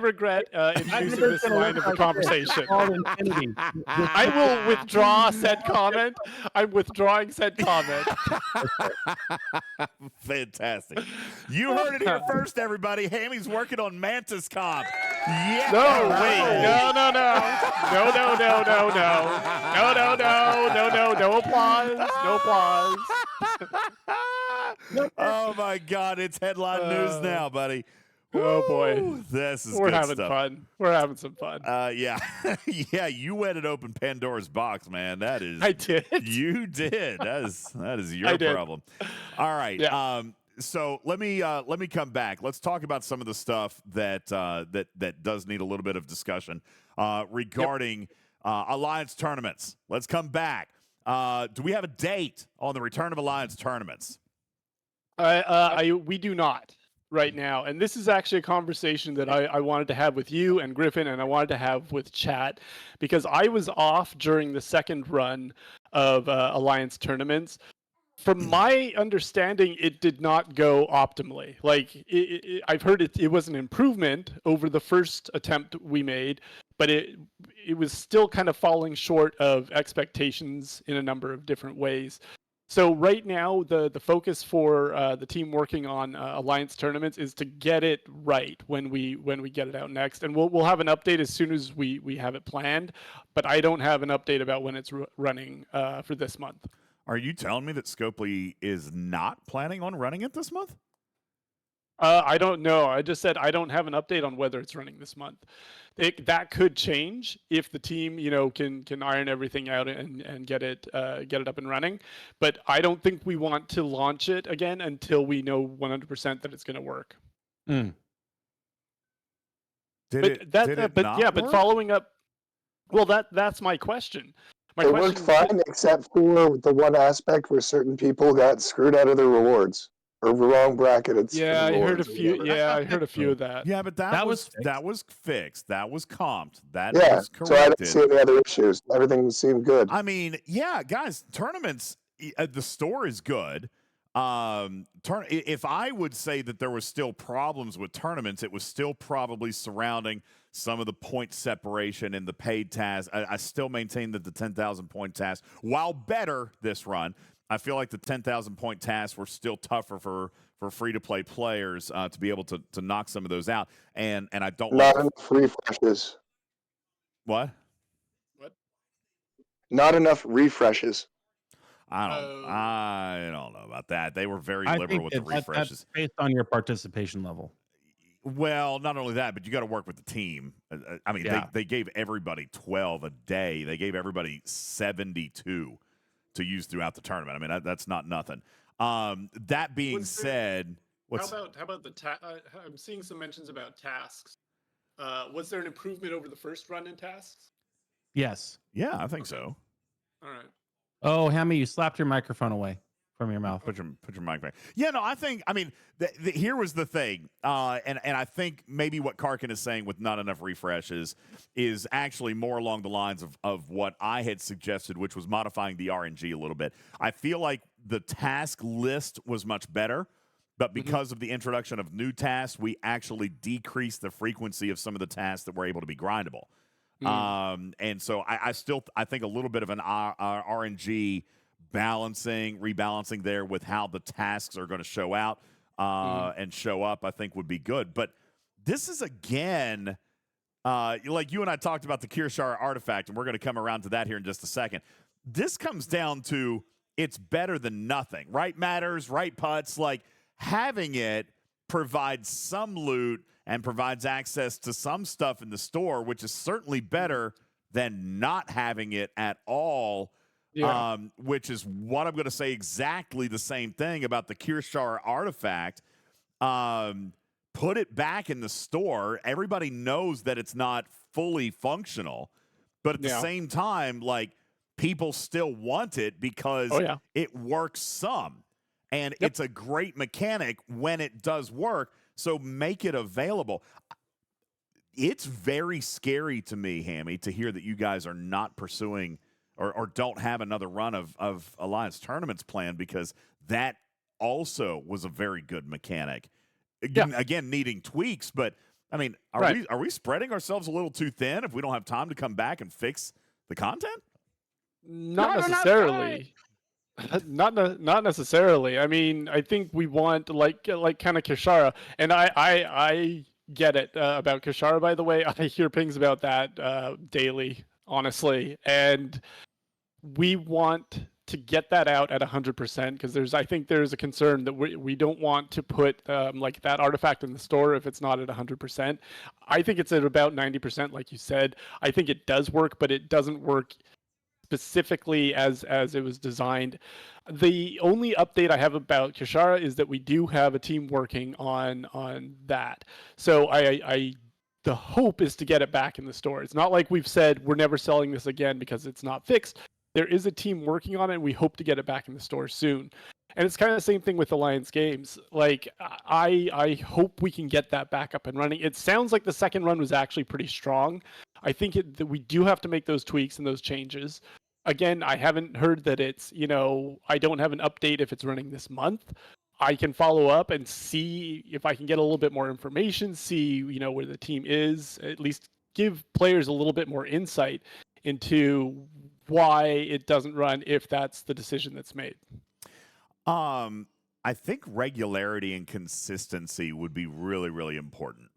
regret introducing this line of the conversation. I will withdraw said comment. I'm withdrawing said comment. Fantastic. You heard it here first, everybody. Hammy's working on Mantis comp. Yeah. No, wait. No applause. No applause. Oh my God, it's headline news now, buddy. Oh boy, this is we're good having stuff. fun. We're having some fun. Yeah, yeah. You went and opened Pandora's box, man. That is. I did. You did. That is your problem. All right. Yeah. So let me come back. Let's talk about some of the stuff that does need a little bit of discussion regarding Alliance tournaments. Let's come back. Do we have a date on the return of Alliance tournaments? We do not right now, and this is actually a conversation that I wanted to have with you and Griffin, and I wanted to have with chat, because I was off during the second run of Alliance tournaments. From my understanding, it did not go optimally. Like, I've heard it was an improvement over the first attempt we made, but it was still kind of falling short of expectations in a number of different ways. So right now, the focus for the team working on Alliance tournaments is to get it right when we get it out next, and we'll have an update as soon as we have it planned. But I don't have an update about when it's running for this month. Are you telling me that Scopely is not planning on running it this month? I don't know. I just said I don't have an update on whether it's running this month. That could change if the team, can iron everything out and get it up and running. But I don't think we want to launch it again until we know 100% that it's going to work. Mm. But following up, well, that's my question. It worked fine, except for the one aspect where certain people got screwed out of their rewards or wrong bracketed. Yeah, I heard a few. Yeah, I heard a few of that. Yeah, but that was fixed. That was comped. That yeah, was corrected. So I didn't see any other issues. Everything seemed good. I mean, yeah, guys, tournaments. The store is good. If I would say that there was still problems with tournaments, it was still probably surrounding some of the point separation in the paid tasks. I still maintain that the 10,000 point tasks, while better this run, I feel like the 10,000 point tasks were still tougher for free to play players to be able to knock some of those out. And I don't not enough refreshes. What? Not enough refreshes. I don't know about that. They were very liberal with the refreshes. That's based on your participation level. Well, not only that, but you got to work with the team. I mean, they gave everybody 12 a day. They gave everybody 72 to use throughout the tournament. I mean, that's not nothing. That being said, how about the I'm seeing some mentions about tasks. Was there an improvement over the first run in tasks? Yes. Yeah, I think so. All right. Oh, Hammy, you slapped your microphone away from your mouth. Put your mic back. Yeah, no, I think. I mean, here was the thing, and I think maybe what Karkin is saying with not enough refreshes is actually more along the lines of what I had suggested, which was modifying the RNG a little bit. I feel like the task list was much better, but because of the introduction of new tasks, we actually decreased the frequency of some of the tasks that were able to be grindable. And so I think a little bit of an RNG rebalancing there with how the tasks are going to show out and show up, I think would be good. But this is, again, like you and I talked about the Kirshara artifact, and we're going to come around to that here in just a second. This comes down to it's better than nothing. Right matters, right putts. Like, having it provides some loot and provides access to some stuff in the store, which is certainly better than not having it at all. Yeah. Which is what I'm going to say exactly the same thing about the Kirshara artifact. Put it back in the store. Everybody knows that it's not fully functional, but at the same time, like, people still want it because it works some. And it's a great mechanic when it does work, so make it available. It's very scary to me, Hammy, to hear that you guys are not pursuing or don't have another run of Alliance tournaments planned, because that also was a very good mechanic. Again, needing tweaks, but I mean, are we spreading ourselves a little too thin if we don't have time to come back and fix the content? Not necessarily. Not necessarily. I mean, I think we want like kind of Kirshara, and I get it about Kirshara. By the way, I hear pings about that daily, honestly, and we want to get that out at 100% because I think there's a concern that we don't want to put like that artifact in the store if it's not at 100%. I think it's at about 90%, like you said. I think it does work, but it doesn't work specifically as it was designed. The only update I have about Kirshara is that we do have a team working on that. So the hope is to get it back in the store. It's not like we've said we're never selling this again because it's not fixed. There is a team working on it, and we hope to get it back in the store soon. And it's kind of the same thing with Alliance Games. Like, I hope we can get that back up and running. It sounds like the second run was actually pretty strong. I think that we do have to make those tweaks and those changes. Again, I haven't heard that it's, I don't have an update if it's running this month. I can follow up and see if I can get a little bit more information, see, where the team is, at least give players a little bit more insight into why it doesn't run if that's the decision that's made. I think regularity and consistency would be really, really important,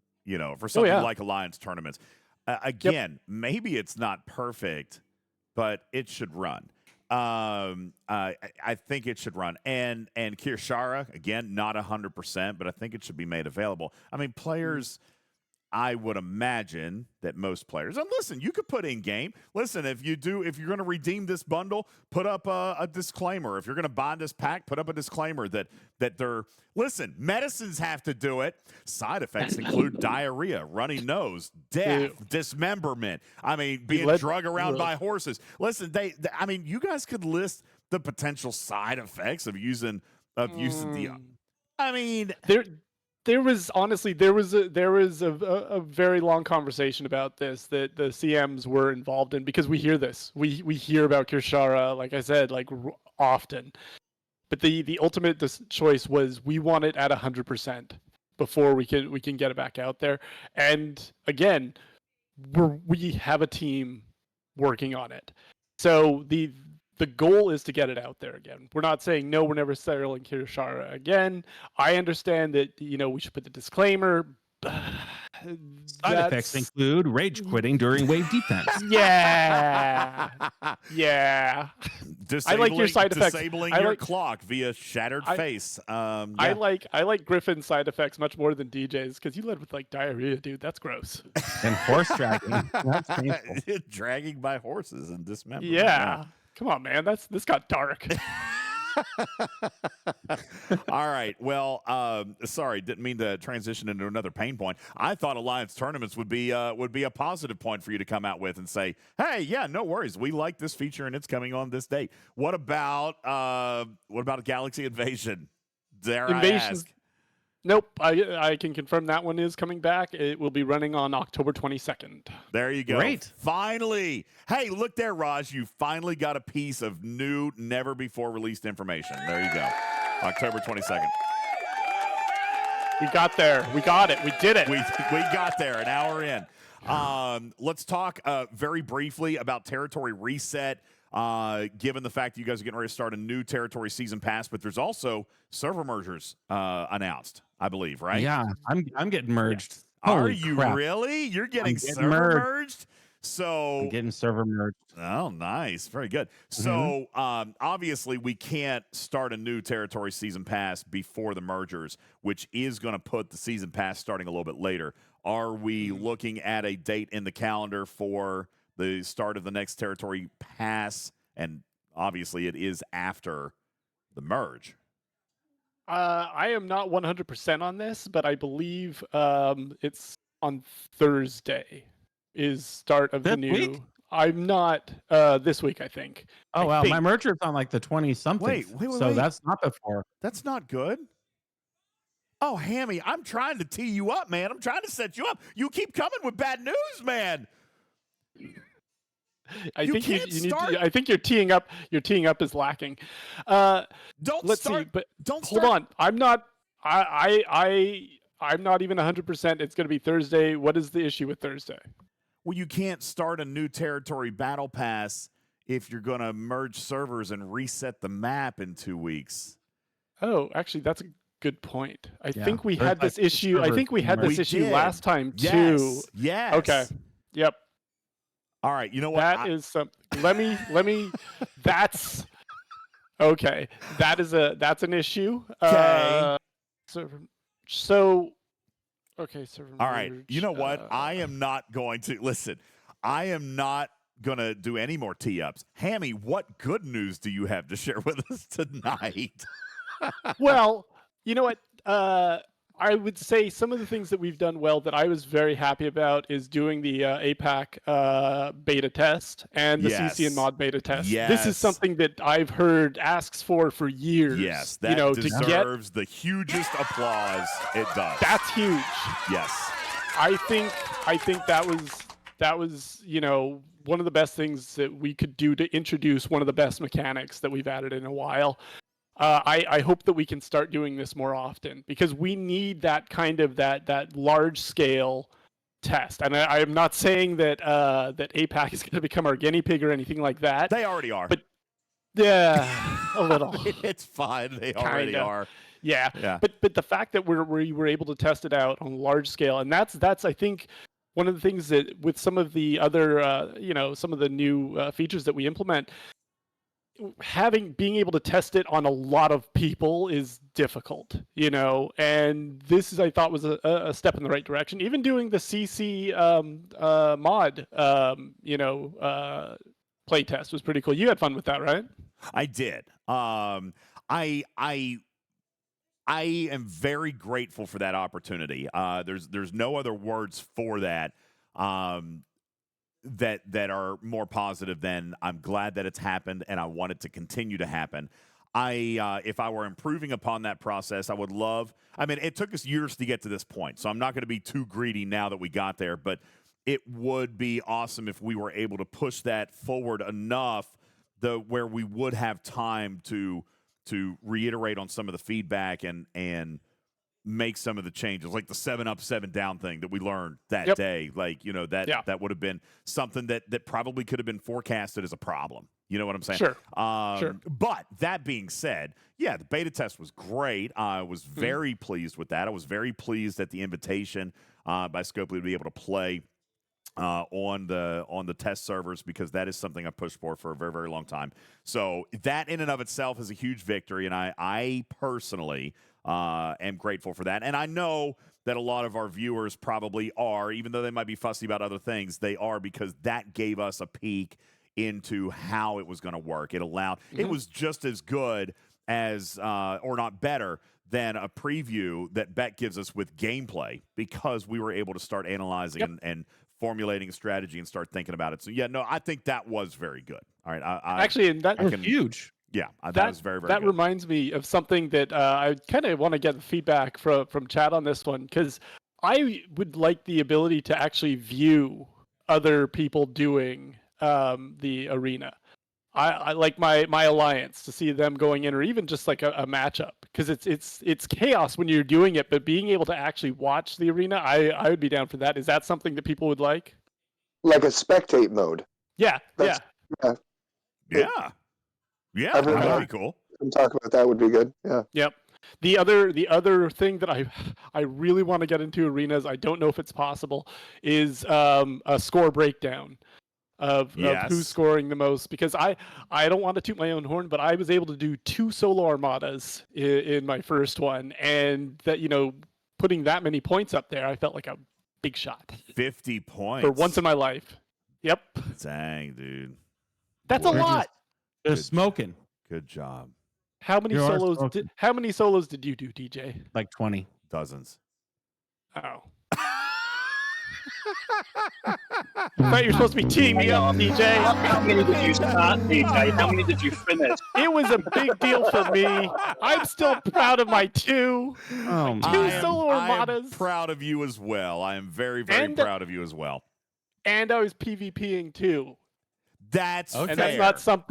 for something like Alliance tournaments. Again, maybe it's not perfect, but it should run. I think it should run. And Kirshara, again, not 100%, but I think it should be made available. I mean, players, I would imagine that most players, and listen, you could put in game. Listen, if you're going to redeem this bundle, put up a disclaimer. If you're going to buy this pack, put up a disclaimer that they're, listen, medicines have to do it. Side effects include diarrhea, runny nose, death, dismemberment. I mean, being drug around by horses. Listen, I mean, you guys could list the potential side effects of using the. I mean, There was a very long conversation about this that the CMs were involved in, because we hear this. We hear about Kirshara, like I said, like often. But the ultimate choice was we want it at 100% before we can get it back out there. And again, we have a team working on it. So the goal is to get it out there again. We're not saying, no, we're never selling Kirshara again. I understand that, we should put the disclaimer. Side effects include rage quitting during wave defense. Yeah. Yeah. I like your side effects. Disabling your clock via shattered face. I like Griffin's side effects much more than DJ's, because you led with like diarrhea, dude. That's gross. And horse dragging. That's painful. Dragging by horses and dismemberment. Yeah. Come on, man. This got dark. All right. Well, sorry, didn't mean to transition into another pain point. I thought Alliance tournaments would be a positive point for you to come out with and say, hey, yeah, no worries. We like this feature and it's coming on this date. What about Galaxy Invasion? Dare I ask? Nope, I can confirm that one is coming back. It will be running on October 22nd. There you go. Great. Finally. Hey, look there, Raj. You finally got a piece of new, never before released information. There you go. October 22nd. We got there. We got it. We did it. We got there an hour in. Let's talk very briefly about territory reset. Given the fact that you guys are getting ready to start a new territory season pass, but there's also server mergers announced, I believe, right? Yeah, I'm getting merged. Are Holy you crap. really? You're getting getting server merged. merged? So I'm getting server merged. oh, nice. Very good. So obviously we can't start a new territory season pass before the mergers, which is going to put the season pass starting a little bit later. Are we looking at a date in the calendar for the start of the next territory pass? And obviously it is after the merge. I am not 100% on this, but I believe it's on Thursday is start of the This new. week? I'm not this week, I think. Oh, I wow. think. My merger's on like the 20-something. Wait, So wait. that's not before. That's not good. Oh, Hammy, I'm trying to tee you up, man. I'm trying to set you up. You keep coming with bad news, man. I think can't you need start- to, I think you're teeing up. Your teeing up is lacking. Don't Let's start. see, but Don't hold start. on. I'm not. I'm not even 100%. It's going to be Thursday. What is the issue with Thursday? Well, you can't start a new territory battle pass if you're going to merge servers and reset the map in 2 weeks. Oh, actually, that's a good point. I Yeah, think we there's had like this issue. I servers think we had merged. this We issue did. last time too. Yes. Yes. Okay. Yep. All right. You know what? That is some. Let me. That's okay. That's an issue. Okay. So. Okay. Server All right. merge, You know what? I am not going to listen. I am not going to do any more tee ups. Hammy, what good news do you have to share with us tonight? Well, you know what? I would say some of the things that we've done well that I was very happy about is doing the APAC beta test and the CC and Yes. mod beta test. This Yes. is something that I've heard asks for years. Yes, that you know, to get deserves the hugest applause. It does. that's huge. Yes. I think that was one of the best things that we could do to introduce one of the best mechanics that we've added in a while. I hope that we can start doing this more often because we need that kind of that large scale test. And I am not saying that that APAC is going to become our guinea pig or anything like that. They already are. But yeah, a little. It's fine. They already Kinda. are. Yeah. Yeah. But the fact that we were able to test it out on a large scale, and that's I think one of the things that with some of the other some of the new features that we implement, being able to test it on a lot of people is difficult, and this is I thought was a step in the right direction. Even doing the CC mod play test was pretty cool. You had fun with that, right? I did. I am very grateful for that opportunity. There's no other words for that. That are more positive than I'm glad that it's happened and I want it to continue to happen. If I were improving upon that process, I would love. I mean, it took us years to get to this point, so I'm not going to be too greedy now that we got there. But it would be awesome if we were able to push that forward enough, where we would have time to reiterate on some of the feedback and make some of the changes, like the 7 up, 7 down thing that we learned that day. Like, that would have been something that probably could have been forecasted as a problem. You know what I'm saying? Sure. Sure. But that being said, yeah, the beta test was great. I was very pleased with that. I was very pleased at the invitation by Scopely to be able to play on the test servers, because that is something I pushed for a very, very long time. So that in and of itself is a huge victory, and I personally am grateful for that. And I know that a lot of our viewers probably are, even though they might be fussy about other things, they are, because that gave us a peek into how it was going to work. It allowed, it was just as good as, or not better than a preview that Beck gives us with gameplay, because we were able to start analyzing and formulating a strategy and start thinking about it. So yeah, no, I think that was very good. All right. Actually, and that was huge. Yeah, that was very, very that good. reminds me of something that I kind of want to get feedback from chat on this one, because I would like the ability to actually view other people doing the arena. I like my alliance to see them going in, or even just like a matchup, because it's chaos when you're doing it, but being able to actually watch the arena, I would be down for that. Is that something that people would like? Like a spectate mode. Yeah, That's- Yeah, I've heard that'd that. be cool. Talk about that would be good. Yeah. Yep. The other thing that I really want to get into arenas, I don't know if it's possible, is a score breakdown of who's scoring the most, because I don't want to toot my own horn, but I was able to do 2 solo armadas in my first one, and that, putting that many points up there, I felt like a big shot. 50 points For once in my life. Yep. Dang, dude. That's a lot. They're smoking. Good job. How many solos did you do, DJ? Like 20. Dozens. Oh. I thought you were supposed to be teeing me up, DJ. How many did you start, DJ? How many did you finish? It was a big deal for me. I'm still proud of my 2 solo armadas. I am proud of you as well. I am very, very proud of you as well. And I was PvPing too. That's and fair. that's not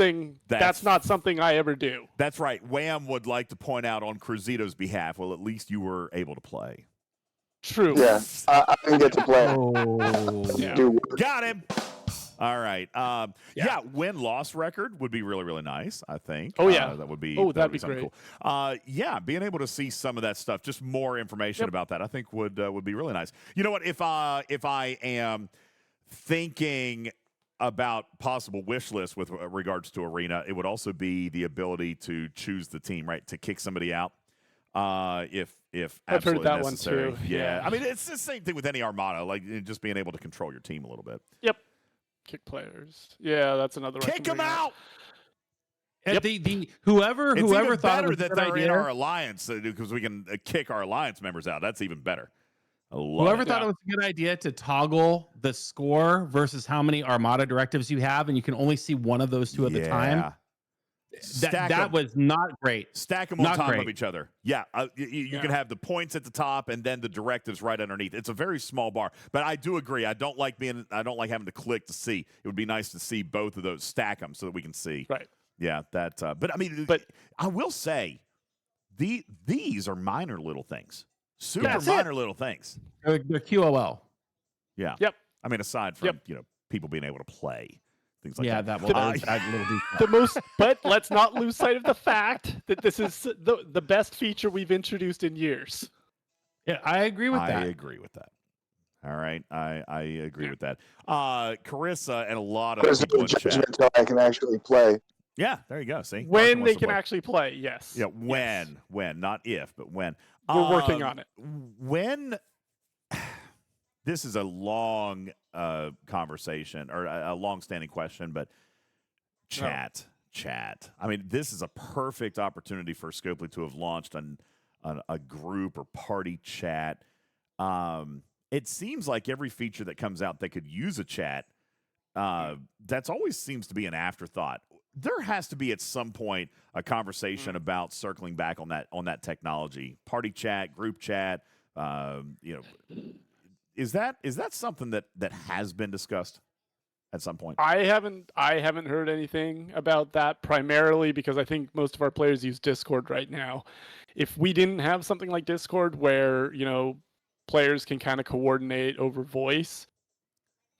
something I ever do. That's right. Wham would like to point out on Cruzito's behalf, well, at least you were able to play. True. Yeah, I didn't get to play. Got him. All right. Win-loss record would be really, really nice, I think. Oh, yeah. That would be. That'd be something great. Cool. Being able to see some of that stuff, just more information about that, I think would be really nice. You know what? If I am thinking about possible wish lists with regards to Arena, it would also be the ability to choose the team, right? To kick somebody out. If I've heard absolutely that necessary. one too. Yeah. I mean, it's the same thing with any Armada, like just being able to control your team a little bit. Yep. Kick players. Yeah, that's another one. Kick them out. Yep. Whoever even thought better it was that a good they're idea, in our alliance because we can kick our alliance members out. That's even better. Whoever thought it was a good idea to toggle the score versus how many Armada directives you have, and you can only see one of those 2 at the time. That was not great. Stack them on top of each other. Yeah, you can have the points at the top and then the directives right underneath. It's a very small bar, but I do agree. I don't like having to click to see. It would be nice to see both of those, stack them so that we can see. Right. Yeah, that. But I will say, these are minor little things. Super minor little things. They're QOL. Yeah. Yep. I mean, aside from people being able to play. Things like that. That will add little detail. The most, but let's not lose sight of the fact that this is the best feature we've introduced in years. Yeah, I agree with that. I agree with that. All right, I agree with that. Carissa and a lot of people in chat. Until I can actually play. Yeah, there you go. See, when they can actually play, yes. Yeah, when, not if, but when. We're working on it. When this is a long conversation or a long-standing question, but chat. I mean, this is a perfect opportunity for Scopely to have launched a group or party chat. It seems like every feature that comes out that could use a chat, that's always seems to be an afterthought. There has to be at some point a conversation about circling back on that technology, party chat, group chat. Is that something that has been discussed at some point? I haven't heard anything about that, primarily because I think most of our players use Discord right now. If we didn't have something like Discord where players can kind of coordinate over voice,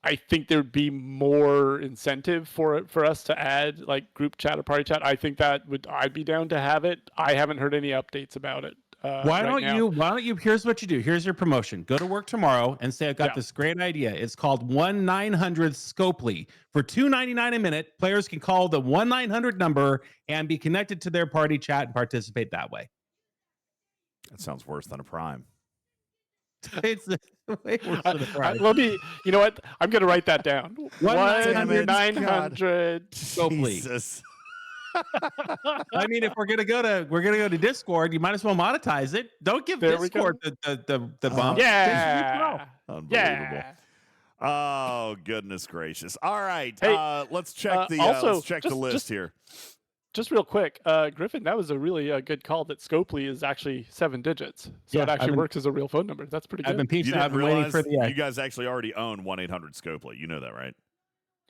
I think there'd be more incentive for us to add like group chat or party chat. I think I'd be down to have it. I haven't heard any updates about it. Why don't you? Here's what you do. Here's your promotion. Go to work tomorrow and say, I've got this great idea. It's called 1-900 Scopely. For $2.99 a minute, players can call the 1-900 number and be connected to their party chat and participate that way. That sounds worse than a Prime. It's way worse than a Prime. Let me. You know what? I'm going to write that down. 1-900 Scopely. Jesus. I mean, if we're gonna go to Discord, you might as well monetize it. Don't give Discord the bump. Yeah. Unbelievable. Yeah. Oh, goodness gracious. All right. Hey, let's check the list here. Just real quick, Griffin, that was a really good call that Scopely is actually 7 digits. So it actually works as a real phone number. That's pretty good. I've been waiting for the. You guys actually already own 1-800 Scopely. You know that, right?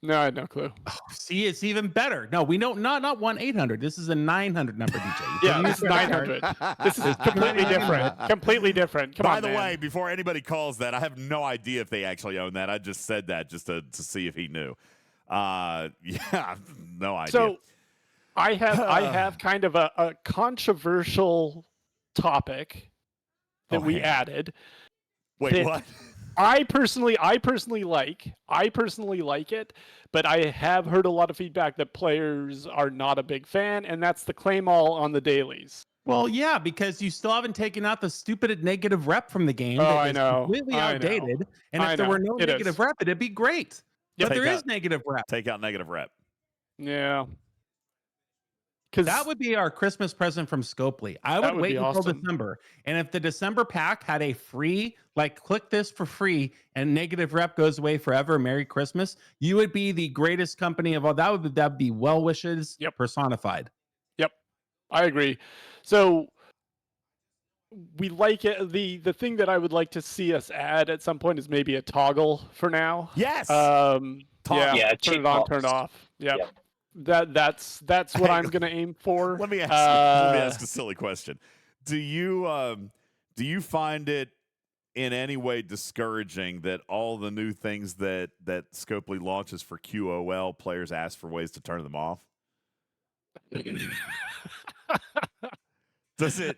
No, I had no clue. Oh, see, it's even better. No, we don't. Not 1-800. This is a 900 number, DJ. Yeah, this is 900. This is completely different. Completely different. Come By on, the man. way, before anybody calls that, I have no idea if they actually own that. I just said that just to see if he knew. Yeah, no idea. So I have kind of a controversial topic that we added. Wait, that what? I personally like it, but I have heard a lot of feedback that players are not a big fan, and that's the claim all on the dailies. Well, yeah, because you still haven't taken out the stupid negative rep from the game. Oh, that I is know. completely I know. outdated. And if I there know. were no It negative is. rep, it'd be great. Yep. But there Take is out- negative rep. Take out negative rep. Yeah. Because That would be our Christmas present from Scopely. I That would would wait be until awesome. December. And if the December pack had a free, like, click this for free and negative rep goes away forever, Merry Christmas, you would be the greatest company of all. That'd be well wishes personified. Yep, I agree. So we like it. The thing that I would like to see us add at some point is maybe a toggle for now. Yes. Yeah. Yeah, Turn it on, checkbox. turn it off. Yep. Yep. That's what I'm gonna aim for. Let me ask a silly question. Do you find it in any way discouraging that all the new things that Scopely launches for QOL, players ask for ways to turn them off? Does it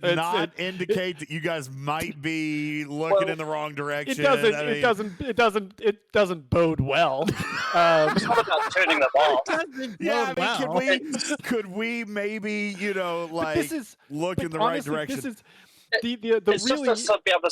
not indicate that you guys might be looking in the wrong direction? It doesn't bode well. It's not about turning them off. Yeah, I mean, could we maybe, look in the right direction? This is the It's really just to be able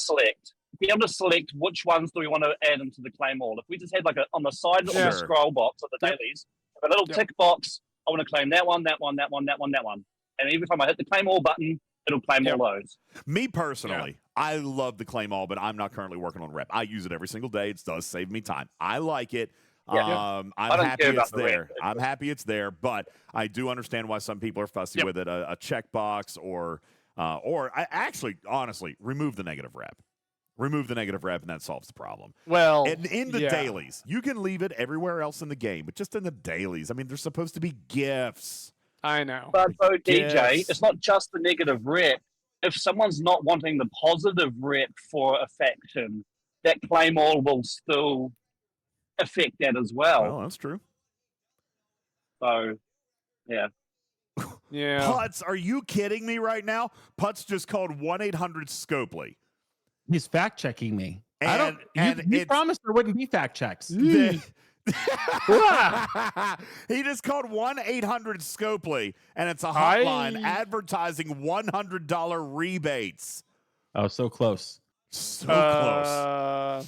to select which ones do we want to add into the claim all. If we just had like on the side of the scroll box of the dailies, a little tick box, I want to claim that one, that one, that one, that one, that one. And every time I hit the claim all button, it'll claim all those. Me personally, I love the claim all, but I'm not currently working on rep. I use it every single day. It does save me time. I like it. I'm happy it's there. I'm happy it's there, but I do understand why some people are fussy with it. A checkbox or I actually, honestly, remove the negative rep. Remove the negative rep, and that solves the problem. Well, and in the dailies, you can leave it everywhere else in the game, but just in the dailies. I mean, they're supposed to be gifts. I know. But though, DJ, it's not just the negative rep. If someone's not wanting the positive rep for a faction, that claim all will still affect that as well. Oh, that's true. So, yeah. Yeah. Putz, are you kidding me right now? Putz just called 1-800-SCOPely. He's fact checking me. And you promised there wouldn't be fact checks. He just called 1-800-SCOPely, and it's a hotline advertising $100 rebates. Oh, so close. So close.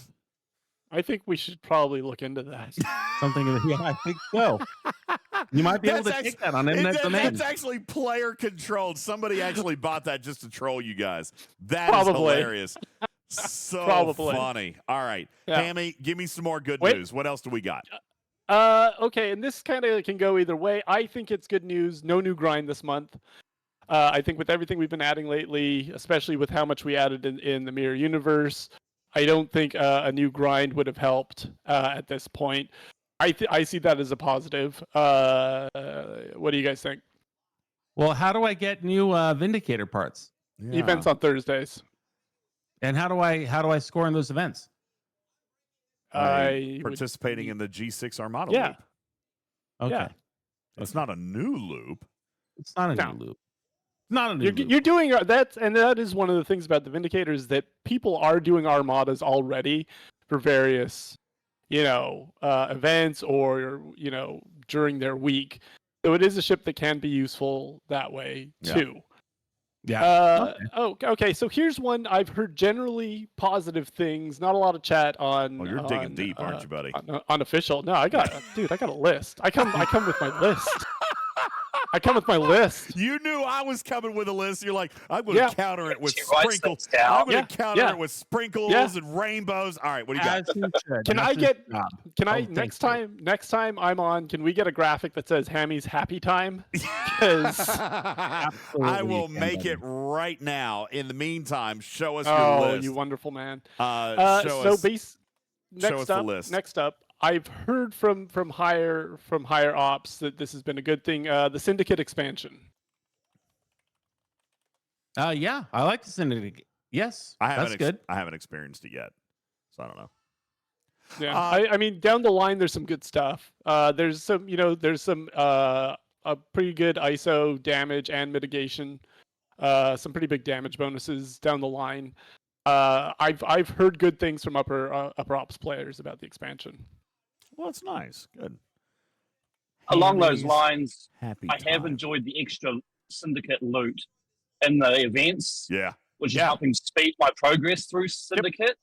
I think we should probably look into that. Something, I think so. You might be able to take that on internet domain. That's actually player controlled. Somebody actually bought that just to troll you guys. That is hilarious. So funny. All right. Hammy, give me some more good news. What else do we got? Okay, and this kind of can go either way. I think it's good news. No new grind this month. I think with everything we've been adding lately, especially with how much we added in the Mirror Universe, I don't think a new grind would have helped at this point. I see that as a positive. What do you guys think? Well, how do I get new Vindicator parts? Events on Thursdays. And how do I score in those events? Participating in the G6 Armada loop. Okay. Yeah. It's not a new loop. It's not a new loop. Not a new loop. You're doing that, and that is one of the things about the Vindicators, that people are doing armadas already for various, events or during their week. So it is a ship that can be useful that way too. Yeah. Okay. So here's one I've heard generally positive things. Not a lot of chat on. Oh, you're digging deep, aren't you, buddy? On official. No, I got a list. I come with my list. I come with my list. You knew I was coming with a list. You're like, I'm going to counter it with sprinkles. I'm going to counter it with sprinkles and rainbows. All right, what do you got? Can I next time I'm on, can we get a graphic that says Hammy's happy time? Because I will make it right now. In the meantime, show us your list. You wonderful man. Show us the list. Next up, I've heard from higher ops that this has been a good thing. The Syndicate expansion. Yeah, I like the Syndicate. Yes, that's good. I haven't experienced it yet, so I don't know. Yeah, I mean, down the line, there's some good stuff. There's some, there's some a pretty good ISO damage and mitigation. Some pretty big damage bonuses down the line. I've heard good things from upper ops players about the expansion. Well, it's nice. Good. Along those Hammy's lines, happy I have time. enjoyed the extra syndicate loot in the events, Yeah. which is helping speed my progress through syndicate.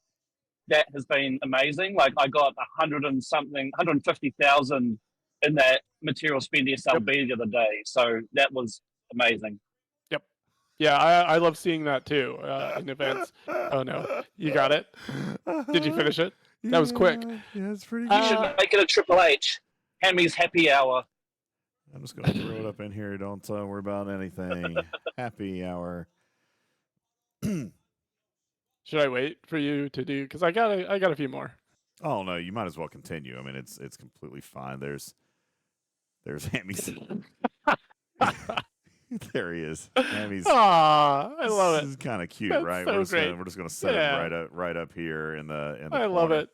That has been amazing. Like I got 150,000 in that material speed SLB the other day, so that was amazing. Yep. Yeah, I love seeing that too in events. Oh no, you got it. Did you finish it? That was quick. Yeah, it's pretty You should make it a Triple H. Hammy's happy hour. I'm just going to throw it up in here. Don't worry about anything. Happy hour. Should I wait for you to do? Because I got a few more. Oh no, you might as well continue. I mean, it's completely fine. There's Hammy's. There he is. Hammy's. Aw, I love it. This is kind of cute, That's right? so We're just gonna set him right up here in the. I love it.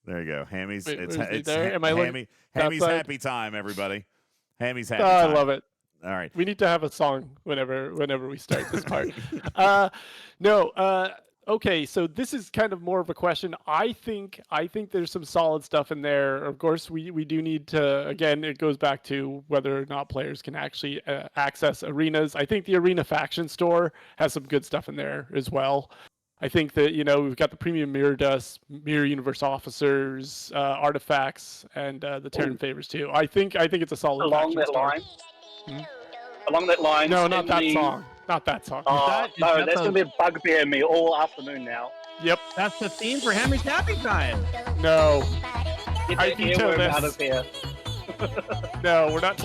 There you go. Hammy's. Wait, it's where's he it's there? Am I looking Hammy's outside? happy time, everybody. Hammy's happy I time. love it. All right. We need to have a song whenever we start this part. Okay, so this is kind of more of a question. I think there's some solid stuff in there. Of course, we do need to, again, it goes back to whether or not players can actually access arenas. I think the arena faction store has some good stuff in there as well. I think that, we've got the premium mirror dust, mirror universe officers, artifacts, and the Terran favors too. I think it's a solid Along faction that store. line. Along that line. No, not that song. Not that song. Oh, no, that's going to be a bugbear me all afternoon now. Yep. That's the theme for Hammy's happy time. No. Get I that veto earworm this. out of here. No, we're not.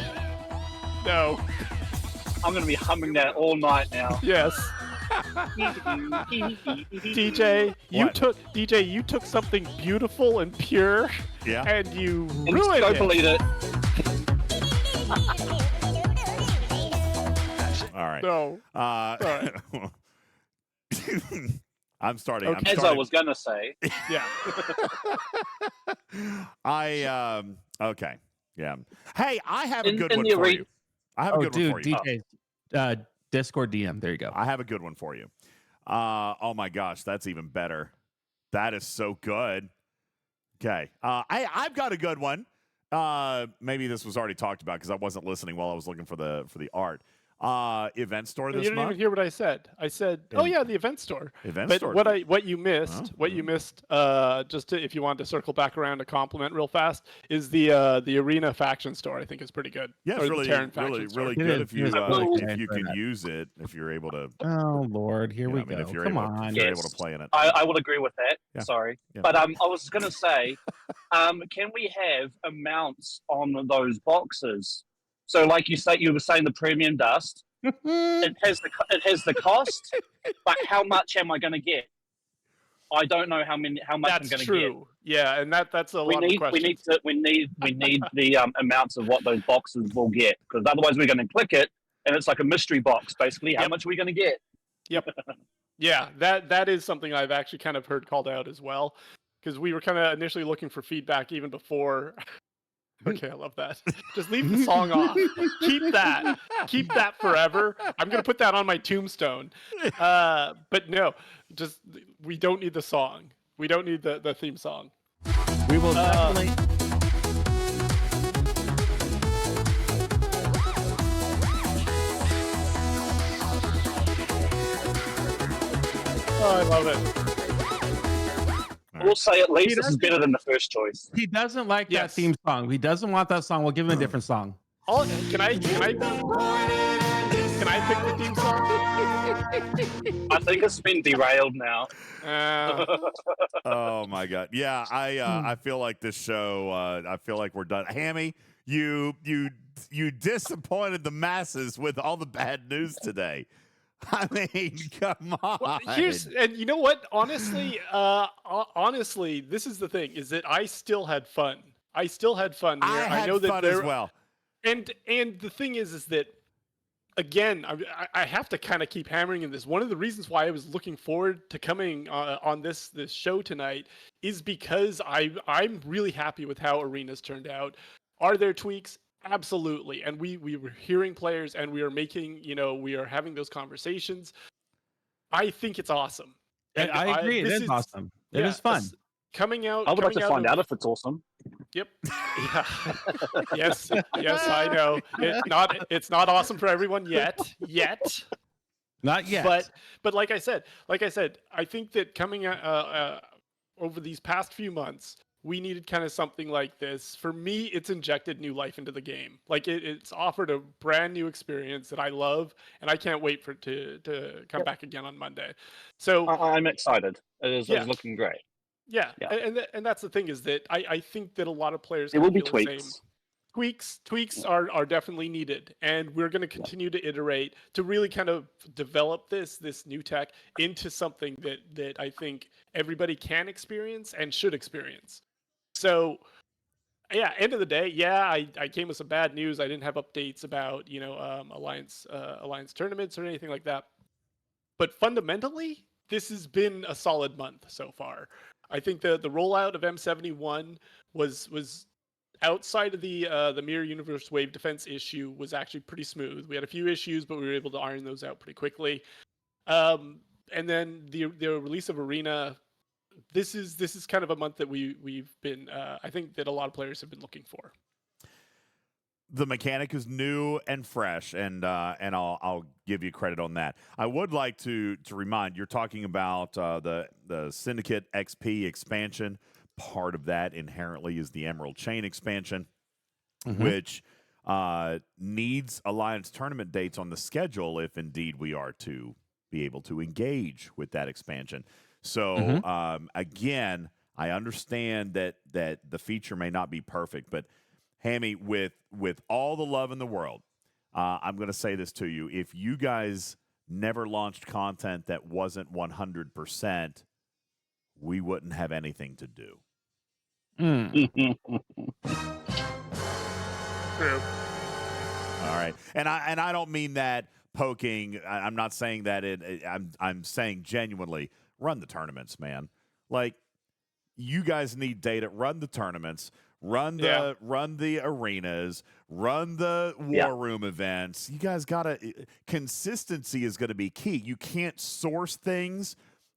No. I'm going to be humming that all night now. Yes. DJ, What? you took something beautiful and pure, Yeah. and you And ruined it. delete it. All right. No. Sorry. I'm starting. Okay. I'm As I starting. was going to say. Yeah. Okay. Yeah. Hey, I have a In- good in one the for arena- you. I have a good one for you. DJ, Discord DM. There you go. I have a good one for you. Oh my gosh, that's even better. That is so good. Okay. I've got a good one. Maybe this was already talked about because I wasn't listening while I was looking for the art. Event store You this didn't month. even hear what I said. I said, "Oh yeah, the event store." Event But store. what you missed, if you wanted to circle back around to compliment real fast, is the arena faction store. I think is pretty good. Yeah, Or it's the really, Terran faction store. really It good is- if you it is really if you good. can use it, if you're able to. Oh Lord, here you know, we I mean, go. if you're Come able, on. if you're Yes. able to play in it. I will agree with that. Yeah. Sorry. Yeah. But I was going to say, can we have amounts on those boxes? So like you were saying the premium dust, it has the cost, but how much am I going to get? I don't know how much I'm That's going to get. true. Yeah, and that's a We lot need of questions. we need the amounts of what those boxes will get, because otherwise we're going to click it and it's like a mystery box basically. How much are we going to get? Yep. Yeah, that is something I've actually kind of heard called out as well, because we were kind of initially looking for feedback even before. Okay, I love that. Just leave the song off. Keep that forever. I'm gonna put that on my tombstone. But no, just we don't need the song. We don't need the theme song. We will definitely. Oh, I love it. We'll say at least He this is doesn't- better than the first choice. He doesn't like that Yes. theme song. He doesn't want that song. We'll give him a different song. Can I pick the theme song? I think it's been derailed now. Oh my god. Yeah, I feel like this show. I feel like we're done. Hammy, you disappointed the masses with all the bad news today. I mean, come on. Well, and you know what? Honestly, this is the thing: is that I still had fun. I still had fun here. I had know that fun as well. And the thing is that again, I have to kind of keep hammering in this. One of the reasons why I was looking forward to coming on this show tonight is because I'm really happy with how arenas turned out. Are there tweaks? Absolutely. And we were hearing players, and we are making, we are having those conversations. I think it's awesome. And I agree. It is awesome. It is fun. Coming out. I would like to find of, out if it's awesome. Yep. Yeah. Yes, I know. It's not awesome for everyone yet. Not yet. But like I said, I think that coming over these past few months, we needed kind of something like this. For me, it's injected new life into the game. Like it's offered a brand new experience that I love, and I can't wait for it to come back again on Monday. So I'm excited. It is looking great. Yeah. And that's the thing, is that I think that a lot of players There will be feel the tweaks. same. Tweaks are definitely needed, and we're going to continue to iterate to really kind of develop this new tech into something that I think everybody can experience and should experience. So yeah, end of the day, I came with some bad news. I didn't have updates about alliance tournaments or anything like that, but fundamentally this has been a solid month so far. I think the rollout of M71 was outside of the Mirror Universe Wave Defense issue was actually pretty smooth. We had a few issues, but we were able to iron those out pretty quickly. And then the release of Arena, this is kind of a month that we've been I think that a lot of players have been looking for. The mechanic is new and fresh, and I'll give you credit on that. I would like to remind, you're talking about the Syndicate XP expansion. Part of that inherently is the Emerald Chain expansion, which needs Alliance tournament dates on the schedule if indeed we are to be able to engage with that expansion. So again, I understand that the feature may not be perfect, but Hammy, with all the love in the world, I'm going to say this to you. If you guys never launched content that wasn't 100%, we wouldn't have anything to do. True. All right. And I don't mean that poking. I'm not saying that I'm saying genuinely, run the tournaments, man. Like, you guys need data. Run the tournaments. Run the arenas, run the war room events. You guys consistency is going to be key. You can't source things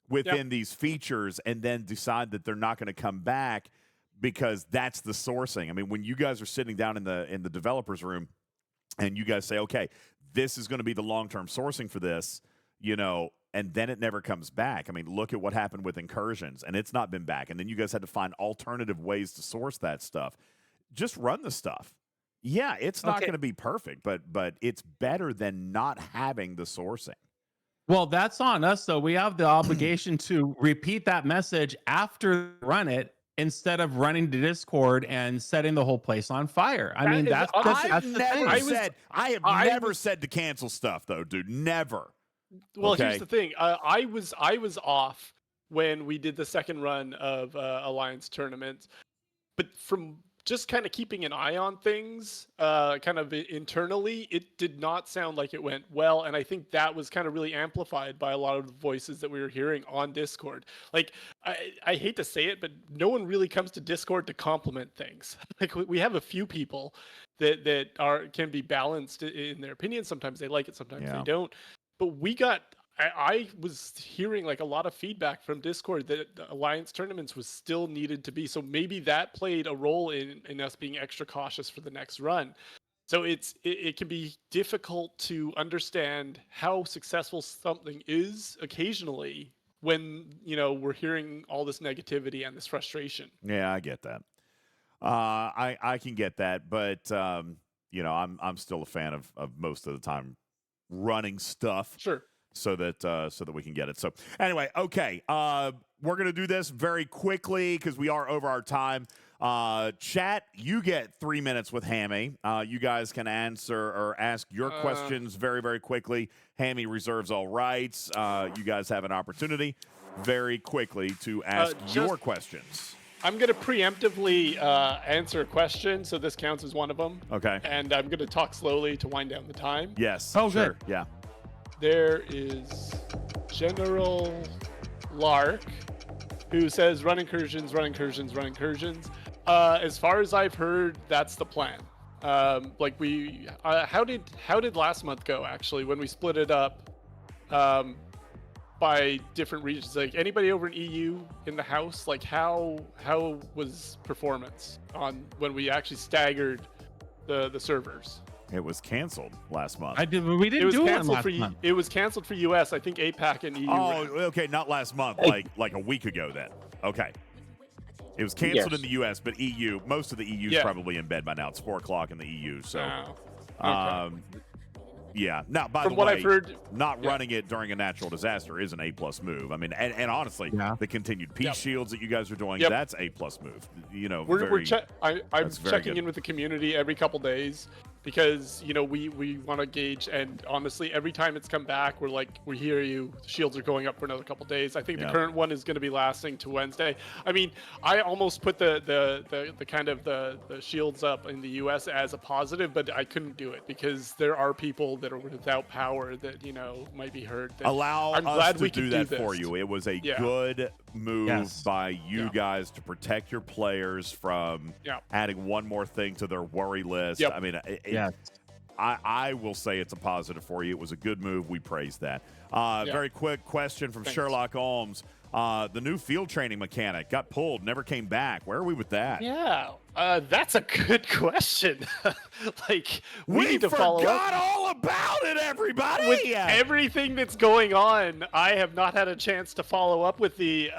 within these features and then decide that they're not going to come back because that's the sourcing. I mean, when you guys are sitting down in the developers room and you guys say, okay, this is going to be the long-term sourcing for this, and then it never comes back. I mean, look at what happened with Incursions, and it's not been back. And then you guys had to find alternative ways to source that stuff. Just run the stuff. Yeah, it's not going to be perfect, but it's better than not having the sourcing. Well, that's on us, though. We have the obligation to repeat that message after run it instead of running to Discord and setting the whole place on fire. I mean, that's I have never said to cancel stuff, though, dude. Never. Well, here's the thing. I was off when we did the second run of Alliance tournaments, but from just kind of keeping an eye on things, kind of internally, it did not sound like it went well, and I think that was kind of really amplified by a lot of the voices that we were hearing on Discord. Like, I hate to say it, but no one really comes to Discord to compliment things. Like, we have a few people that can be balanced in their opinions. Sometimes they like it, sometimes they don't. But I was hearing like a lot of feedback from Discord that the Alliance tournaments was still needed to be. So maybe that played a role in us being extra cautious for the next run. So it can be difficult to understand how successful something is occasionally when, we're hearing all this negativity and this frustration. Yeah, I get that. I can get that, but I'm still a fan of most of the time running stuff. Sure. so that we can get it. So anyway, okay, we're gonna do this very quickly because we are over our time. Chat, you get 3 minutes with Hammy. You guys can answer or ask your questions very, very quickly. Hammy reserves all rights. You guys have an opportunity very quickly to ask your questions. I'm going to preemptively answer a question, so this counts as one of them. Okay. And I'm going to talk slowly to wind down the time. Yes. Oh, sure. good. Yeah. There is General Lark, who says run incursions, run incursions, run incursions. As far as I've heard, that's the plan. Like we, how did last month go actually when we split it up by different regions? Like anybody over in EU in the house, like how was performance on when we actually staggered the servers? It was canceled last month. We didn't It was do it canceled last for month. it was canceled for US. I think APAC and EU. Oh, okay, not last month, like a week ago then. Okay. It was canceled in the US, but EU, most of the EU is probably in bed by now. It's 4 o'clock in the EU, so Okay. yeah. Now, by From the what way, I've heard, not running it during a natural disaster is an A+ move. I mean, and honestly, the continued peace shields that you guys are doing, that's A+ move. You know, I'm that's very checking good. in with the community every couple days because you know we want to gauge, and honestly every time it's come back we're like, we hear you, the shields are going up for another couple days. I think the current one is going to be lasting to Wednesday. I mean, I almost put the kind of the shields up in the US as a positive, but I couldn't do it because there are people that are without power that, you know, might be hurt. I'm glad glad we to do could that do for this. you. It was a good move by you guys to protect your players from adding one more thing to their worry list. I mean, I will say it's a positive for you. It was a good move. We praise that. Very quick question from Sherlock Holmes. The new field training mechanic got pulled, never came back. Where are we with that? Yeah, that's a good question. Like, we need to follow up. forgot all about it, everybody! With everything that's going on, I have not had a chance to follow up with the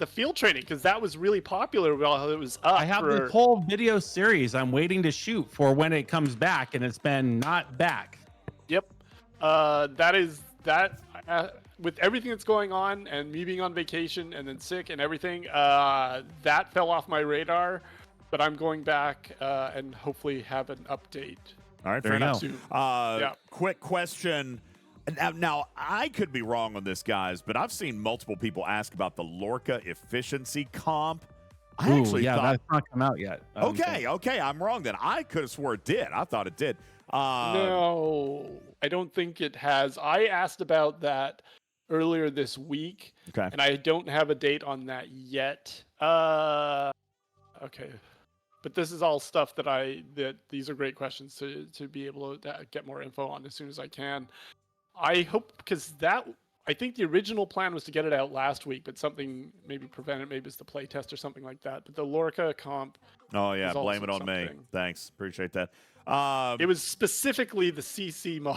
field training because that was really popular while it was up. I have this whole video series I'm waiting to shoot for when it comes back, and it's been not back. Yep. With everything that's going on and me being on vacation and then sick and everything, that fell off my radar. But I'm going back and hopefully have an update. All right, fair enough. Soon. Quick question. Now, I could be wrong on this, guys, but I've seen multiple people ask about the Lorca efficiency comp. I actually thought that's not come out yet. Okay, I'm wrong then. I could have swore it did. I thought it did. No, I don't think it has. I asked about that earlier this week, and I don't have a date on that yet. Okay. But this is all stuff that these are great questions to be able to get more info on as soon as I can. I hope, because I think the original plan was to get it out last week, but something maybe prevented. Maybe it's the play test or something like that. But the Lorca comp. Oh yeah, blame it on me. Thanks, appreciate that. It was specifically the CC mod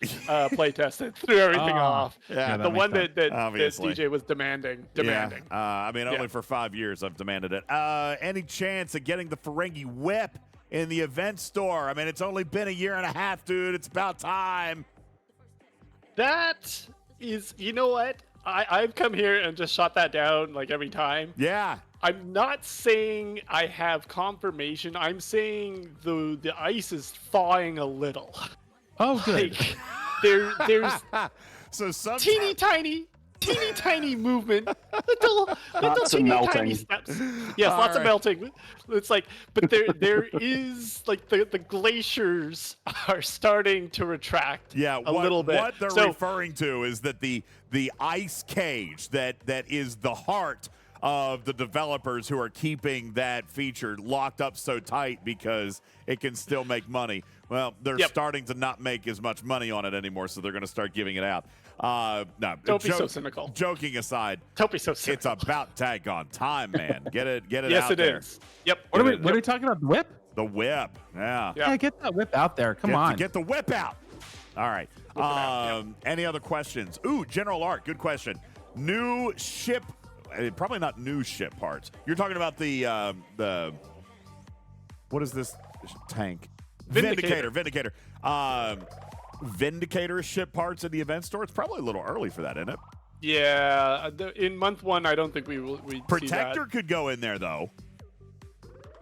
playtest that threw everything off. Yeah, the one that obviously DJ was demanding. Yeah. I mean, only for 5 years I've demanded it. Any chance of getting the Ferengi whip in the event store? I mean, it's only been a year and a half, dude. It's about time. That is, you know what? I've come here and just shot that down like every time. Yeah. I'm not saying I have confirmation. I'm saying the ice is thawing a little. Oh, good. Like, there's so some teeny tiny movement, little tiny steps. Yes, lots of melting. It's like, but there is like the glaciers are starting to retract. Yeah, a little bit. What they're referring to is that the ice cage that is the heart of the developers who are keeping that feature locked up so tight because it can still make money. Well, they're starting to not make as much money on it anymore, so they're going to start giving it out. No, don't be so cynical. Joking aside, don't be so cynical. It's about daggone time, man. Get it yes, out it there. Is. Yep. What are we talking about? The whip? The whip. Yeah. Yeah, get that whip out there. Come on. Get the whip out. All right. Any other questions? Ooh, General Art, good question. New ship. Probably not new ship parts. You're talking about the what is this tank? Vindicator. Vindicator ship parts in the event store? It's probably a little early for that, isn't it? Yeah, in month 1, I don't think we Protector could go in there though.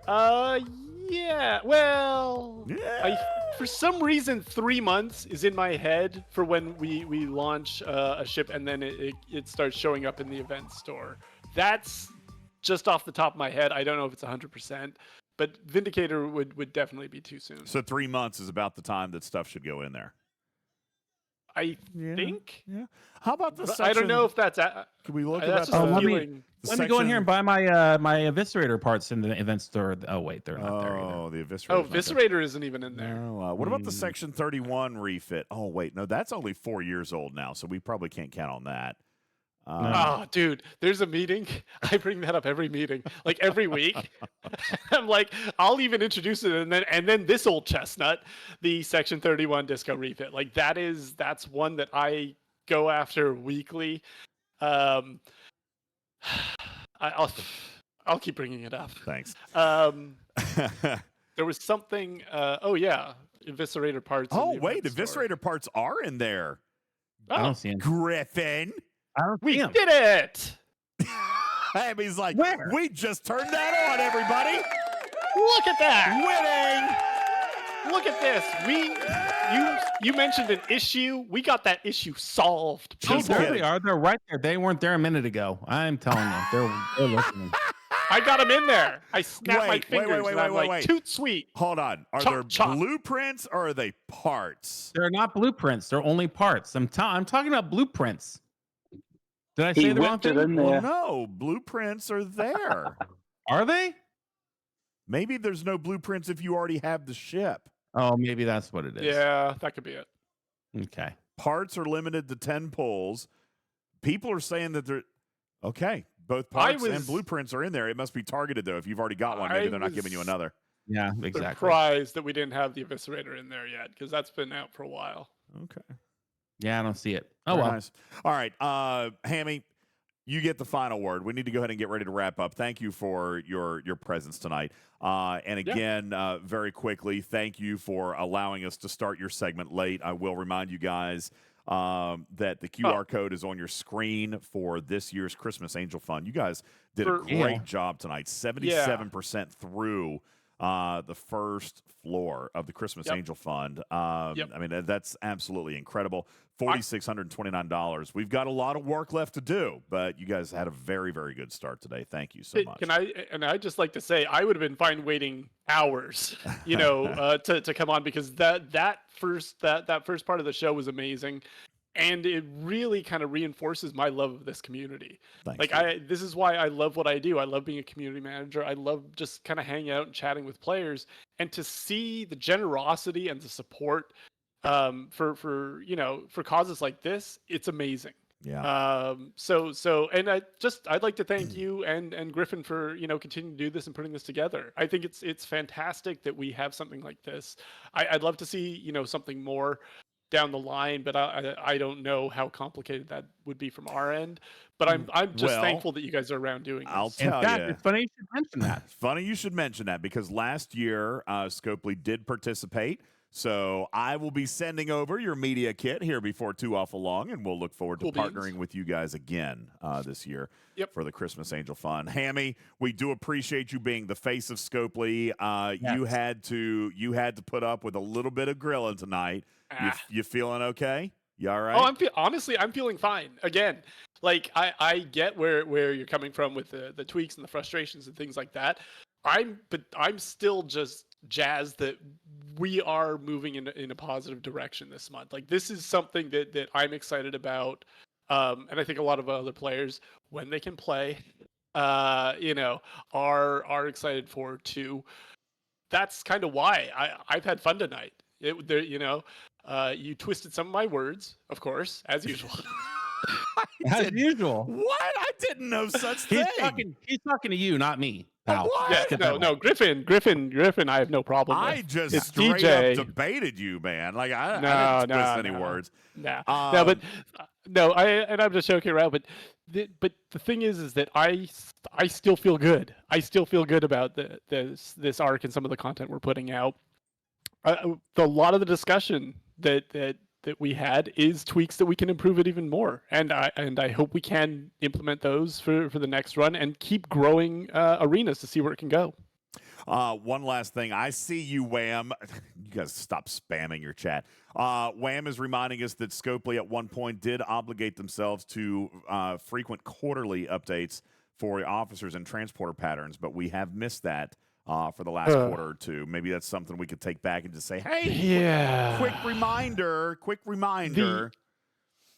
Yeah. Well, Yeah. for some reason, 3 months is in my head for when we launch a ship and then it starts showing up in the event store. That's just off the top of my head. I don't know if it's 100%, but Vindicator would definitely be too soon. So 3 months is about the time that stuff should go in there. I think. Yeah. How about the section? I don't know if that's. Can we look at that's that? just a let me- feeling. Let me go in here and buy my my eviscerator parts in the event store. Oh wait, they're not there either. Oh, the eviscerator. Oh, Viscerator isn't even in there. No, what about the Section 31 refit? Oh, wait, no, that's only 4 years old now, so we probably can't count on that. Oh, dude, there's a meeting. I bring that up every meeting, like every week. I'm like, I'll even introduce it, and then this old chestnut, the Section 31 disco refit. Like that's one that I go after weekly. I'll keep bringing it up. Thanks. There was something. Oh yeah, eviscerator parts. Oh wait, eviscerator parts are in there. I don't see them. Griffin. I don't We see them. did it! Abby's like, Where? we just turned that on, everybody. Look at that! Winning. Look at this. You mentioned an issue. We got that issue solved. Oh, Just there kidding. they are. They're right there. They weren't there a minute ago. I'm telling you, they're listening. I got them in there. I snapped my Wait, fingers and I'm like, wait. toot sweet. Hold on. Are Chop, there chop. blueprints or are they parts? They're not blueprints. They're only parts. I'm talking about blueprints. Did I He say the wrong whipped it thing? in Well, there. no, blueprints are there. Are they? Maybe there's no blueprints if you already have the ship. Oh, maybe that's what it is. Yeah, that could be it. Okay. Parts are limited to 10 pulls. People are saying that they're okay. Both parts and blueprints are in there. It must be targeted though. If you've already got one, maybe they're not giving you another. Yeah, exactly. Surprised that we didn't have the eviscerator in there yet, because that's been out for a while. Okay. Yeah, I don't see it. Oh Very well. nice. All right, Hammy, you get the final word. We need to go ahead and get ready to wrap up. Thank you for your presence tonight. And again, very quickly, thank you for allowing us to start your segment late. I will remind you guys that the QR code is on your screen for this year's Christmas Angel Fund. You guys did a great job tonight. 77% through the first floor of the Christmas Angel Fund. I mean, that's absolutely incredible. $4,629. We've got a lot of work left to do, but you guys had a very, very good start today. Thank you so much. I'd just like to say I would have been fine waiting hours, to come on, because that first part of the show was amazing. And it really kind of reinforces my love of this community. This is why I love what I do. I love being a community manager. I love just kind of hanging out and chatting with players, and to see the generosity and the support for causes like this, it's amazing. Yeah. And I'd like to thank you and Griffin for continuing to do this and putting this together. I think it's fantastic that we have something like this. I'd love to see something more down the line, but I don't know how complicated that would be from our end. But I'm just thankful that you guys are around doing this. I'll tell In fact, you. it's funny you should mention that. Funny you should mention that, because last year Scopely did participate. So I will be sending over your media kit here before too awful long, and we'll look forward to partnering with you guys again this year for the Christmas Angel Fund. Hammy, we do appreciate you being the face of Scopely. You had to put up with a little bit of grilling tonight. You feeling okay? You all right? Oh, I'm feeling fine. Again, like I get where you're coming from with the tweaks and the frustrations and things like that. But I'm still just jazzed that we are moving in a positive direction this month. Like, this is something that I'm excited about, and I think a lot of other players, when they can play, are excited for too. That's kind of why I've had fun tonight. You twisted some of my words, of course, as usual. As usual. What? I didn't know such thing. He's talking to you, not me, pal. What? Yeah, no, Griffin, I have no problem with. I just It's straight DJ. up debated you, man. Like I didn't twist any words. I'm just joking around. But the thing is that I still feel good. I still feel good about this arc and some of the content we're putting out. A lot of the discussion that that we had is tweaks that we can improve it even more, and I hope we can implement those for the next run and keep growing arenas to see where it can go. One last thing. I see you, Wham. You guys stop spamming your chat. Wham is reminding us that Scopely at one point did obligate themselves to frequent quarterly updates for officers and transporter patterns, but we have missed that for the last quarter or two. Maybe that's something we could take back and just say, hey, yeah, quick reminder.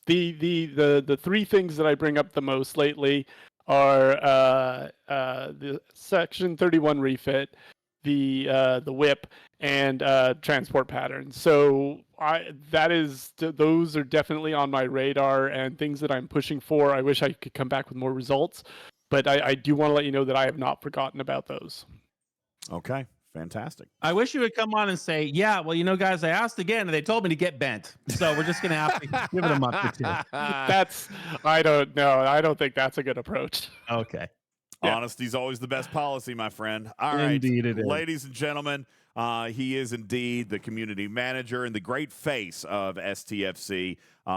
The three things that I bring up the most lately are the Section 31 refit, the whip, and transport patterns. So those are definitely on my radar and things that I'm pushing for. I wish I could come back with more results, but I do want to let you know that I have not forgotten about those. Okay, fantastic. I wish you would come on and say, yeah, well, you know, guys, I asked again and they told me to get bent. So we're just going to have to give it a month or two. I don't know. I don't think that's a good approach. Okay. Yeah. Honesty's always the best policy, my friend. All right, Indeed it is. Ladies and gentlemen, he is indeed the community manager and the great face of STFC.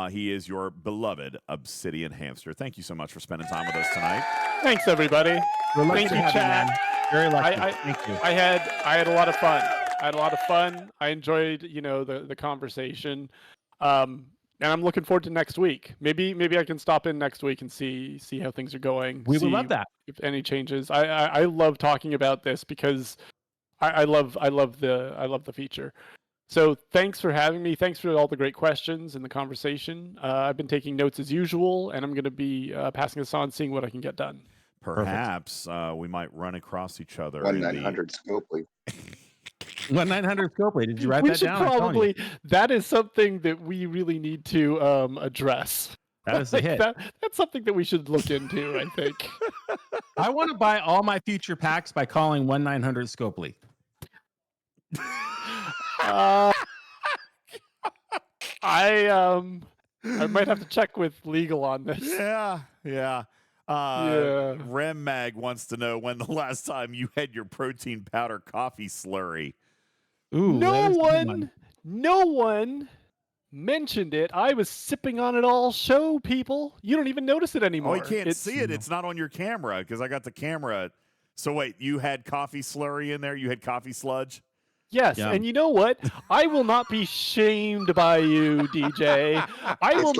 He is your beloved Obsidian Hamster. Thank you so much for spending time with us tonight. Thanks, everybody. Thank you, chat. Very lucky. Thank you. I had a lot of fun. I enjoyed, the conversation. And I'm looking forward to next week. Maybe I can stop in next week and see how things are going. We would love that. If any changes. I love talking about this because I love the feature. So thanks for having me. Thanks for all the great questions and the conversation. I've been taking notes as usual, and I'm going to be passing this on, seeing what I can get done. Perhaps we might run across each other. 1-900 Scopely. 1-900 Scopely. Did you write that down? Probably. That is something that we really need to address. That is a hit. That's something that we should look into, I think. I want to buy all my future packs by calling 1-900 Scopely. I might have to check with legal on this. Yeah. Rem Mag wants to know when the last time you had your protein powder coffee slurry. Ooh, no one mentioned it. I was sipping on it all show, people. You don't even notice it anymore. Oh, you can't see it. It's not on your camera because I got the camera. So wait, you had coffee slurry in there? You had coffee sludge? Yes, and you know what? I will not be shamed by you, DJ. I will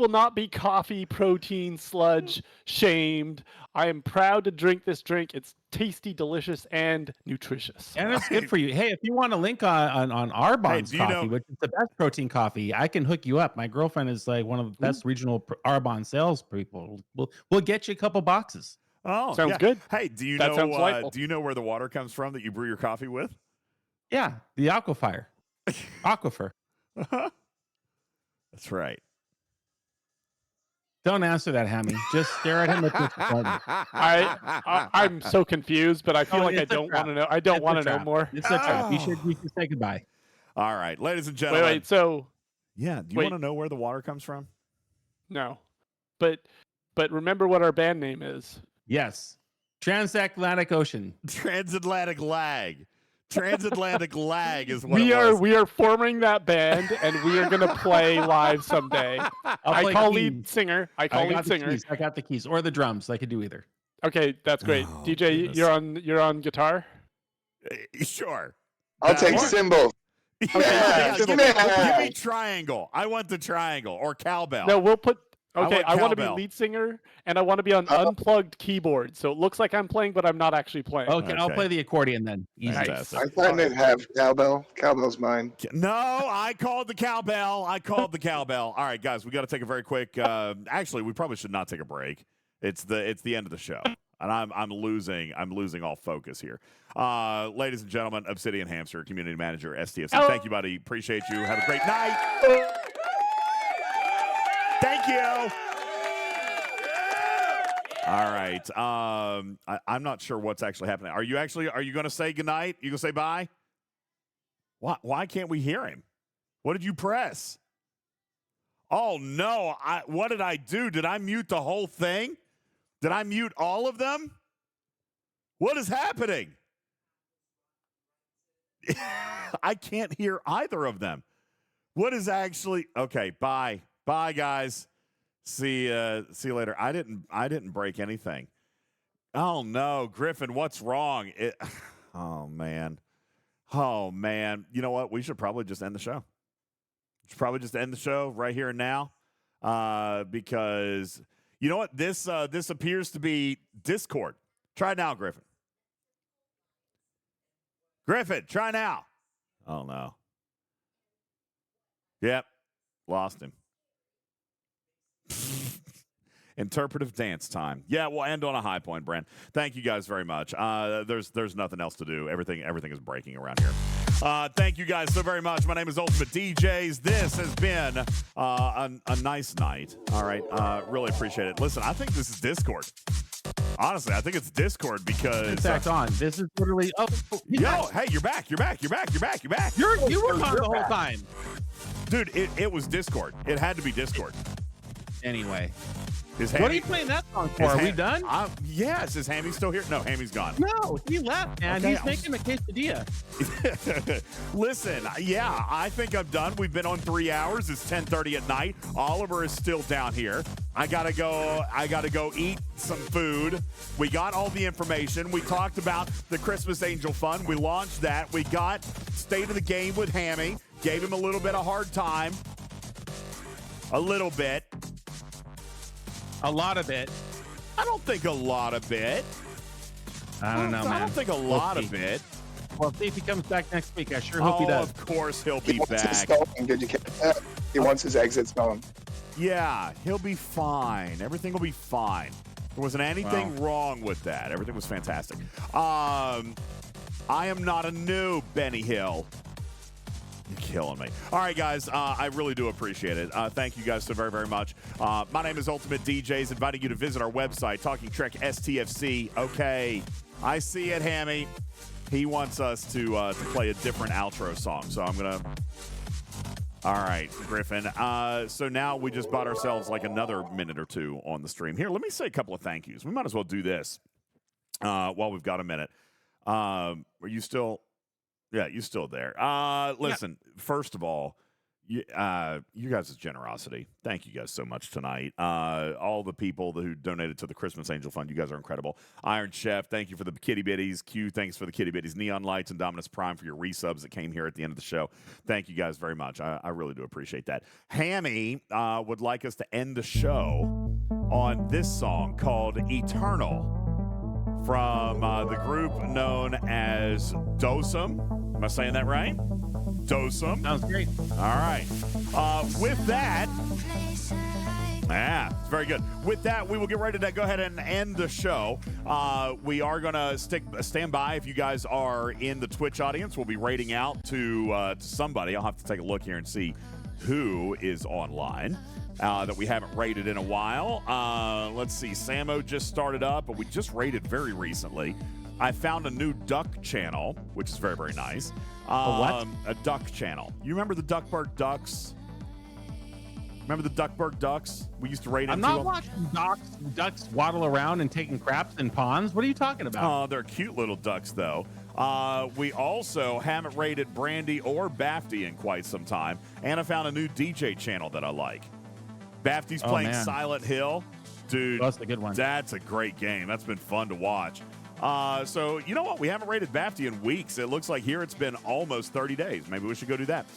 not be coffee protein sludge shamed. I am proud to drink this drink. It's tasty, delicious, and nutritious. And it's good for you. Hey, if you want a link on Arbonne's coffee, which is the best protein coffee, I can hook you up. My girlfriend is like one of the best regional Arbonne sales people. We'll get you a couple boxes. Oh, sounds good. Hey, do you know where the water comes from that you brew your coffee with? Yeah, the aquifer. That's right. Don't answer that, Hammy. Just stare at him with disappointment. I'm so confused, but I feel like I don't want to know. I don't want to know more. It's a trap. You should say goodbye. All right, ladies and gentlemen. Wait. So, yeah, do you want to know where the water comes from? No, but remember what our band name is. Yes. Transatlantic Ocean. Transatlantic Lag. Transatlantic Lag is what we are forming that band, and we are going to play live someday. I call lead singer. I got the keys or the drums. I could do either. Okay, that's great. Oh, DJ, goodness. you're on guitar? Sure. I'll take cymbal. Yeah, give me triangle. I want the triangle or cowbell. No, we'll put. Okay, I want to be cowbell. lead singer, and I want to be on unplugged keyboard, so it looks like I'm playing, but I'm not actually playing. Okay, I'll play the accordion then. Easy. Nice. I thought it'd have cowbell. Cowbell's mine. No, I called the cowbell. All right, guys, we got to take a very quick. Actually, we probably should not take a break. It's the end of the show, and I'm losing all focus here. Ladies and gentlemen, Obsidian Hamster, community manager, STFC. Thank you, buddy. Appreciate you. Have a great night. Thank you. All right. I'm not sure what's actually happening. Are you going to say goodnight? You going to say bye? Why can't we hear him? What did you press? Oh, no. What did I do? Did I mute the whole thing? Did I mute all of them? What is happening? I can't hear either of them. What is actually okay? Bye, guys. See you later. I didn't break anything. Oh no, Griffin, what's wrong? Oh man. You know what? We should probably just end the show. Right here and now, because you know what? This appears to be Discord. Try it now, Griffin. Griffin, try now. Oh no. Yep, lost him. Interpretive dance time. Yeah, we'll end on a high point, Brent. Thank you guys very much. There's nothing else to do. Everything is breaking around here. Thank you guys so very much. My name is Ultimate DJs. This has been a nice night. All right, really appreciate it. Listen, I think this is Discord. Honestly, I think it's Discord because It's back on. This is literally. Oh, yo, hey, you're back. You were on the whole time. Dude, it was Discord. It had to be Discord. Anyway. Hammy, what are you playing that song for? Are we done? Yes. Is Hammy still here? No, Hammy's gone. No, he left, man. Okay, He's making a quesadilla. Listen, yeah, I think I'm done. We've been on 3 hours. It's 10:30 at night. Oliver is still down here. I gotta go eat some food. We got all the information. We talked about the Christmas Angel Fund. We launched that. We got State of the Game with Hammy. Gave him a little bit of hard time. A little bit. A lot of it. I don't think a lot of it. I don't know, man. I don't think a lot of it. Well, see if he comes back next week. I sure hope he does. Of course he'll be wants his back. spelling. Did you catch that? He wants his exit spelling. Yeah, he'll be fine. Everything will be fine. There wasn't anything wrong with that. Everything was fantastic. I am not a noob, Benny Hill. You're killing me. All right, guys, I really do appreciate it. Thank you guys so very, very much. My name is Ultimate DJs, inviting you to visit our website, Talking Trek STFC. Okay, I see it, Hammy. He wants us to play a different outro song, so I'm going to... All right, Griffin. So now we just bought ourselves like another minute or two on the stream. Here, let me say a couple of thank yous. We might as well do this while we've got a minute. Are you still... Yeah, you're still there. Listen, first of all, you guys' generosity. Thank you guys so much tonight. All the people who donated to the Christmas Angel Fund, you guys are incredible. Iron Chef, thank you for the kitty bitties. Q, thanks for the kitty bitties. Neon Lights and Dominus Prime for your resubs that came here at the end of the show. Thank you guys very much. I really do appreciate that. Hammy would like us to end the show on this song called Eternal from the group known as Dosum. Am I saying that right? Dosum. Sounds great. All right. With that, it's very good. With that, we will get ready to go ahead and end the show. We are going to stand by. If you guys are in the Twitch audience, we'll be rating out to somebody. I'll have to take a look here and see who is online that we haven't rated in a while. Let's see. Samo just started up, but we just rated very recently. I found a new duck channel, which is very, very nice. A what? A duck channel. You remember the Duckburg Ducks? Remember the Duckburg Ducks? We used to rate I'm not watching ducks waddle around and taking craps in ponds. What are you talking about? They're cute little ducks, though. We also haven't rated Brandy or Bafty in quite some time. And I found a new DJ channel that I like. Bafty's playing Silent Hill. Dude, that's a good one. That's a great game. That's been fun to watch. So, you know what? We haven't rated Bafty in weeks. It looks like here it's been almost 30 days. Maybe we should go do that.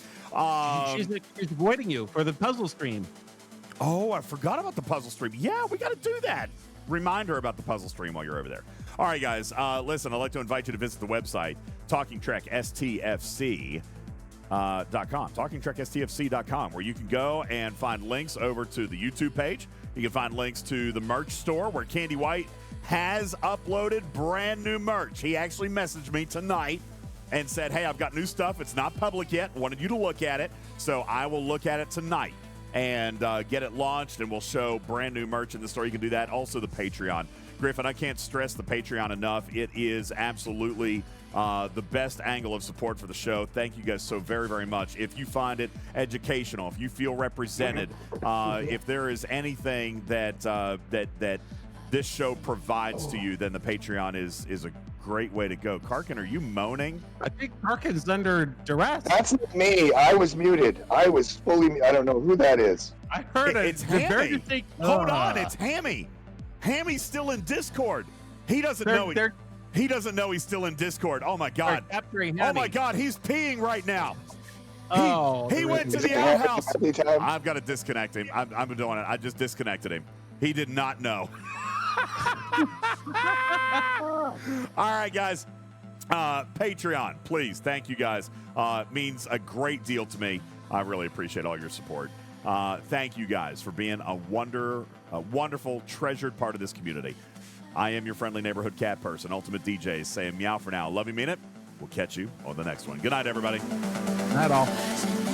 She's avoiding you for the puzzle stream. Oh, I forgot about the puzzle stream. Yeah, we got to do that. Remind her about the puzzle stream while you're over there. All right, guys. Listen, I'd like to invite you to visit the website, TalkingTrekSTFC.com, TalkingTrekSTFC.com, where you can go and find links over to the YouTube page. You can find links to the merch store where Candy White has uploaded brand new merch. He actually messaged me tonight and said, hey, I've got new stuff. It's not public yet. Wanted you to look at it. So I will look at it tonight and get it launched, and we'll show brand new merch in the store. You can do that. Also, the Patreon. Griffin, I can't stress the Patreon enough. It is absolutely the best angle of support for the show. Thank you guys so very, very much. If you find it educational, if you feel represented, if there is anything that this show provides to you, then the Patreon is a great way to go. Karkin, are you moaning? I think Karkin's under duress. That's not me. I was muted. I was fully. I don't know who that is. I heard it. It's The very Hammy. distinct- Hold on, Ah. it's Hammy. Hammy's still in Discord. He doesn't know. They're He doesn't know he's still in Discord. Oh my God. capturing Oh Hammy. my God, he's peeing right now. He the went to rhythm. the outhouse. Happy time. I've got to disconnect him. I'm doing it. I just disconnected him. He did not know. All right, guys. Patreon, please. Thank you, guys. Means a great deal to me. I really appreciate all your support. Thank you, guys, for being a wonderful, treasured part of this community. I am your friendly neighborhood cat person, Ultimate DJs, saying meow for now. Love you, mean it. We'll catch you on the next one. Good night, everybody. Not all.